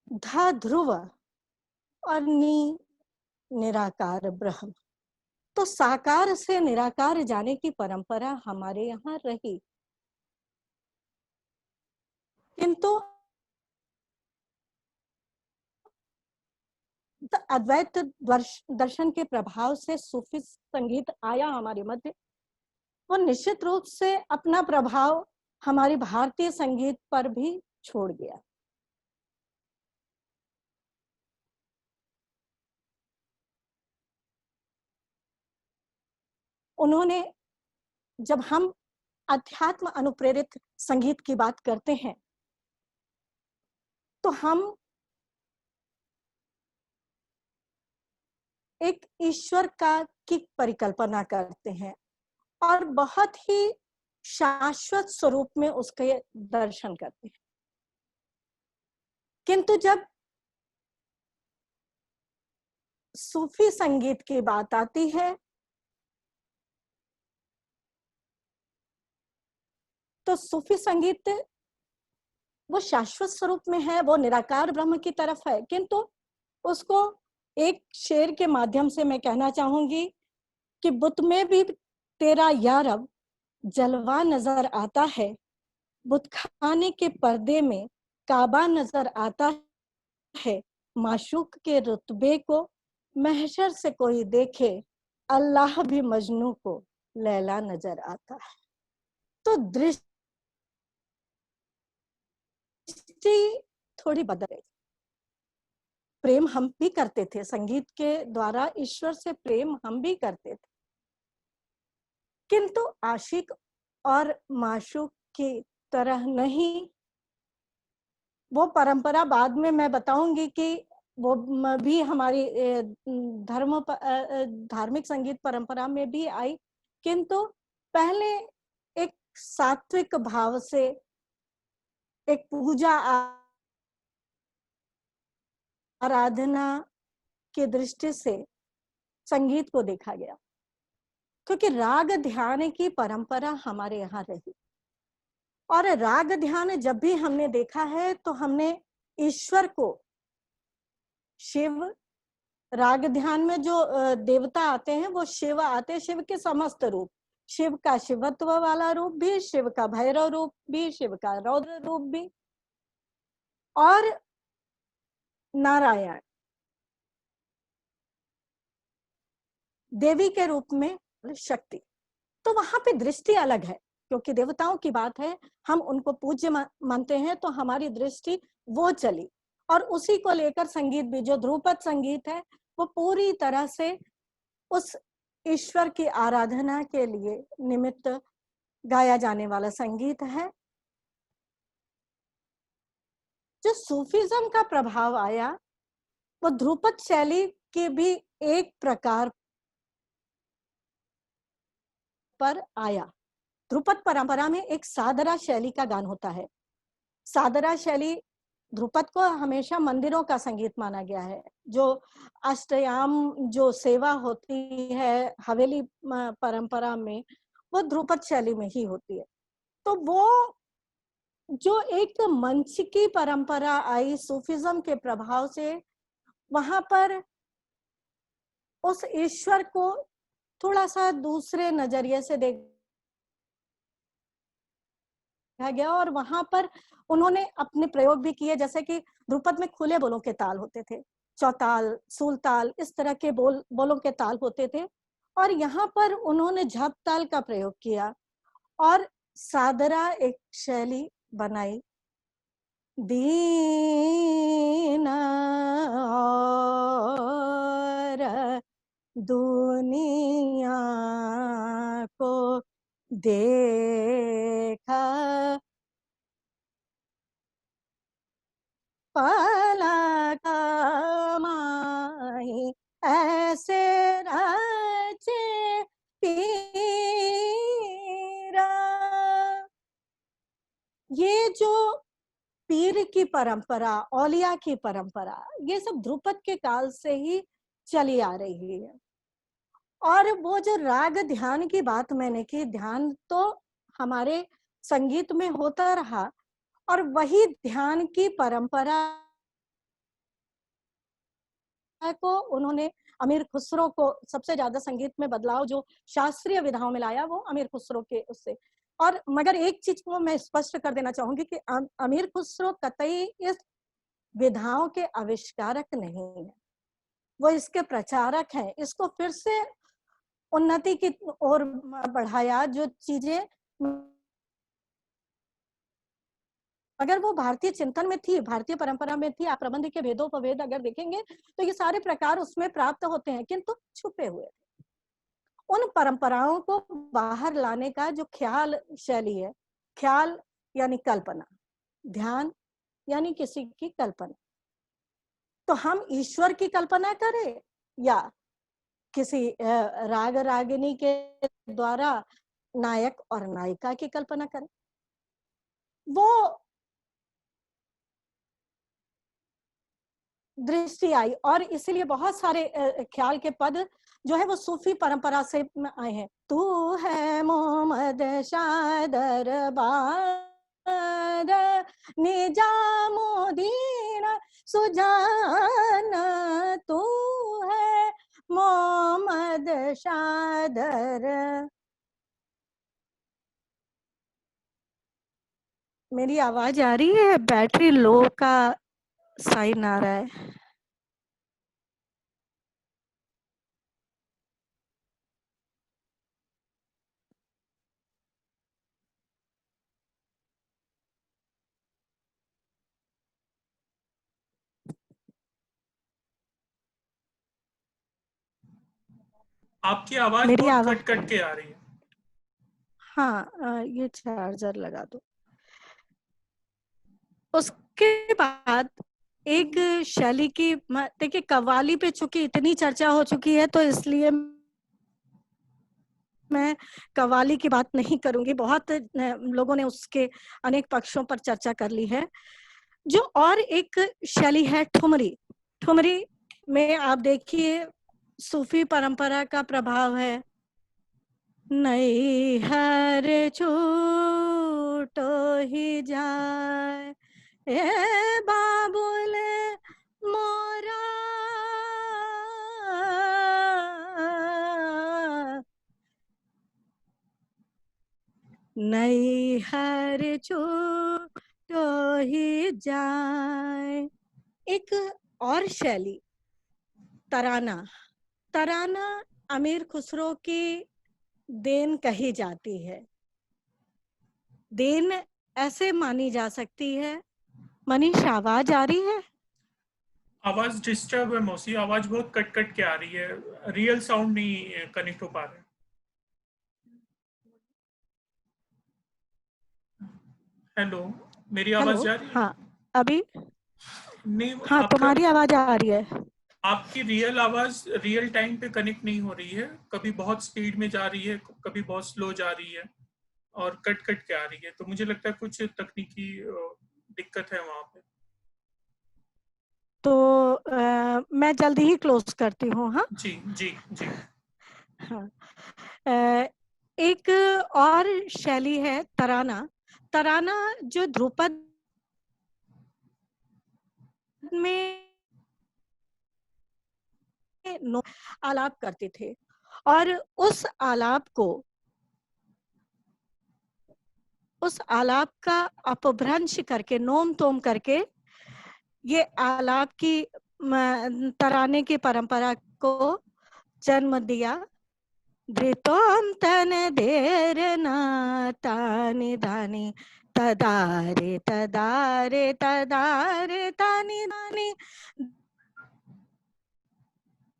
ध ध्रुव और नी निराकार ब्रह्म। तो साकार से निराकार जाने की परंपरा हमारे यहाँ रही, किंतु अद्वैत दर्शन के प्रभाव से सूफी संगीत आया हमारे मध्य। वो निश्चित रूप से अपना प्रभाव हमारी भारतीय संगीत पर भी छोड़ गया। उन्होंने, जब हम अध्यात्म अनुप्रेरित संगीत की बात करते हैं तो हम एक ईश्वर की परिकल्पना करते हैं और बहुत ही शाश्वत स्वरूप में उसके दर्शन करते हैं। किंतु जब सूफी संगीत की बात आती है तो सूफी संगीत वो शाश्वत स्वरूप में है, वो निराकार ब्रह्म की तरफ है। किंतु उसको एक शेर के माध्यम से मैं कहना चाहूंगी कि बुत में भी तेरा यारब जलवा नजर आता है, बुत खाने के पर्दे में काबा नजर आता है, माशूक के रुतबे को महशर से कोई देखे, अल्लाह भी मजनू को लैला नजर आता है। तो दृष्टि थोड़ी बदल गई। प्रेम हम भी करते थे, संगीत के द्वारा ईश्वर से प्रेम हम भी करते थे, किंतु आशिक और माशूक की तरह नहीं, वो परंपरा बाद में मैं बताऊंगी कि वो भी हमारी धार्मिक संगीत परंपरा में भी आई, किंतु पहले एक सात्विक भाव से, एक पूजा आराधना की दृष्टि से संगीत को देखा गया, क्योंकि राग ध्यान की परंपरा हमारे यहाँ रही। और राग ध्यान जब भी हमने देखा है तो हमने ईश्वर को, शिव, राग ध्यान में जो देवता आते हैं वो शिव आते हैं, शिव के समस्त रूप, शिव का शिवत्व वाला रूप भी, शिव का भैरव रूप भी, शिव का रौद्र रूप भी, और नारायण देवी के रूप में शक्ति। तो वहां पे दृष्टि अलग है, क्योंकि देवताओं की बात है, हम उनको पूज्य मानते हैं, तो हमारी दृष्टि वो चली। और उसी को लेकर संगीत भी, जो ध्रुपद संगीत है वो पूरी तरह से उस ईश्वर की आराधना के लिए निमित्त गाया जाने वाला संगीत है। जो सूफीज्म का प्रभाव आया वो ध्रुपद शैली के भी एक प्रकार पर आया। ध्रुपद परंपरा में एक सादरा शैली का गान होता है। सादरा शैली, ध्रुपद को हमेशा मंदिरों का संगीत माना गया है। जो अष्टयाम जो सेवा होती है हवेली परंपरा में, वो ध्रुपद शैली में ही होती है। तो वो जो एक मंच की परंपरा आई सूफिज्म के प्रभाव से, वहां पर उस ईश्वर को थोड़ा सा दूसरे नजरिए से देखा गया, और वहां पर उन्होंने अपने प्रयोग भी किए। जैसे कि ध्रुपद में खुले बोलों के ताल होते थे, चौताल, सूलताल, इस तरह के बोलों के ताल होते थे, और यहाँ पर उन्होंने झप ताल का प्रयोग किया और सादरा एक शैली बनाई। दीन और दुनिया को देखा पलक माही ऐसे रचे पीरा। ये जो पीर की परंपरा, औलिया की परंपरा, ये सब ध्रुपद के काल से ही चली आ रही है। और वो जो राग ध्यान की बात मैंने की, ध्यान तो हमारे संगीत में होता रहा, और वही ध्यान की परंपरा को उन्होंने अमीर खुसरो को सबसे ज्यादा संगीत में बदलाव जो शास्त्रीय विधाओं में लाया, वो अमीर खुसरो के उससे। और मगर एक चीज को मैं स्पष्ट कर देना चाहूंगी कि अमीर खुसरो कतई इस विधाओं के आविष्कारक नहीं है, वो इसके प्रचारक हैं। इसको फिर से उन्नति की ओर बढ़ाया, जो चीजें अगर वो भारतीय चिंतन में थी, भारतीय परंपरा में थी, आप प्रबंध के भेदोपभेद अगर देखेंगे तो ये सारे प्रकार उसमें प्राप्त होते हैं, किंतु छुपे हुए। उन परंपराओं को बाहर लाने का जो ख्याल शैली है, ख्याल यानी कल्पना, ध्यान यानी किसी की कल्पना, तो हम ईश्वर की कल्पना करें या किसी राग रागिनी के द्वारा नायक और नायिका की कल्पना करें, वो दृष्टि आई। और इसीलिए बहुत सारे ख्याल के पद जो है वो सूफी परंपरा से आए हैं। तू है मोहम्मद शाह दरबार निजामुद्दीन सुजान, तू है मोहम्मद शाह दर। मेरी आवाज आ रही है? बैटरी लो का साइन आ रहा है। आपकी आवाज मेरी बहुत आवाज कट कट के आ रही है। हाँ, ये चार्जर लगा दो। उसके बाद एक शैली की, देखिए कव्वाली पे चूंकि इतनी चर्चा हो चुकी है तो इसलिए मैं कव्वाली की बात नहीं करूंगी, बहुत लोगों ने उसके अनेक पक्षों पर चर्चा कर ली है। जो और एक शैली है ठुमरी। ठुमरी में आप देखिए सूफी परंपरा का प्रभाव है। नई हर छूटो ही जाए ए बाबुल मोरा, नई हर छूटो ही जाए। एक और शैली तराना। तराना अमीर खुसरो की देन कही जाती है। देन ऐसे मानी जा सकती है। मनीष, आवाज आ रही है? आवाज डिस्टर्ब है मौसी, आवाज बहुत कट कट के आ रही है, रियल साउंड नहीं कनेक्ट हो पा रहा है। हेलो, मेरी आवाज जा रही है? हाँ अभी नहीं, हाँ तुम्हारी आवाज आ रही है। आपकी रियल आवाज रियल टाइम पे कनेक्ट नहीं हो रही है, कभी बहुत स्पीड में जा रही है, कभी बहुत स्लो जा रही है और कट कट के आ रही है, तो मुझे लगता है कुछ तकनीकी दिक्कत है वहां पे। तो मैं जल्दी ही क्लोज करती हूँ। हाँ जी जी जी। हाँ, एक और शैली है तराना। तराना जो ध्रुपद में आलाप करते थे और उस आलाप का अपभ्रंश करके, नोम तोम करके ये आलाप की तराने की परंपरा को जन्म दिया। धृतोम तन देर ना तानि धानी तदारे तदारे तदारे तानि धानी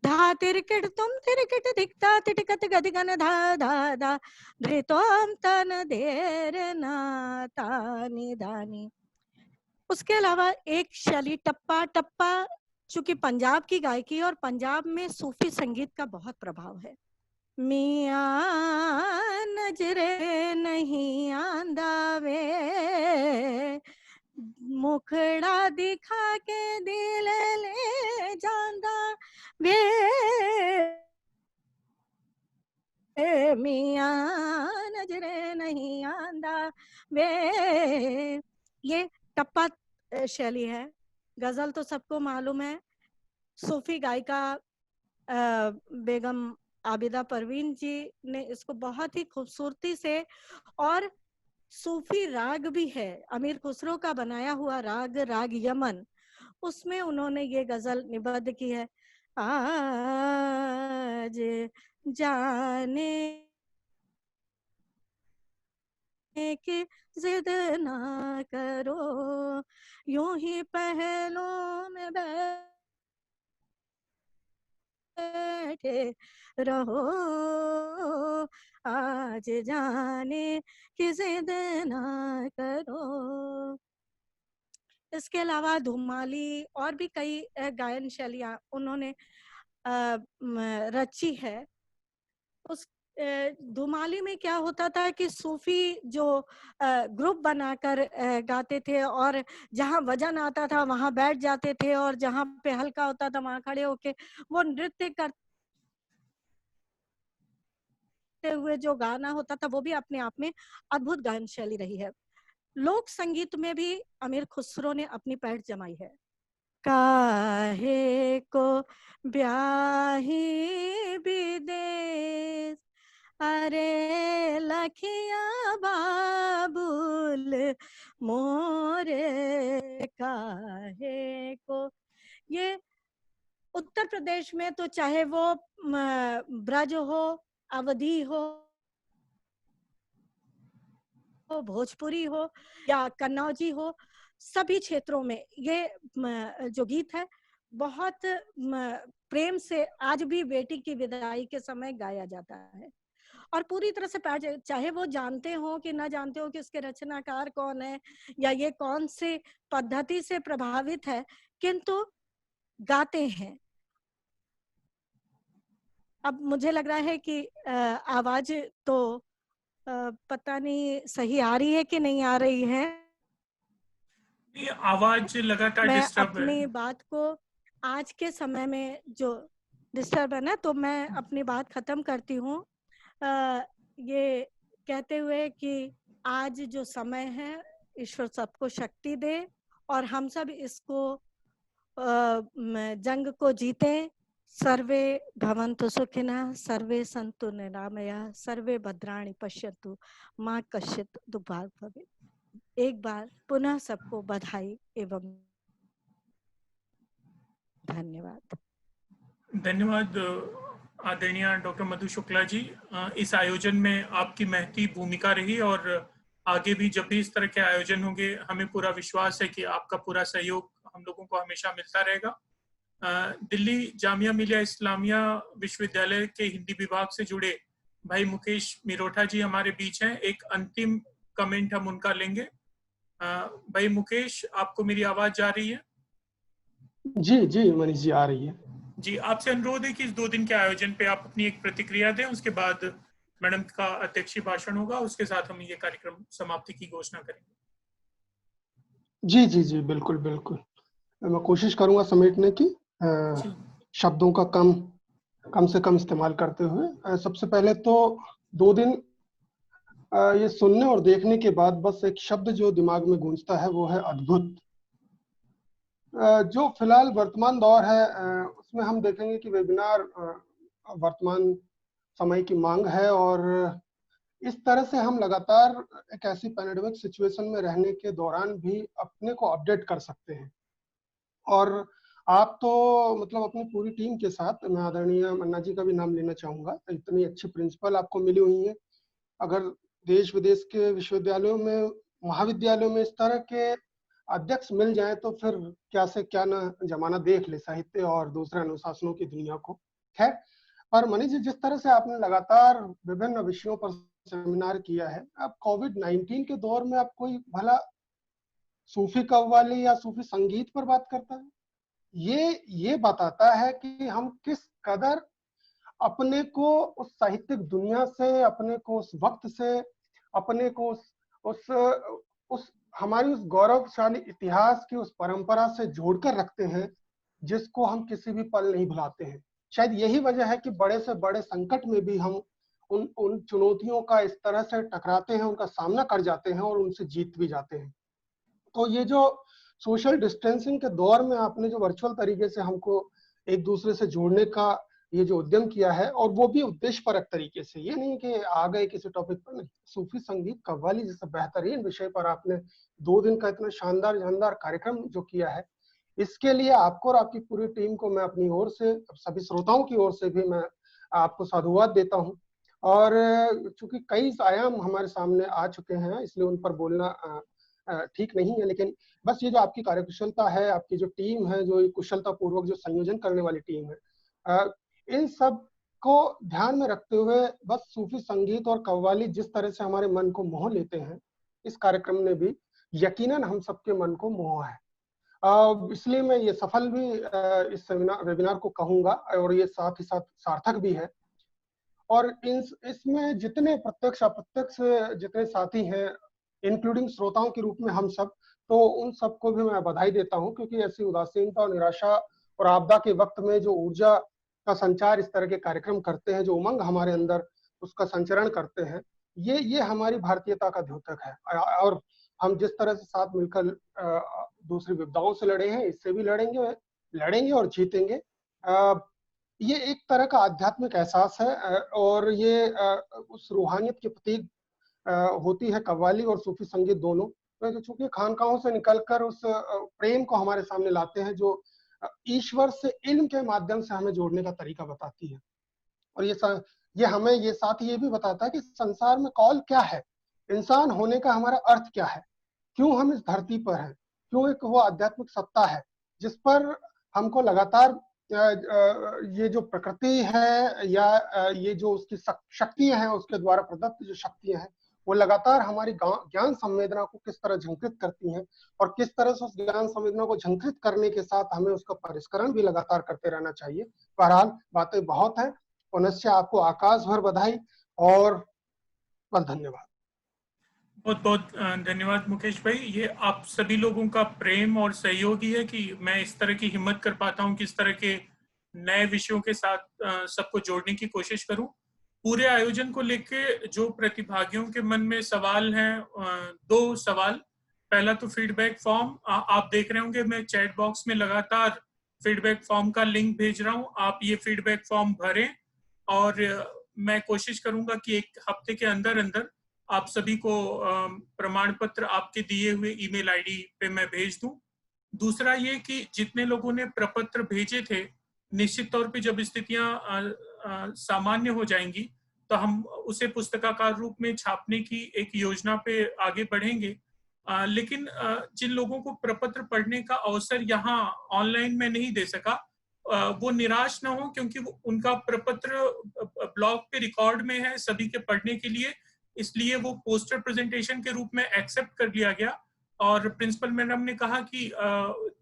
धा तिरकिट तुम तिरकिट दिखता तिटकत गदिगन धा धा धा धृतोम तन देर ना तानि धानी। उसके अलावा एक शैली टप्पा। टप्पा चूंकि पंजाब की गायकी और पंजाब में सूफी संगीत का बहुत प्रभाव है। मियां नजरे नहीं आंदा वे, मुखड़ा दिखा के दिल ले जांदा वे, मियां नजरे नहीं आंदा वे। ये टप्पा शैली है। गजल तो सबको मालूम है। सूफी गायिका बेगम आबिदा परवीन जी ने इसको बहुत ही खूबसूरती से, और सूफी राग भी है, अमीर खुसरो का बनाया हुआ राग, राग यमन, उसमें उन्होंने ये गजल निबद्ध की है। आज जाने की जिद ना करो, यूं ही पहलों में बैठे रहो, आज जाने की जिद ना करो। इसके अलावा धुमाली और भी कई गायन शैलियां उन्होंने रची है। उस धुमाली में क्या होता था कि सूफी जो ग्रुप बनाकर गाते थे और जहाँ वजन आता था वहां बैठ जाते थे और जहाँ पे हल्का होता था वहां खड़े होके वो नृत्य करते हुए जो गाना होता था वो भी अपने आप में अद्भुत गायन शैली रही है। लोक संगीत में भी अमीर खुसरो ने अपनी पैठ जमाई है। काहे को ब्याही विदेश, अरे लखिया बाबुल मोरे, काहे को। ये उत्तर प्रदेश में तो चाहे वो ब्रज हो, अवधी हो, भोजपुरी हो या कन्नौजी हो, सभी क्षेत्रों में ये जो गीत है बहुत प्रेम से आज भी बेटी की विदाई के समय गाया जाता है। और पूरी तरह से चाहे वो जानते हो कि ना जानते हो कि इसके रचनाकार कौन है या ये कौन से पद्धति से प्रभावित है, किंतु गाते हैं। अब मुझे लग रहा है कि आवाज तो पता नहीं सही आ रही है कि नहीं आ रही है। आवाज लगातार मैं डिस्टर्ब है। अपनी बात को आज के समय में जो डिस्टर्ब है ना, तो मैं अपनी बात खत्म करती हूँ ये कहते हुए कि आज जो समय है ईश्वर सबको शक्ति दे और हम सब इसको जंग को जीते। सर्वे भवन्तु सुखिनः, सर्वे सन्तु निरामयाः, सर्वे भद्राणि पश्यन्तु मां कश्चित् दुर्भाग् भवेत्। एक बार पुनः सबको बधाई एवं धन्यवाद। धन्यवाद आदरणीय डॉक्टर मधु शुक्ला जी। इस आयोजन में आपकी महती भूमिका रही और आगे भी जब भी इस तरह के आयोजन होंगे हमें पूरा विश्वास है कि आपका पूरा सहयोग हम लोगों को हमेशा मिलता रहेगा। दिल्ली जामिया मिलिया इस्लामिया विश्वविद्यालय के हिंदी विभाग से जुड़े भाई मुकेश मिरोठा जी हमारे बीच हैं। एक अंतिम कमेंट हम उनका लेंगे। भाई मुकेश, आपको मेरी आवाज जा रही है? जी जी मनीष जी, आ रही है जी। आपसे अनुरोध है कि इस 2 दिन के आयोजन पे आप अपनी एक प्रतिक्रिया दें, उसके बाद मैडम का अध्यक्षीय भाषण होगा, उसके साथ हम ये कार्यक्रम समाप्ति की घोषणा करेंगे। जी जी जी, बिल्कुल बिल्कुल, मैं कोशिश करूंगा समेटने की, शब्दों का कम से कम इस्तेमाल करते हुए। सबसे पहले तो 2 दिन ये सुनने और देखने के बाद बस एक शब्द जो दिमाग में गूंजता है वो है अद्भुत। जो फिलहाल वर्तमान दौर है उसमें हम देखेंगे कि वेबिनार वर्तमान समय की मांग है और इस तरह से हम लगातार एक ऐसी पैंडेमिक सिचुएशन में रहने के दौरान भी अपने को अपडेट कर सकते हैं। और आप तो मतलब अपनी पूरी टीम के साथ, मैं आदरणीय मन्ना जी का भी नाम लेना चाहूंगा, इतनी अच्छी प्रिंसिपल आपको मिली हुई है। अगर देश विदेश के विश्वविद्यालयों में, महाविद्यालयों में इस तरह के अध्यक्ष मिल जाए तो फिर क्या से क्या ना जमाना देख ले साहित्य और दूसरे अनुशासनों की दुनिया को। खैर, पर मनीष जी, जिस तरह से आपने लगातार विभिन्न विषयों पर सेमिनार किया है, अब कोविड-19 के दौर में आप कोई भला सूफी कव्वाली या सूफी संगीत पर बात करता है? ये बताता है कि हम किस कदर अपने को उस साहित्यिक दुनिया से, अपने को उस वक्त से, अपने को उस हमारी उस गौरवशाली इतिहास की उस परंपरा से जोड़कर रखते हैं जिसको हम किसी भी पल नहीं भुलाते हैं। शायद यही वजह है कि बड़े से बड़े संकट में भी हम उन चुनौतियों का इस तरह से टकराते हैं, उनका सामना कर जाते हैं और उनसे जीत भी जाते हैं। तो ये जो सोशल डिस्टेंसिंग के दौर में आपने जो वर्चुअल तरीके से हमको एक दूसरे से जोड़ने का ये जो उद्यम किया है, और वो भी उद्देश्यपरक तरीके से, ये नहीं कि आ गए किसी टॉपिक पर, नहीं, सूफी संगीत कव्वाली जैसे बेहतरीन विषय पर आपने 2 दिन का इतना शानदार कार्यक्रम जो किया है, इसके लिए आपको और आपकी पूरी टीम को मैं अपनी ओर से, सभी श्रोताओं की ओर से भी मैं आपको साधुवाद देता हूँ। और चूंकि कई आयाम हमारे सामने आ चुके हैं इसलिए उन पर बोलना ठीक नहीं है, लेकिन बस ये जो आपकी कार्यकुशलता है, आपकी जो टीम है, जो कुशलता पूर्वक जो संयोजन करने वाली टीम है, इन सब को ध्यान में रखते हुए बस सूफी संगीत और कव्वाली जिस तरह से हमारे मन को मोह लेते हैं, इस कार्यक्रम ने भी यकीनन हम सबके मन को मोहा है। इसलिए मैं ये सफल भी इस वेबिनार को कहूंगा और ये साथ ही साथ सार्थक भी है। और इसमें जितने प्रत्यक्ष अप्रत्यक्ष जितने साथी हैं, इंक्लूडिंग श्रोताओं के रूप में हम सब, तो उन सबको भी मैं बधाई देता हूं, क्योंकि ऐसी उदासीनता और निराशा और आपदा के वक्त में जो ऊर्जा का संचार इस तरह के कार्यक्रम करते हैं, जो उमंग हमारे अंदर उसका संचरण करते हैं, ये हमारी भारतीयता का द्योतक है। और हम जिस तरह से साथ मिलकर दूसरी विपदाओं से लड़े हैं, इससे भी लड़ेंगे और जीतेंगे। ये एक तरह का आध्यात्मिक एहसास है और ये उस रूहानियत के प्रतीक होती है कव्वाली और सूफी संगीत दोनों, तो चूंकि खानकाहों से निकलकर उस प्रेम को हमारे सामने लाते हैं जो ईश्वर से इल्म के माध्यम से हमें जोड़ने का तरीका बताती है। और ये हमें ये साथ ये भी बताता है कि संसार में कौल क्या है, इंसान होने का हमारा अर्थ क्या है, क्यों हम इस धरती पर हैं, क्यों एक वो आध्यात्मिक सत्ता है जिस पर हमको लगातार ये जो प्रकृति है या ये जो उसकी शक्तियां हैं, उसके द्वारा प्रदत्त जो शक्तियां हैं, वो लगातार हमारी ज्ञान संवेदना को किस तरह झंकृत करती हैं और किस तरह से उस ज्ञान संवेदना को झंकृत करने के साथ हमें उसका परिष्करण भी लगातार करते रहना चाहिए। बहरहाल बातें बहुत हैं। पुनश्च आपको आकाश भर बधाई और बस धन्यवाद। बहुत बहुत धन्यवाद मुकेश भाई। ये आप सभी लोगों का प्रेम और सहयोग ही है कि मैं इस तरह की हिम्मत कर पाता हूँ कि इस तरह के नए विषयों के साथ सबको जोड़ने की कोशिश करूं। पूरे आयोजन को लेके जो प्रतिभागियों के मन में सवाल हैं, दो सवाल। पहला तो फीडबैक फॉर्म, आप देख रहे होंगे मैं चैट बॉक्स में लगातार फीडबैक फॉर्म का लिंक भेज रहा हूं। आप ये फीडबैक फॉर्म भरें और मैं कोशिश करूंगा कि एक हफ्ते के अंदर अंदर आप सभी को प्रमाण पत्र आपके दिए हुए ईमेल आईडी पे मैं भेज दूं। दूसरा ये कि जितने लोगों ने प्रपत्र भेजे थे, निश्चित तौर पे जब स्थितियां सामान्य हो जाएंगी तो हम उसे पुस्तकाकार रूप में छापने की एक योजना पे आगे बढ़ेंगे। लेकिन जिन लोगों को प्रपत्र पढ़ने का अवसर यहाँ ऑनलाइन में नहीं दे सका, वो निराश ना हो, क्योंकि उनका प्रपत्र ब्लॉग पे रिकॉर्ड में है सभी के पढ़ने के लिए, इसलिए वो पोस्टर प्रेजेंटेशन के रूप में एक्सेप्ट कर लिया गया। और प्रिंसिपल मैडम ने कहा कि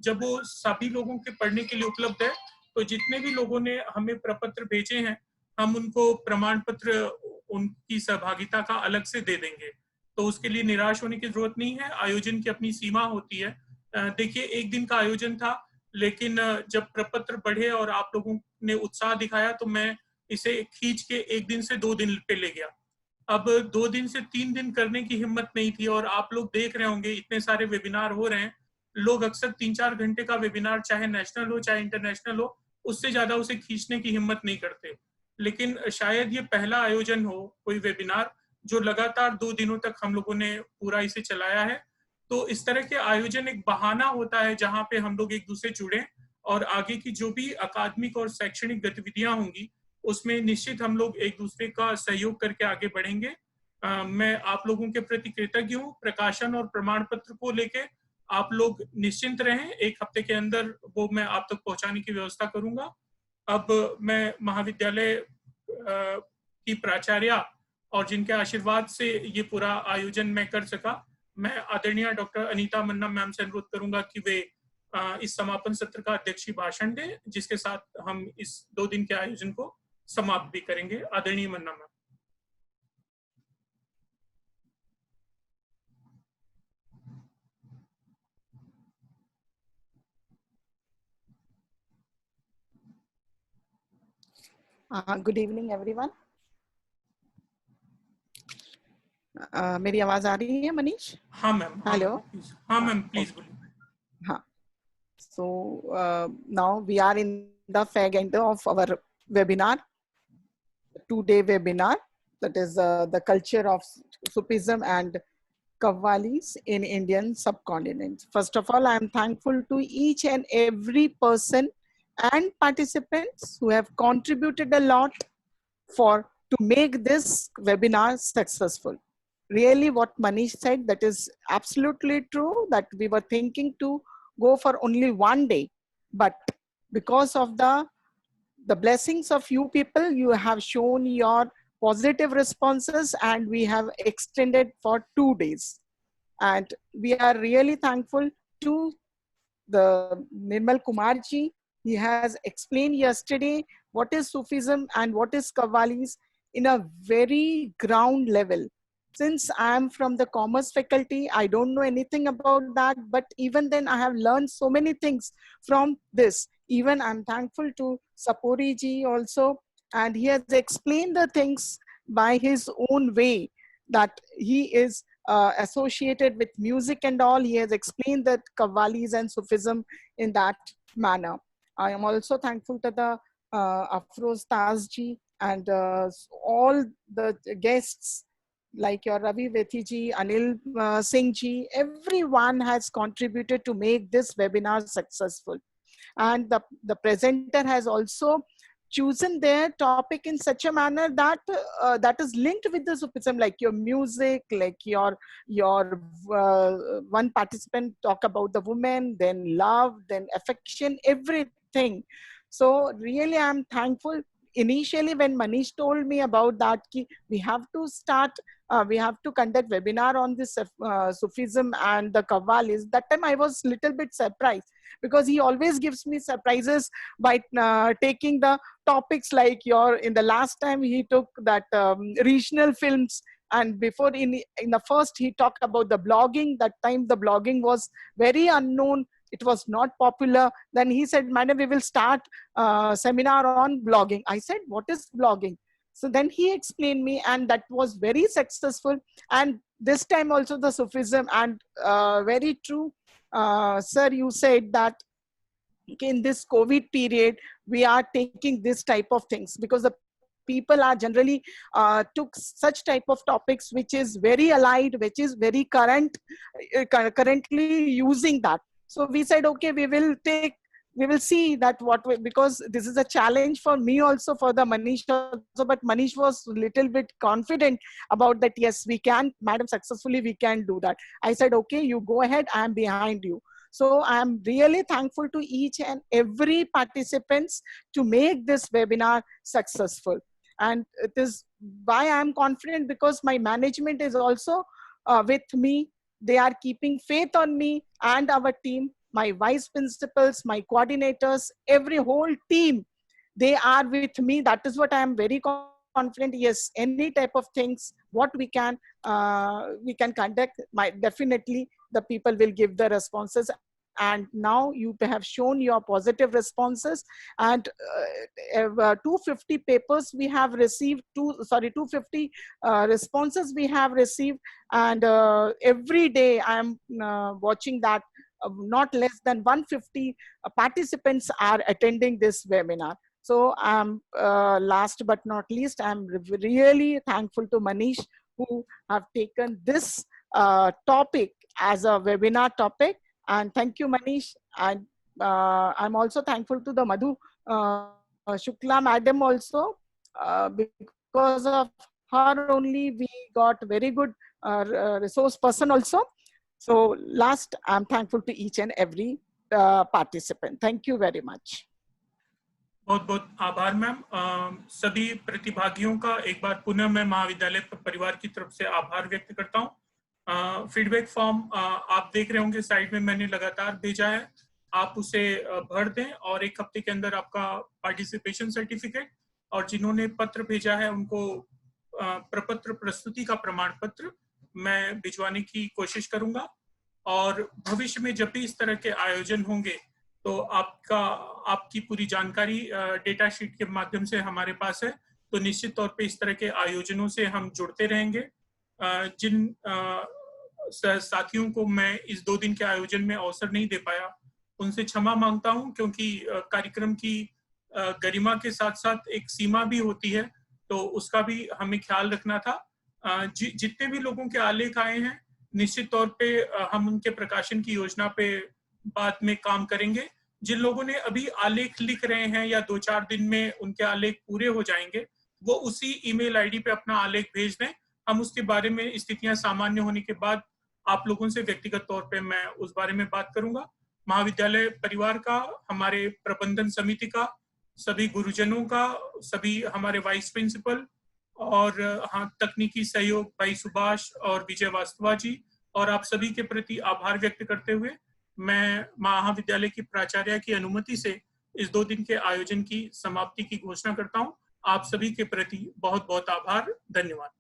जब वो सभी लोगों के पढ़ने के लिए उपलब्ध है तो जितने भी लोगों ने हमें प्रपत्र भेजे हैं हम उनको प्रमाण पत्र उनकी सहभागिता का अलग से दे देंगे। तो उसके लिए निराश होने की जरूरत नहीं है। आयोजन की अपनी सीमा होती है। देखिए, एक दिन का आयोजन था, लेकिन जब प्रपत्र बढ़े और आप लोगों ने उत्साह दिखाया तो मैं इसे खींच के एक दिन से 2 दिन पे ले गया। अब 2 दिन से 3 दिन करने की हिम्मत नहीं थी। और आप लोग देख रहे होंगे इतने सारे वेबिनार हो रहे हैं, लोग अक्सर 3-4 घंटे का वेबिनार, चाहे नेशनल हो चाहे इंटरनेशनल हो, उससे ज्यादा उसे खींचने की हिम्मत नहीं करते। लेकिन शायद ये पहला आयोजन हो कोई वेबिनार जो लगातार 2 दिनों तक हम लोगों ने पूरा इसे चलाया है। तो इस तरह के आयोजन एक बहाना होता है जहां पे हम लोग एक दूसरे जुड़े और आगे की जो भी अकादमिक और शैक्षणिक गतिविधियां होंगी उसमें निश्चित हम लोग एक दूसरे का सहयोग करके आगे बढ़ेंगे। मैं आप लोगों के प्रति कृतज्ञ हूँ। प्रकाशन और प्रमाण पत्र को लेके आप लोग निश्चिंत रहें, 1 हफ्ते के अंदर वो मैं आप तक पहुंचाने की व्यवस्था करूंगा। अब मैं महाविद्यालय की प्राचार्य और जिनके आशीर्वाद से ये पूरा आयोजन मैं कर सका, मैं आदरणीय डॉक्टर अनीता मन्ना मैम से अनुरोध करूंगा कि वे इस समापन सत्र का अध्यक्षीय भाषण दें, जिसके साथ हम इस 2 दिन के आयोजन को समाप्त भी करेंगे। आदरणीय मन्ना मैम। Good evening everyone. मेरी आवाज आ रही है मनीष? हाँ मैम। हेलो। हाँ मैम, प्लीज बोलिए। हाँ, so now we are in the fag end of our webinar, 2-day webinar, that is the culture of Sufism and Qawwalis in Indian subcontinent. First of all, I am thankful to each and every person and participants who have contributed a lot to make this webinar successful. Really, what Manish said, that is absolutely true, that we were thinking to go for only 1 day, but because of the blessings of you people, you have shown your positive responses and we have extended for 2 days. And we are really thankful to the Nirmal Kumarji. He has explained yesterday what is Sufism and what is Qawwalis in a very ground level. Since I am from the commerce faculty, I don't know anything about that, but even then I have learned so many things from this. Even I'm thankful to Sapori ji also, and he has explained the things by his own way, that he is associated with music and all. He has explained that Qawwalis and Sufism in that manner. I am also thankful to the Afroz Taz ji and all the guests like your Ravi Vethi ji, Anil Singh ji. Everyone has contributed to make this webinar successful. And the presenter has also chosen their topic in such a manner that that is linked with the Sufism, like your music, like your one participant talk about the woman, then love, then affection, everything. So really, I'm thankful. Initially, when Manish told me about that, we have to start, we have to conduct webinar on this Sufism and the Qawwalis. That time I was little bit surprised, because he always gives me surprises by taking the topics like in the last time he took that regional films, and before in the first he talked about the blogging. That time the blogging was very unknown, it was not popular. Then he said, madam, we will start seminar on blogging. I said, what is blogging? So then he explained me, and that was very successful. And this time also the Sufism, and very true, sir, you said that in this COVID period, we are taking this type of things, because the people are generally took such type of topics which is very allied, which is very currently using that. So we said, okay, we will see that because this is a challenge for me also, for the Manish also, but Manish was a little bit confident about that. Yes, we can, madam, successfully we can do that. I said, okay, you go ahead, I am behind you. So I am really thankful to each and every participants to make this webinar successful. And it is why I am confident, because my management is also with me. They are keeping faith on me and our team, my vice principals, my coordinators, every whole team, they are with me. That is what I am very confident. Yes, any type of things, what we can conduct, definitely the people will give the responses. And now you have shown your positive responses, and 250 papers we have received, 250 responses we have received. And every day I am watching that not less than 150 participants are attending this webinar. So last but not least, I'm really thankful to Manish, who have taken this topic as a webinar topic. And thank you, Manish. And I'm also thankful to the Madhu Shukla madam also, because of her only we got very good resource person also. So last, I'm thankful to each and every participant. Thank you very much. बहुत बहुत आभार ma'am. सभी प्रतिभागियों का एक बार पुनः मैं महाविद्यालय परिवार की तरफ से आभार व्यक्त करता हूँ। फीडबैक फॉर्म आप देख रहे होंगे साइड में, मैंने लगातार भेजा है, आप उसे भर दें और एक हफ्ते के अंदर आपका पार्टिसिपेशन सर्टिफिकेट, और जिन्होंने पत्र भेजा है उनको प्रपत्र प्रस्तुति का प्रमाण पत्र मैं भिजवाने की कोशिश करूंगा। और भविष्य में जब भी इस तरह के आयोजन होंगे तो आपकी पूरी जानकारी डेटा शीट के माध्यम से हमारे पास है। तो निश्चित तौर पे इस तरह के आयोजनों से हम जुड़ते रहेंगे। जिन साथियों को मैं इस 2 दिन के आयोजन में अवसर नहीं दे पाया, उनसे क्षमा मांगता हूं, क्योंकि कार्यक्रम की गरिमा के साथ साथ एक सीमा भी होती है, तो उसका भी हमें ख्याल रखना था। जितने भी लोगों के आलेख आए हैं, निश्चित तौर पे हम उनके प्रकाशन की योजना पे बाद में काम करेंगे। जिन लोगों ने अभी आलेख लिख रहे हैं या 2-4 दिन में उनके आलेख पूरे हो जाएंगे, वो उसी ईमेल आईडी पे अपना आलेख भेज दें। हम उसके बारे में स्थितियां सामान्य होने के बाद आप लोगों से व्यक्तिगत तौर पे मैं उस बारे में बात करूंगा। महाविद्यालय परिवार का, हमारे प्रबंधन समिति का, सभी गुरुजनों का, सभी हमारे वाइस प्रिंसिपल और हाँ तकनीकी सहयोग भाई सुभाष और विजय वास्तवा जी, और आप सभी के प्रति आभार व्यक्त करते हुए मैं महाविद्यालय की प्राचार्य की अनुमति से इस 2 दिन के आयोजन की समाप्ति की घोषणा करता हूं। आप सभी के प्रति बहुत बहुत आभार, धन्यवाद।